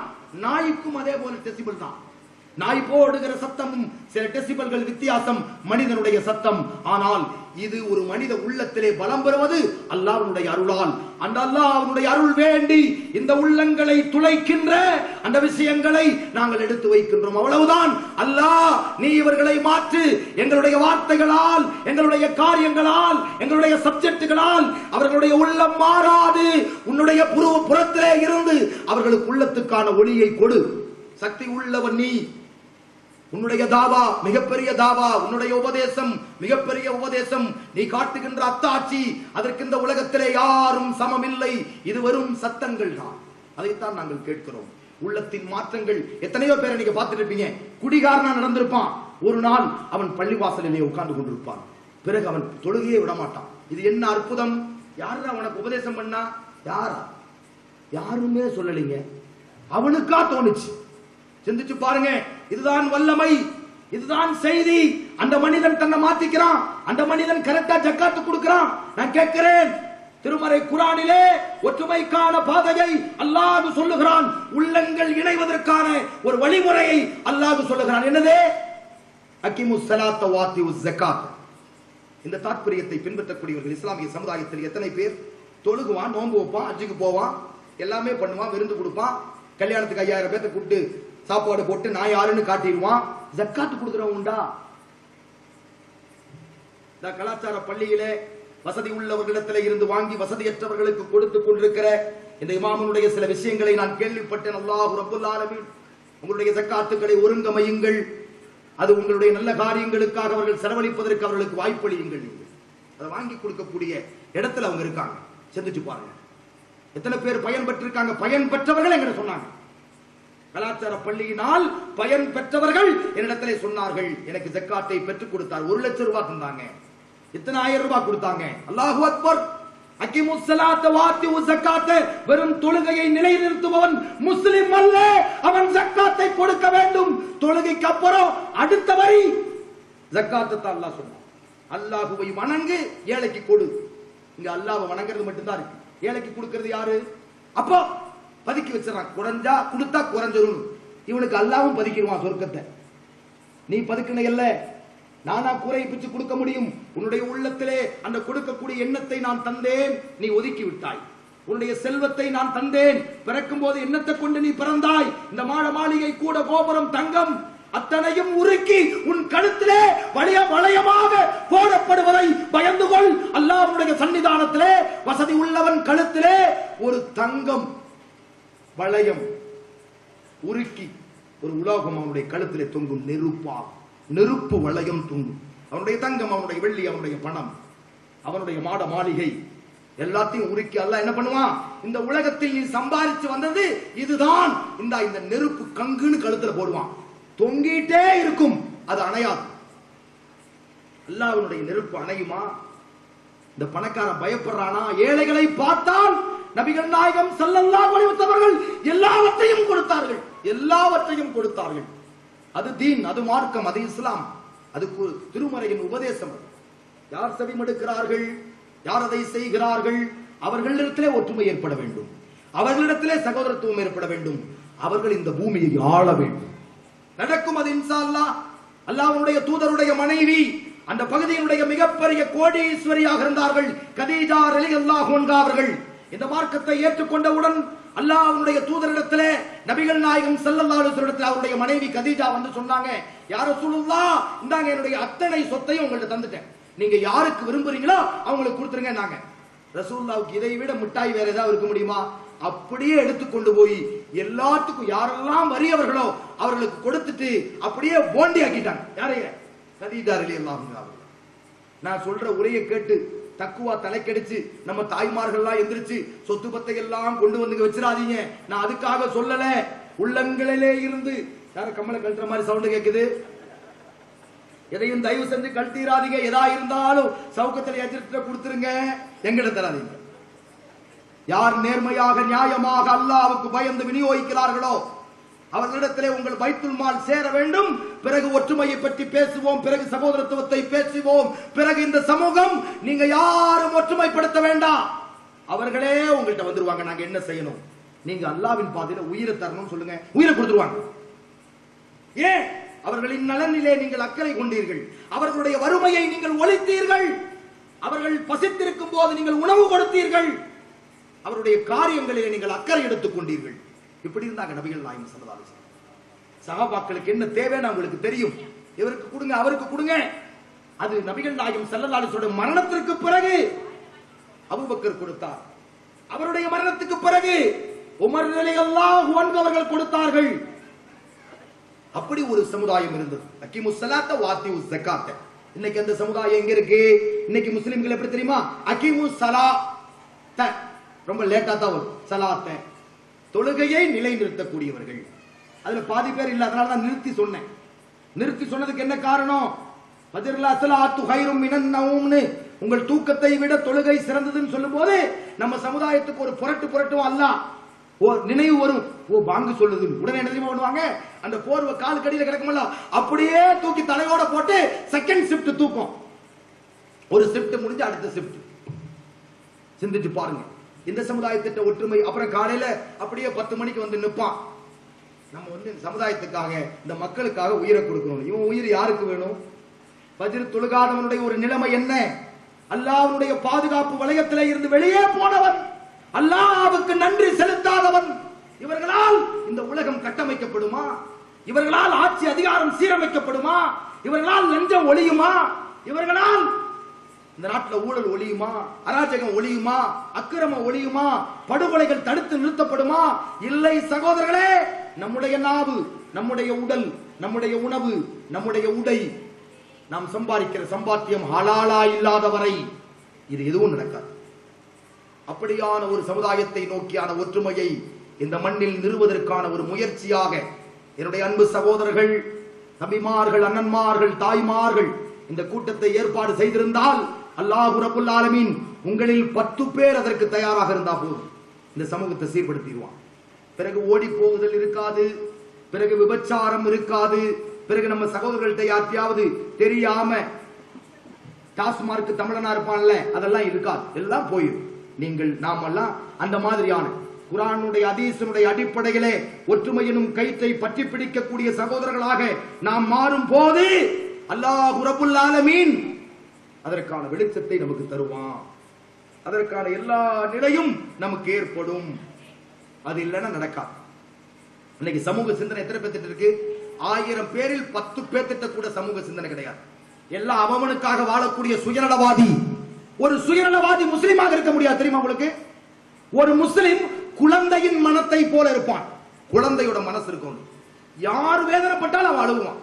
நாய்க்கும் அதே போல டெசிபல் தான். நாய் போடுகிற சத்தமும் சில டெசிபல்கள் வித்தியாசம் மனிதனுடைய சத்தம். ஆனால் இது ஒரு மனித உள்ளத்திலே பலம் பெறுவது அல்லாஹ்வுடைய அருளால். அந்த அல்லாஹ்வுடைய அருள் வேண்டி இந்த உள்ளங்களை துளைக்கின்ற அந்த விஷயங்களை நாங்கள் எடுத்து வைக்கின்றோம். அவ்வளவுதான். அல்லாஹ், நீ இவர்களை மாற்று. எங்களுடைய வார்த்தைகளால், எங்களுடைய காரியங்களால், எங்களுடைய சப்ஜெக்டுகளால் அவர்களுடைய உள்ளம் மாறாது. உன்னுடைய புறத்திலே இருந்து அவர்களுக்கு உள்ளத்துக்கான ஒளியை கொடு. சக்தி உள்ளவன் நீ. உன்னுடைய தாவா மிகப்பெரிய தாவா, உன்னுடைய உபதேசம் மிகப்பெரிய உபதேசம். நீ காட்டுகின்ற அத்தாட்சி, அதற்கு இந்த உலகத்திலே யாரும் சமம் இல்லை. இது வெறும் சத்தங்கள் தான். அதைத்தான் நாங்கள் கேட்கிறோம். உள்ளத்தின் மாற்றங்கள் எத்தனையோ பேரை நீங்க பார்த்துட்டு இருப்பீங்க. குடிகாரனா நடந்திருப்பான். ஒரு நாள் அவன் பள்ளிவாசலிலே உட்கார்ந்து கொண்டிருப்பான். பிறகு அவன் தொழுகையே விட மாட்டான். இது என்ன அற்புதம்! யாரு அவனுக்கு உபதேசம் பண்ணா? யாருமே சொல்லலைங்க. அவனுக்கா தோணுச்சு. சிந்திச்சு பாருங்க. இதுதான் வல்லமை, இதுதான் செய்தி. அந்த மனிதன் தன்னை மாத்திக்கிறான். அந்த மனிதன் கரெக்டா ஜக்காத்து கொடுக்கிறான். நான் கேட்கிறேன், திருமறை குர்ஆனிலே ஒற்றுமைக்கான பாதையை அல்லாஹ் சொல்லுகிறான். உள்ளங்கள் இணைவதற்கான ஒரு வழிமுறையை அல்லாஹ் சொல்லுகிறான். என்னது? அகிமுஸ் ஸலாத்த வாத்தியுஸ் ஸகாத். இந்த தாத்பரியத்தை பின்பற்றக்கூடியவர்கள் இஸ்லாமிய சமுதாயத்தில் எத்தனை பேர்? தொழுகுவான், நோன்பு வைப்பான், ஹஜ்ஜுக்கு போவான், எல்லாமே பண்ணுவான், விருந்து கொடுப்பான், கல்யாணத்துக்கு 5000 பேர்த்த கூப்பிட்டு சாப்பாடு போட்டு நான் யாருன்னு காட்டிடுவான். ஜக்காத்து கொடுக்கிறவன் உண்டா? இந்த கலாச்சார பள்ளியிலே வசதி உள்ளவர்களிடத்தில் இருந்து வாங்கி வசதியற்றவர்களுக்கு கொடுத்துக் கொண்டிருக்கிற இந்த இமாமுடைய சில விஷயங்களை நான் கேள்விப்பட்டேன். அல்லாஹ் ரப்பல் ஆலமீன் உங்களுடைய ஜக்காத்துக்களை ஒருங்கமையுங்கள். அது உங்களுடைய நல்ல காரியங்களுக்காக அவர்கள் செலவழிப்பதற்கு அவர்களுக்கு வாய்ப்பளியுங்கள். அதை வாங்கி கொடுக்கக்கூடிய இடத்துல அவங்க இருக்காங்க. சிந்திச்சு பாருங்க. எத்தனை பேர் பயன் பெற்றிருக்காங்க? பயன் பெற்றவர்கள் எங்க சொன்னாங்க. கலாச்சார பள்ளியினால் பயன் பெற்றவர்கள் என்னிடத்திலே சொன்னார்கள், எனக்கு ஜக்காத்தை பெற்றுக் கொடுத்தார். 1 லட்சம் ரூபாய் தந்தாங்க. எத்தனை 1000 ரூபாய் கொடுத்தாங்க. அல்லாஹு அக்பர். அகிமுஸ் ஸலாத்த வாத்தியுஸ் ஸகாத்த, வெறும் தொழுகையை நிலைநிறுத்துபவன் முஸ்லிம் அல்ல, அவன் ஜக்காத்தை கொடுக்க வேண்டும். தொழுகைக்கு அப்புறம் அடுத்த வரி ஜக்காத்தை தான் அல்லாஹ் சொன்னான். அல்லாஹ்வை வணங்கு, ஏழைக்கு கொடு. இங்க அல்லாஹ்வை வணங்குறது மட்டும்தான் இருக்கு, ஏழைக்கு கொடுக்கிறது யாரு? அப்போ பதுக்கி வச்சிடறான், குறைஞ்சா கொடுத்தா குறைஞ்சிரும். இவனுக்கு அல்லாஹ்வும் பதுக்கிடுவான் சொர்க்கத்தை. நீ பதுக்கின இல்ல, நானா கூரை பிச்சு கொடுக்க முடியும்? உன்னுடைய உள்ளத்திலே அந்த கொடுக்கக்கூடிய எண்ணத்தை நான் தந்தேன், நீ ஒதுக்கி விட்டாய். உன்னுடைய செல்வத்தை நான் தந்தேன், பிறக்கும் போது எண்ணத்தை கொண்டு நீ பிறந்தாய். இந்த மாட மாளிகை கூட கோபுரம் தங்கம் அத்தனையும் உருக்கி உன் கழுத்திலே வளையமாக போடப்படுவதை பயந்து கொள். அல்லாஹ்வுடைய சன்னிதானத்திலே வசதி உள்ளவன் கழுத்திலே ஒரு தங்கம் வளையம் உருக்கி ஒரு உலோகம் அவனுடைய கழுத்திலே தொங்கும், நெருப்பு வளையம் தொங்கும். அவனுடைய தங்கம், அவனுடைய வெள்ளி, அவனுடைய பணம், அவனுடைய மாட மாளிகை எல்லாத்தையும் உருக்கி அல்லாஹ் என்ன பண்ணுவான்? இந்த உலகத்தில் நீ சம்பாதிச்சு வந்தது இதுதான், இந்த நெருப்பு கங்குன்னு கழுத்துல போடுவான். தொங்கிட்டே இருக்கும், அது அணையாது. அல்லாஹ்வுடைய நெருப்பு அணையுமா? இந்த பணக்காரன் பயப்படுறானா? ஏழைகளை பார்த்தால் நபிகள் நாயகம் ஸல்லல்லாஹு அலைஹி வஸல்லம் எல்லாவற்றையும் கொடுத்தார்கள். அது தீன், அது மார்க்கம், அது இஸ்லாம், அது திருமறையின் உபதேசம். யார் செவிமடுக்கிறார்கள், யார் அதை செய்கிறார்கள், அவர்களிடத்திலே ஒற்றுமை ஏற்பட வேண்டும், அவர்களிடத்திலே சகோதரத்துவம் ஏற்பட வேண்டும், அவர்கள் இந்த பூமியை ஆள வேண்டும். நடக்கும் அது இன்ஷா அல்லாஹ். அல்லாஹ்வுடைய தூதருடைய மனைவி அந்த பகுதியினுடைய மிகப்பெரிய கோடீஸ்வரியாக இருந்தார்கள், கதீஜா ரலியல்லாஹு அன்ஹா அவர்கள். இந்த மார்க்கத்தை ஏற்றுக்கொண்டவுடன் அல்லாஹ்வுடைய தூதரிடத்திலே நபிகள் நாயகம் ஸல்லல்லாஹு அலைஹி வஸல்லம் அவருடைய மனைவி கதீஜா வந்து சொன்னாங்க, யா ரசூலுல்லாஹ், இந்தாங்க என்னுடைய அத்தனை சொத்தையும் உங்கள்ட்ட தந்துட்டேன், நீங்க யாருக்கு விரும்புறீங்களோ அவங்களுக்கு கொடுத்துருங்க. நாங்க ரசூலுல்லாஹ்வுக்கு இதை விட மிட்டாய் வேற ஏதாவது இருக்க முடியுமா? அப்படியே எடுத்துக்கொண்டு போய் எல்லாத்துக்கும் யாரெல்லாம் வறியவர்களோ அவர்களுக்கு கொடுத்துட்டு அப்படியே போண்டி ஆக்கிட்டாங்க. யாரைய? கதீஜா ரலியல்லாஹு அன்ஹா. நான் சொல்ற உரையை கேட்டு தக்குவா தலைக்கடிச்சு நம்ம தாய்மார்கள்லாம் எந்திரிச்சு சொத்து பத்தை எல்லாம் கொண்டு வந்து வச்சிடாதீங்க. நான் அதுக்காக சொல்லல, உள்ளங்களிலே இருந்து யார கம்மலை கழட்டுற மாதிரி சவுண்ட் கேக்குது, எதையும் தயவு செஞ்சு கழட்டிடாதீங்க. எதா இருந்தாலும் சவுக்கத்தில் எதிர்த்து கொடுத்துருங்க, எங்கிட்ட தராதீங்க. யார் நேர்மையாக நியாயமாக அல்லாஹ்வுக்கு பயந்து விநியோகிக்கிறார்களோ அவர்களிடத்திலே உங்கள் பைத்துல் மால் சேர வேண்டும். பிறகு ஒற்றுமையை பற்றி பேசுவோம், பிறகு சகோதரத்துவத்தை பேசுவோம், பிறகு இந்த சமூகம் நீங்க யாரும் ஒற்றுமைப்படுத்த வேண்டாம், அவர்களே உங்கள்கிட்ட வந்துருவாங்க. நாங்க என்ன செய்யணும்? நீங்க அல்லாஹ்வின் பாதையில உயிரை தரணும் சொல்லுங்க, உயிரை கொடுத்துருவாங்க. ஏன்? அவர்களின் நலனிலே நீங்கள் அக்கறை கொண்டீர்கள், அவர்களுடைய வறுமையை நீங்கள் ஒழித்தீர்கள், அவர்கள் பசித்திருக்கும் போது நீங்கள் உணவு கொடுத்தீர்கள், அவருடைய காரியங்களிலே நீங்கள் அக்கறை எடுத்துக் கொண்டீர்கள். இப்படி இருந்தாங்க நபிகள் நாயகம் ஸல்லல்லாஹு அலைஹி வஸல்லம். சஹாபாக்களுக்கு என்ன தேவைன்னு அவங்களுக்கு தெரியும். இவருக்கு கொடுங்க, அவருக்கு கொடுங்க. அது நபிகள் நாயகம் ஸல்லல்லாஹு அலைஹி வஸல்லம் மரணத்திற்கு பிறகு அபூபக்கர் கொடுத்தார், அவருடைய மரணத்துக்கு பிறகு உமர் ரலியல்லாஹு அன்ஹு அவர்கள் கொடுத்தார்கள். அப்படி ஒரு சமுதாயம் இருந்தது. அகீமுஸ் ஸலாத்த வாத்தியுஸ் ஸகாத்த. இன்னைக்கு அந்த சமுதாயம் எங்க இருக்கு? இன்னைக்கு முஸ்லிம்கள் எப்படி தெரியுமா? அகீமுஸ் ஸலாத்த ரொம்ப லேட்டா தான் வரும். ஸலாத்த தொழுகையை நிலைநிறுத்தக்கூடியவர்கள். அதுல பாதி பேர் இல்ல, அதனால தான் நிறுத்தி சொன்னேன். நிறுத்தி சொன்னதுக்கு என்ன காரணம்? ஃபஜ்ருல் ஸலாத்து கைரும் மினன் நௌம்னு, உங்கள் தூக்கத்தை விட தொழுகை சிறந்ததுன்னு சொல்லும்போது நம்ம சமுதாயத்துக்கு ஒரு புரட்டுவோம். அல்லாஹ் நினைவு வரும், ஓ பாங்கு சொல்லுது, உடனே என்ன தெரியுமா பண்ணுவாங்க? அந்த போர்வை கால் கடியில கிடக்கும்ல, அப்படியே தூக்கி தலையோட போட்டு செகண்ட் ஷிஃப்ட் தூக்கம். ஒரு ஷிஃப்ட் முடிஞ்சு அடுத்த ஷிஃப்ட். சிந்திச்சு பாருங்க இந்த சமுதாயத்திட்ட ஒற்றுமை. அப்புறம் காலையில அப்படியே 10 மணிக்கு வந்து நிற்பான். நம்ம வந்து இந்த சமுதாயத்துக்காக இந்த மக்களுக்காக உயிரை கொடுக்கணும். இவன் உயிர் யாருக்கு வேணும்? ஃபஜ்ர் தொழுகாதவனுடைய ஒரு நிலைமை என்ன? அல்லாஹ்வுடைய பாதுகாப்பு வளையத்திலே இருந்து வெளியே போனவன், அல்லாஹ்வுக்கு நன்றி செலுத்தாதவன். இவர்களால் இந்த உலகம் கட்டமைக்கப்படுமா? இவர்களால் ஆட்சி அதிகாரம் சீரமைக்கப்படுமா? இவர்களால் லஞ்சம் ஒழியுமா? இவர்களால் இந்த நாட்டில் ஊழல் ஒழியுமா? அராஜகம் ஒழியுமா? அக்கிரமம் ஒழியுமா? படுகொலைகள் தடுத்து நிறுத்தப்படுமா? இல்லை சகோதரர்களே. நம்முடைய நாவு, நம்முடைய உடல், நம்முடைய உணவு, நம்முடைய உடை, நாம் சம்பாதிக்கிற சம்பாத்தியம் ஹலாலா இல்லாத வரை இது எதுவும் நடக்காது. அப்படியான ஒரு சமுதாயத்தை நோக்கியான ஒற்றுமையை இந்த மண்ணில் நிறுவதற்கான ஒரு முயற்சியாக என்னுடைய அன்பு சகோதரர்கள், நபிமார்கள், அண்ணன்மார்கள், தாய்மார்கள் இந்த கூட்டத்தை ஏற்பாடு செய்திருந்தால் அல்லாஹ் ரப்புல் ஆலமீன் உங்களில் 10 பேர் அதற்கு தயாராக இருந்தா போதும், இந்த சமூகத்தை சீர்படுத்திடுவான். பிறகு ஓடி போகுதல் இருக்காது, பிறகு விபச்சாரம் இருக்காது, பிறகு நம்ம சகோதரர்கள்ட்ட யார்த்தையாவது தெரியாம டாஸ்மார்க் தமிழனா இருப்பான்ல அதெல்லாம் இருக்காது, எல்லாம் போயிடும். நீங்கள் நாமெல்லாம் அந்த மாதிரியான குர்ஆனுடைய ஹதீஸினுடைய அடிப்படையிலே ஒற்றுமையினும் கயிற்றை பற்றி பிடிக்கக்கூடிய சகோதரர்களாக நாம் மாறும் போது அல்லாஹ் ரப்புல் ஆலமீன் அதற்கான வெளிச்சத்தை நமக்கு தருவான். அதற்கான எல்லா நிலையும் நமக்கு ஏற்படும். அது இல்லைன்னா நடக்காது. இன்னைக்கு சமூக சிந்தனை எத்தனை பேர்த்திட்ட இருக்கு? 1000 பேரில் 10 பேர்த்திட்ட கூட சமூக சிந்தனை கிடையாது. எல்லாம் அவனுக்காக வாழக்கூடிய சுயநலவாதி. ஒரு சுயநலவாதி முஸ்லிமாக இருக்க முடியாது, தெரியுமா உங்களுக்கு? ஒரு முஸ்லிம் குழந்தையின் மனத்தை போல இருப்பான். குழந்தையோட மனசு இருக்கும். யார் வேதனைப்பட்டாலும் அவன் அழுவான்.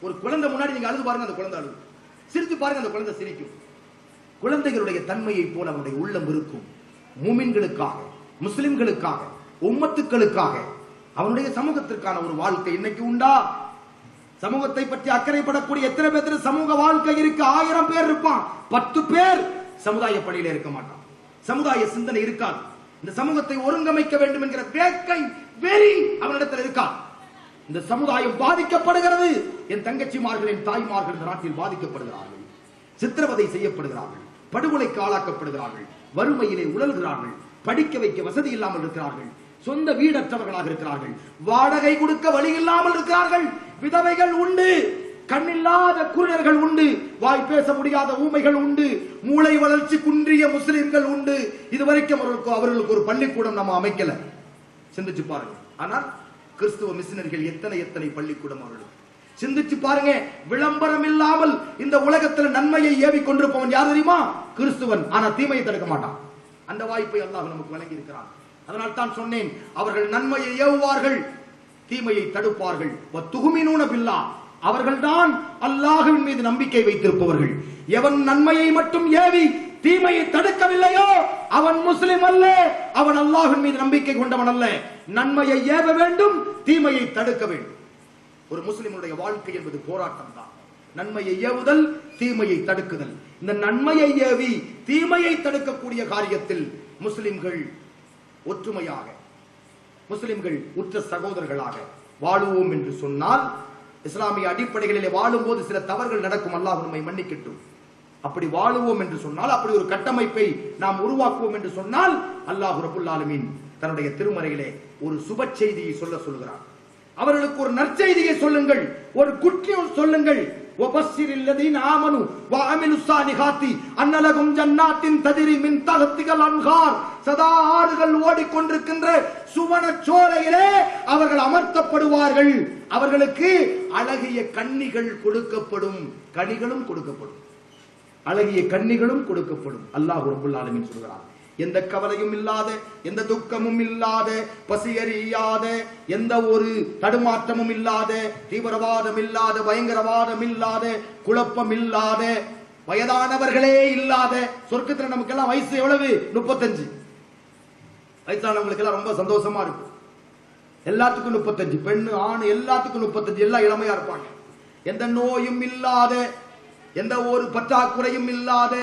ஒரு குழந்தை முன்னாடி நீங்க அழுது பாருங்க, அந்த குழந்தை அழுகும். சிரிச்சு பாருங்க, அந்த குழந்தை சிரிக்கும். குழந்தைகளுடைய தன்மையை போல அவனுடைய உள்ளம் இருக்கும். மூமின்களுக்காக, முஸ்லிம்களுக்காக, உம்மத்துக்களுக்காக, அவனுடைய சமூகத்திற்கான ஒரு வாழ்க்கை இன்னைக்கு உண்டா? சமூகத்தை பற்றி அக்கறைப்படக்கூடிய எத்தனை பேர் சமூக வாழ்க்கை இருக்கு? 1000 பேர் இருப்பான், 10 பேர் சமுதாய பணியில இருக்க மாட்டான். சமுதாய சிந்தனை இருக்காது. இந்த சமூகத்தை ஒருங்கமைக்க வேண்டும் என்கிற வேட்கை வெறி அவனிடத்தில் இருக்காது. இந்த சமுதாயம் பாதிக்கப்படுகிறது. என் தங்கச்சிமார்கள், என் தாய்மார்கள் இந்த நாட்டில் பாதிக்கப்படுகிறார்கள், சித்திரவதை செய்யப்படுகிறார்கள், படுகொலைக்கு ஆளாக்கப்படுகிறார்கள், வறுமையிலே உழல்கிறார்கள், படிக்க வைக்க வசதி இல்லாமல் இருக்கிறார்கள், சொந்த வீடற்றவர்களாக இருக்கிறார்கள், வாடகை கொடுக்க வழி இல்லாமல் இருக்கிறார்கள், விதவைகள் உண்டு, கண்ணில்லாத குருடர்கள் உண்டு, வாய் பேச முடியாத ஊமைகள் உண்டு, மூளை வளர்ச்சி குன்றிய முஸ்லிம்கள் உண்டு. இதுவரைக்கும் அவர்களுக்கு ஒரு பள்ளிக்கூடம் நம்ம அமைக்கல. சிந்திச்சு பாருங்க. ஆனால் கிறிஸ்துவ மிஷனரிகள் எத்தனை பள்ளிக்கூடம் அவர்களுக்கு. சிந்திச்சு பாருங்க. விளம்பரம் இல்லாமல் இந்த உலகத்தில் நன்மையை ஏவி கொண்டிருப்பவன் யார் தெரியுமா? கிறிஸ்துவன். ஆனா தீமையை தடுக்க மாட்டான். அந்த வாய்ப்பை அல்லாஹ் நமக்கு வழங்கி இருக்கிறான். அதனால் தான் சொன்னேன், அவர்கள் நன்மையை ஏவுவார்கள், தீமையை தடுப்பார்கள். அவர்கள் தான் அல்லாஹ்வின் மீது நம்பிக்கை வைத்திருப்பவர்கள். எவன் நன்மையை மட்டும் ஏவி தீமையை தடுக்கவில்லையோ அவன் முஸ்லிம் அல்ல, அவன் அல்லாஹ்வின் மீது நம்பிக்கை கொண்டவன் அல்ல. நன்மையை ஏவ வேண்டும், தீமையை தடுக்க வேண்டும். ஒரு முஸ்லிமுடைய வாழ்க்கை என்பது போராட்டம் தான். நன்மையை ஏவுதல், தீமையை தடுக்குதல். இந்த நன்மையை ஏவி தீமையை தடுக்கக்கூடிய காரியத்தில் முஸ்லிம்கள் ஒற்றுமையாக, முஸ்லிம்கள் உற்ற சகோதரர்களாக வாழுவோம் என்று சொன்னால், இஸ்லாமிய அடிப்படைகளிலே வாழும் போது சில தவறுகள் நடக்கும், அல்லாஹ் நம்மை மன்னிக்கட்டும். அப்படி வாழுவோம் என்று சொன்னால், அப்படி ஒரு கட்டமைப்பை நாம் உருவாக்குவோம் என்று சொன்னால், அல்லாஹ் ரப்புல் ஆலமீன் தன்னுடைய திருமறையிலே ஒரு சுப செய்தியை சொல்லுகிறார். அவர்களுக்கு ஒரு நற்செய்தியை சொல்லுங்கள், ஒரு குட் நியூஸ் சொல்லுங்கள். வபஸ்ஸிரில்லதீன ஆமனு வஅமிலுஸ் ஸாலிஹாத்தி அன்ன லஹும் ஜன்னாத்தின் தஜ்ரி மின் தஹ்திஹல் அன்ஹார். சதா ஆறுகள் ஓடிக்கொண்டிருக்கின்ற சுவனச்சோலையிலே அவர்கள் அமர்த்தப்படுவார்கள். அவர்களுக்கு அழகிய கன்னிகள் கொடுக்கப்படும், கனிகளும் கொடுக்கப்படும், அழகிய கன்னிகளும் கொடுக்கப்படும். அல்லாஹ் ரப்புல் ஆலமீன் சொல்கிறார். எந்த கவலையும் இல்லாத, எந்த துக்கமும் இல்லாத, பசியறியாத, எந்த ஒரு தடுமாற்றமும் இல்லாத, தீவிரவாதம் இல்லாத, பயங்கரவாதம் இல்லாத, குழப்பம் இல்லாத, வயதானவர்களே இல்லாத சொர்க்கத்தில் நமக்கெல்லாம் வயசு எவ்வளவு? 35. வயசானவங்களுக்கு எல்லாம் ரொம்ப சந்தோஷமா இருக்கும். எல்லாத்துக்கும் 35, பெண்ணு ஆண் எல்லாத்துக்கும் 35, எல்லாம் இளமையா இருப்பாங்க. எந்த நோயும் இல்லாத, எந்த ஒரு பற்றாக்குறையும் இல்லாத,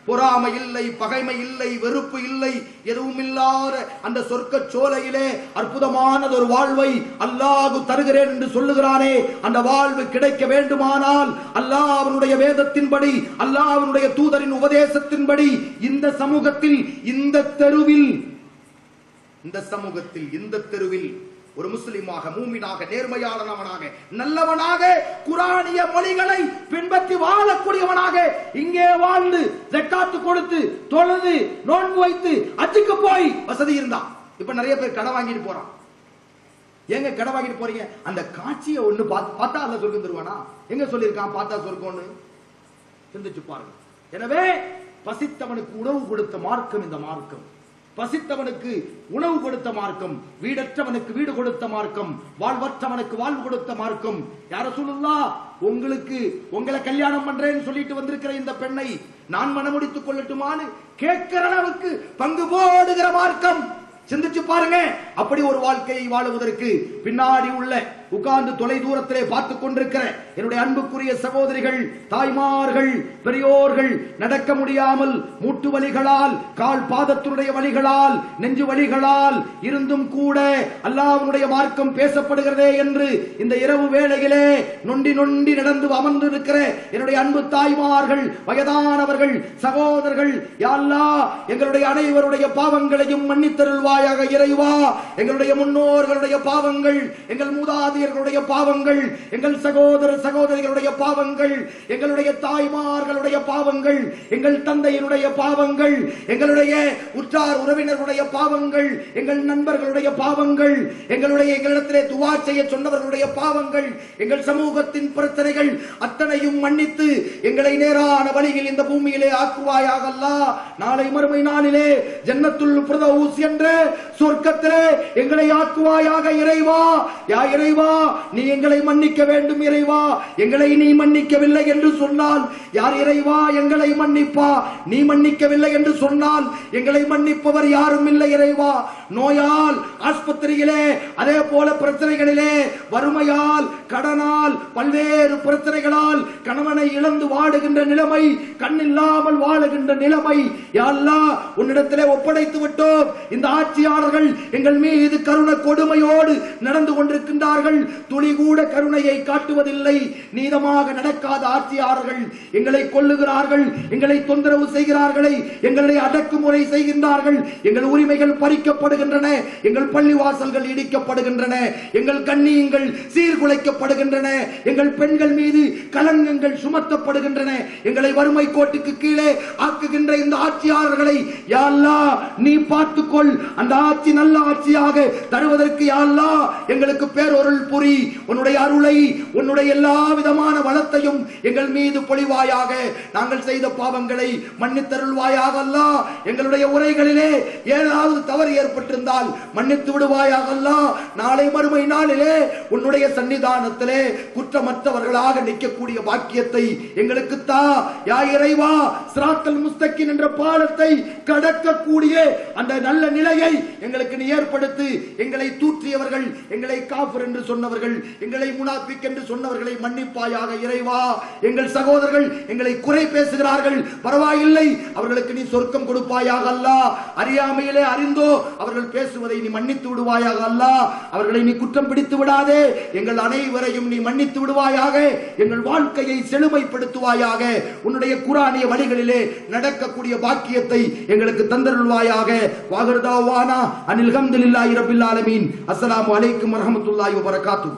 பொறாமை இல்லை, பகைமை இல்லை, வெறுப்பு இல்லை, எதுவும் இல்லாத அந்த சொர்க்க சோலையிலே அற்புதமானது ஒரு வாழ்வை அல்லாஹ் தருகிறேன் என்று சொல்லுகிறானே. அந்த வாழ்வு கிடைக்க வேண்டுமானால் அல்லாஹ் அவனுடைய வேதத்தின்படி, அல்லாஹ் அவனுடைய தூதரின் உபதேசத்தின்படி இந்த சமூகத்தில், இந்த தெருவில், இந்த சமூகத்தில், இந்த தெருவில் ஒரு முஸ்லிமாக, மூமினாக, நேர்மையாளனவனாக, நல்லவனாக, குரானிய மொழிகளை பின்பற்றி வாழக்கூடியவனாக இங்கே வாழ்ந்து ஜக்காத்து கொடுத்து தொழுது நோன்பு வைத்து அஜ்ஜுக்கு போய் வசதி இருந்தா. இப்ப நிறைய பேர் கடை வாங்கிட்டு போறான். எங்க கடை வாங்கிட்டு போறீங்க? அந்த காட்சியை ஒண்ணு பார்த்தா அல்ல சொர்க்கம் தருவானா? எங்க சொல்லியிருக்கான் பார்த்தா சொர்க்கம்னு? சிந்திச்சு பாருங்க. எனவே பசித்தவனுக்கு உணவு கொடுத்த மார்க்கம் இந்த மார்க்கம். பசித்தவனுக்கு உணவு கொடுத்த மார்க்கம், வீடற்றவனுக்கு வீடு கொடுத்த மார்க்கம், வாழ்வற்றவனுக்கு வாழ்வு கொடுத்த மார்க்கம். யார ரசூலுல்லாஹ், உங்களுக்கு உங்களை கல்யாணம் பண்றேன்னு சொல்லிட்டு வந்திருக்கிற இந்த பெண்ணை நான் மனமுடித்துக் கொள்ளட்டுமான்னு கேட்கிற அளவுக்கு பங்கு போடுகிற மார்க்கம். சிந்திச்சு பாருங்க. அப்படி ஒரு வாழ்க்கையை வாழுவதற்கு பின்னாடி உள்ள உட்கார்ந்து தொலை தூரத்திலே பார்த்துக் கொண்டிருக்கிற என்னுடைய அன்புக்குரிய சகோதரிகள், தாய்மார்கள், பெரியோர்கள், நடக்க முடியாமல் மூட்டு வலிகளால், கால் பாதத்தினுடைய வலிகளால், நெஞ்சு வலிகளால் இருந்தும் கூட அல்லாஹ்வுடைய மார்க்கம் பேசப்படுகிறதே என்று இந்த இரவு வேளையிலே நொண்டி நொண்டி நடந்து அமர்ந்திருக்கிற என்னுடைய அன்பு தாய்மார்கள், வயதானவர்கள், சகோதரர்கள், யா அல்லாஹ் எங்களுடைய அனைவருடைய பாவங்களையும் மன்னித்தருள்வாயாக இறைவா. எங்களுடைய முன்னோர்களுடைய பாவங்கள், எங்கள் மூதாதையர்களுடைய பாவங்கள், எங்கள் சகோதர சகோதரிகளுடைய பாவங்கள், எங்களுடைய தாய்மார்களுடைய பாவங்கள், எங்கள் தந்தையினுடைய பாவங்கள், எங்களுடைய உற்றார் உறவினர்களுடைய பாவங்கள், எங்கள் நண்பர்களுடைய பாவங்கள், எங்களிடத்திலே துவா செய்ய சொன்னவர்களுடைய பாவங்கள், எங்கள் சமூகத்தின் பிரச்சனைகள் அத்தனையும் மன்னித்து எங்களை நேரான வழியில் இந்த பூமியிலே ஆக்குவாயாக அல்லாஹ். நாளை மறுமை நாளிலே ஜன்னத்துல் ஃபிர்தௌஸ் என்ற சொர்க்கத்திலே எங்களை ஆக்குவாயாக இறைவா. யா இறைவா, நீ எங்களை மன்னிக்க வேண்டும் இறைவா. எங்களை நீ மன்னிக்கவில்லை என்று சொன்னால் யார் இறைவா எங்களை மன்னிப்பா? நீ மன்னிக்கவில்லை என்று சொன்னால் எங்களை மன்னிப்பவர் யாரும் இல்லை இறைவா. நோயால் ஆஸ்பத்திரியிலே, அதே போல பிரச்சனைகளிலே, வறுமையால், கடனால், பல்வேறு பிரச்சனைகளால் கணவனை இழந்து வாடுகின்ற நிலைமை, கண்ணில்லாமல் வாழுகின்ற நிலைமை, யா அல்லாஹ் உன்னிடத்திலே ஒப்படைத்து விட்டோம். இந்த ஆட்சியாளர்கள் எங்கள் மீது கருணை கொடுமையோடு நடந்து கொண்டிருக்கின்றார்கள். துளி கூட கருணையை காட்டுவதில்லை. நீதமாக நடக்காத ஆட்சியாளர்கள் எங்களை கொல்லுகிறார்கள், எங்களை தொந்தரவு செய்கிறார்கள், எங்களை அடக்குமுறை செய்கின்றார்கள். எங்கள் உரிமைகள் பறிக்கப்படுகின்றன, எங்கள் பள்ளிவாசல்கள் இடிக்கப்படுகின்றன, எங்கள் கண்ணியங்கள் சீர்குலைக்கப்படுகின்றன, எங்கள் பெண்கள் மீது கலங்கங்கள் சுமத்தப்படுகின்றன. எங்களை வறுமை கோட்டுக்கு கீழே ஆக்குகின்ற இந்த ஆட்சியாளர்களை யா அல்லாஹ் நீ பார்த்துக்கொள். அந்த ஆட்சி நல்ல ஆட்சியாக தருவதற்கு யா அல்லாஹ் எங்களுக்கு பேரொருள் புரி. உன்னுடைய அருளை, உன்னுடைய எல்லா விதமான வளத்தையும் எங்கள் மீது பொழிவாயாக. நாங்கள் செய்த பாவங்களை மன்னித்தருள்வாயாக அல்லாஹ். எங்களுடைய உரைகளிலே ஏதாவது தவறு ஏற்பட்டிருந்தால் மன்னித்து விடுவாயாக அல்லாஹ். நாளை மறுமை நாளிலே உன்னுடைய சன்னிதானத்திலே குற்றமற்றவர்களாக நிற்கக்கூடிய பாக்கியத்தை எங்களுக்கு தா. யா இறைவா, சிராத்தல் முஸ்தகிம் என்ற பாலத்தை கடக்கக்கூடிய அந்த நல்ல நிலையை எங்களுக்கு நீ ஏற்படுத்தி, எங்களை தூற்றியவர்கள், எங்களை காஃபிர் என்று சொன்னவர்கள், எங்களை முனாஃபிக் என்று சொன்னவர்களை மன்னிப்பாயாக இறைவா. எங்கள் சகோதரர்கள் எங்களை குறை பேசுகிறார்கள், பரவாயில்லை, அவர்களுக்கு நீ சொர்க்கம் கொடுப்பாயாக அல்லாஹ். அறியாமையிலே அறிந்தோ அவர்கள் பேசுவதை நீ மன்னித்து விடுவாயாக அல்லாஹ். அவர்களை நீ குற்றம் பிடித்து விடாதே. எங்கள் அனைவரையும் நீ மன்னித்து விடுவாயாக. எங்கள் வாழ்க்கையை செழுமைப்படுத்துவாயாக. உன்னுடைய குர்ஆனிய வழிகளிலே நடக்கக்கூடிய பாக்கியத்தை எங்களுக்கு தந்தருள்வாயாக. வாஹிர் தாவானா அனில் ஹம்துலில்லாஹி ரப்பில் ஆலமீன். அஸ்ஸலாமு அலைக்கும் வரஹ்மத்துல்லாஹி வபரகாத்துஹு.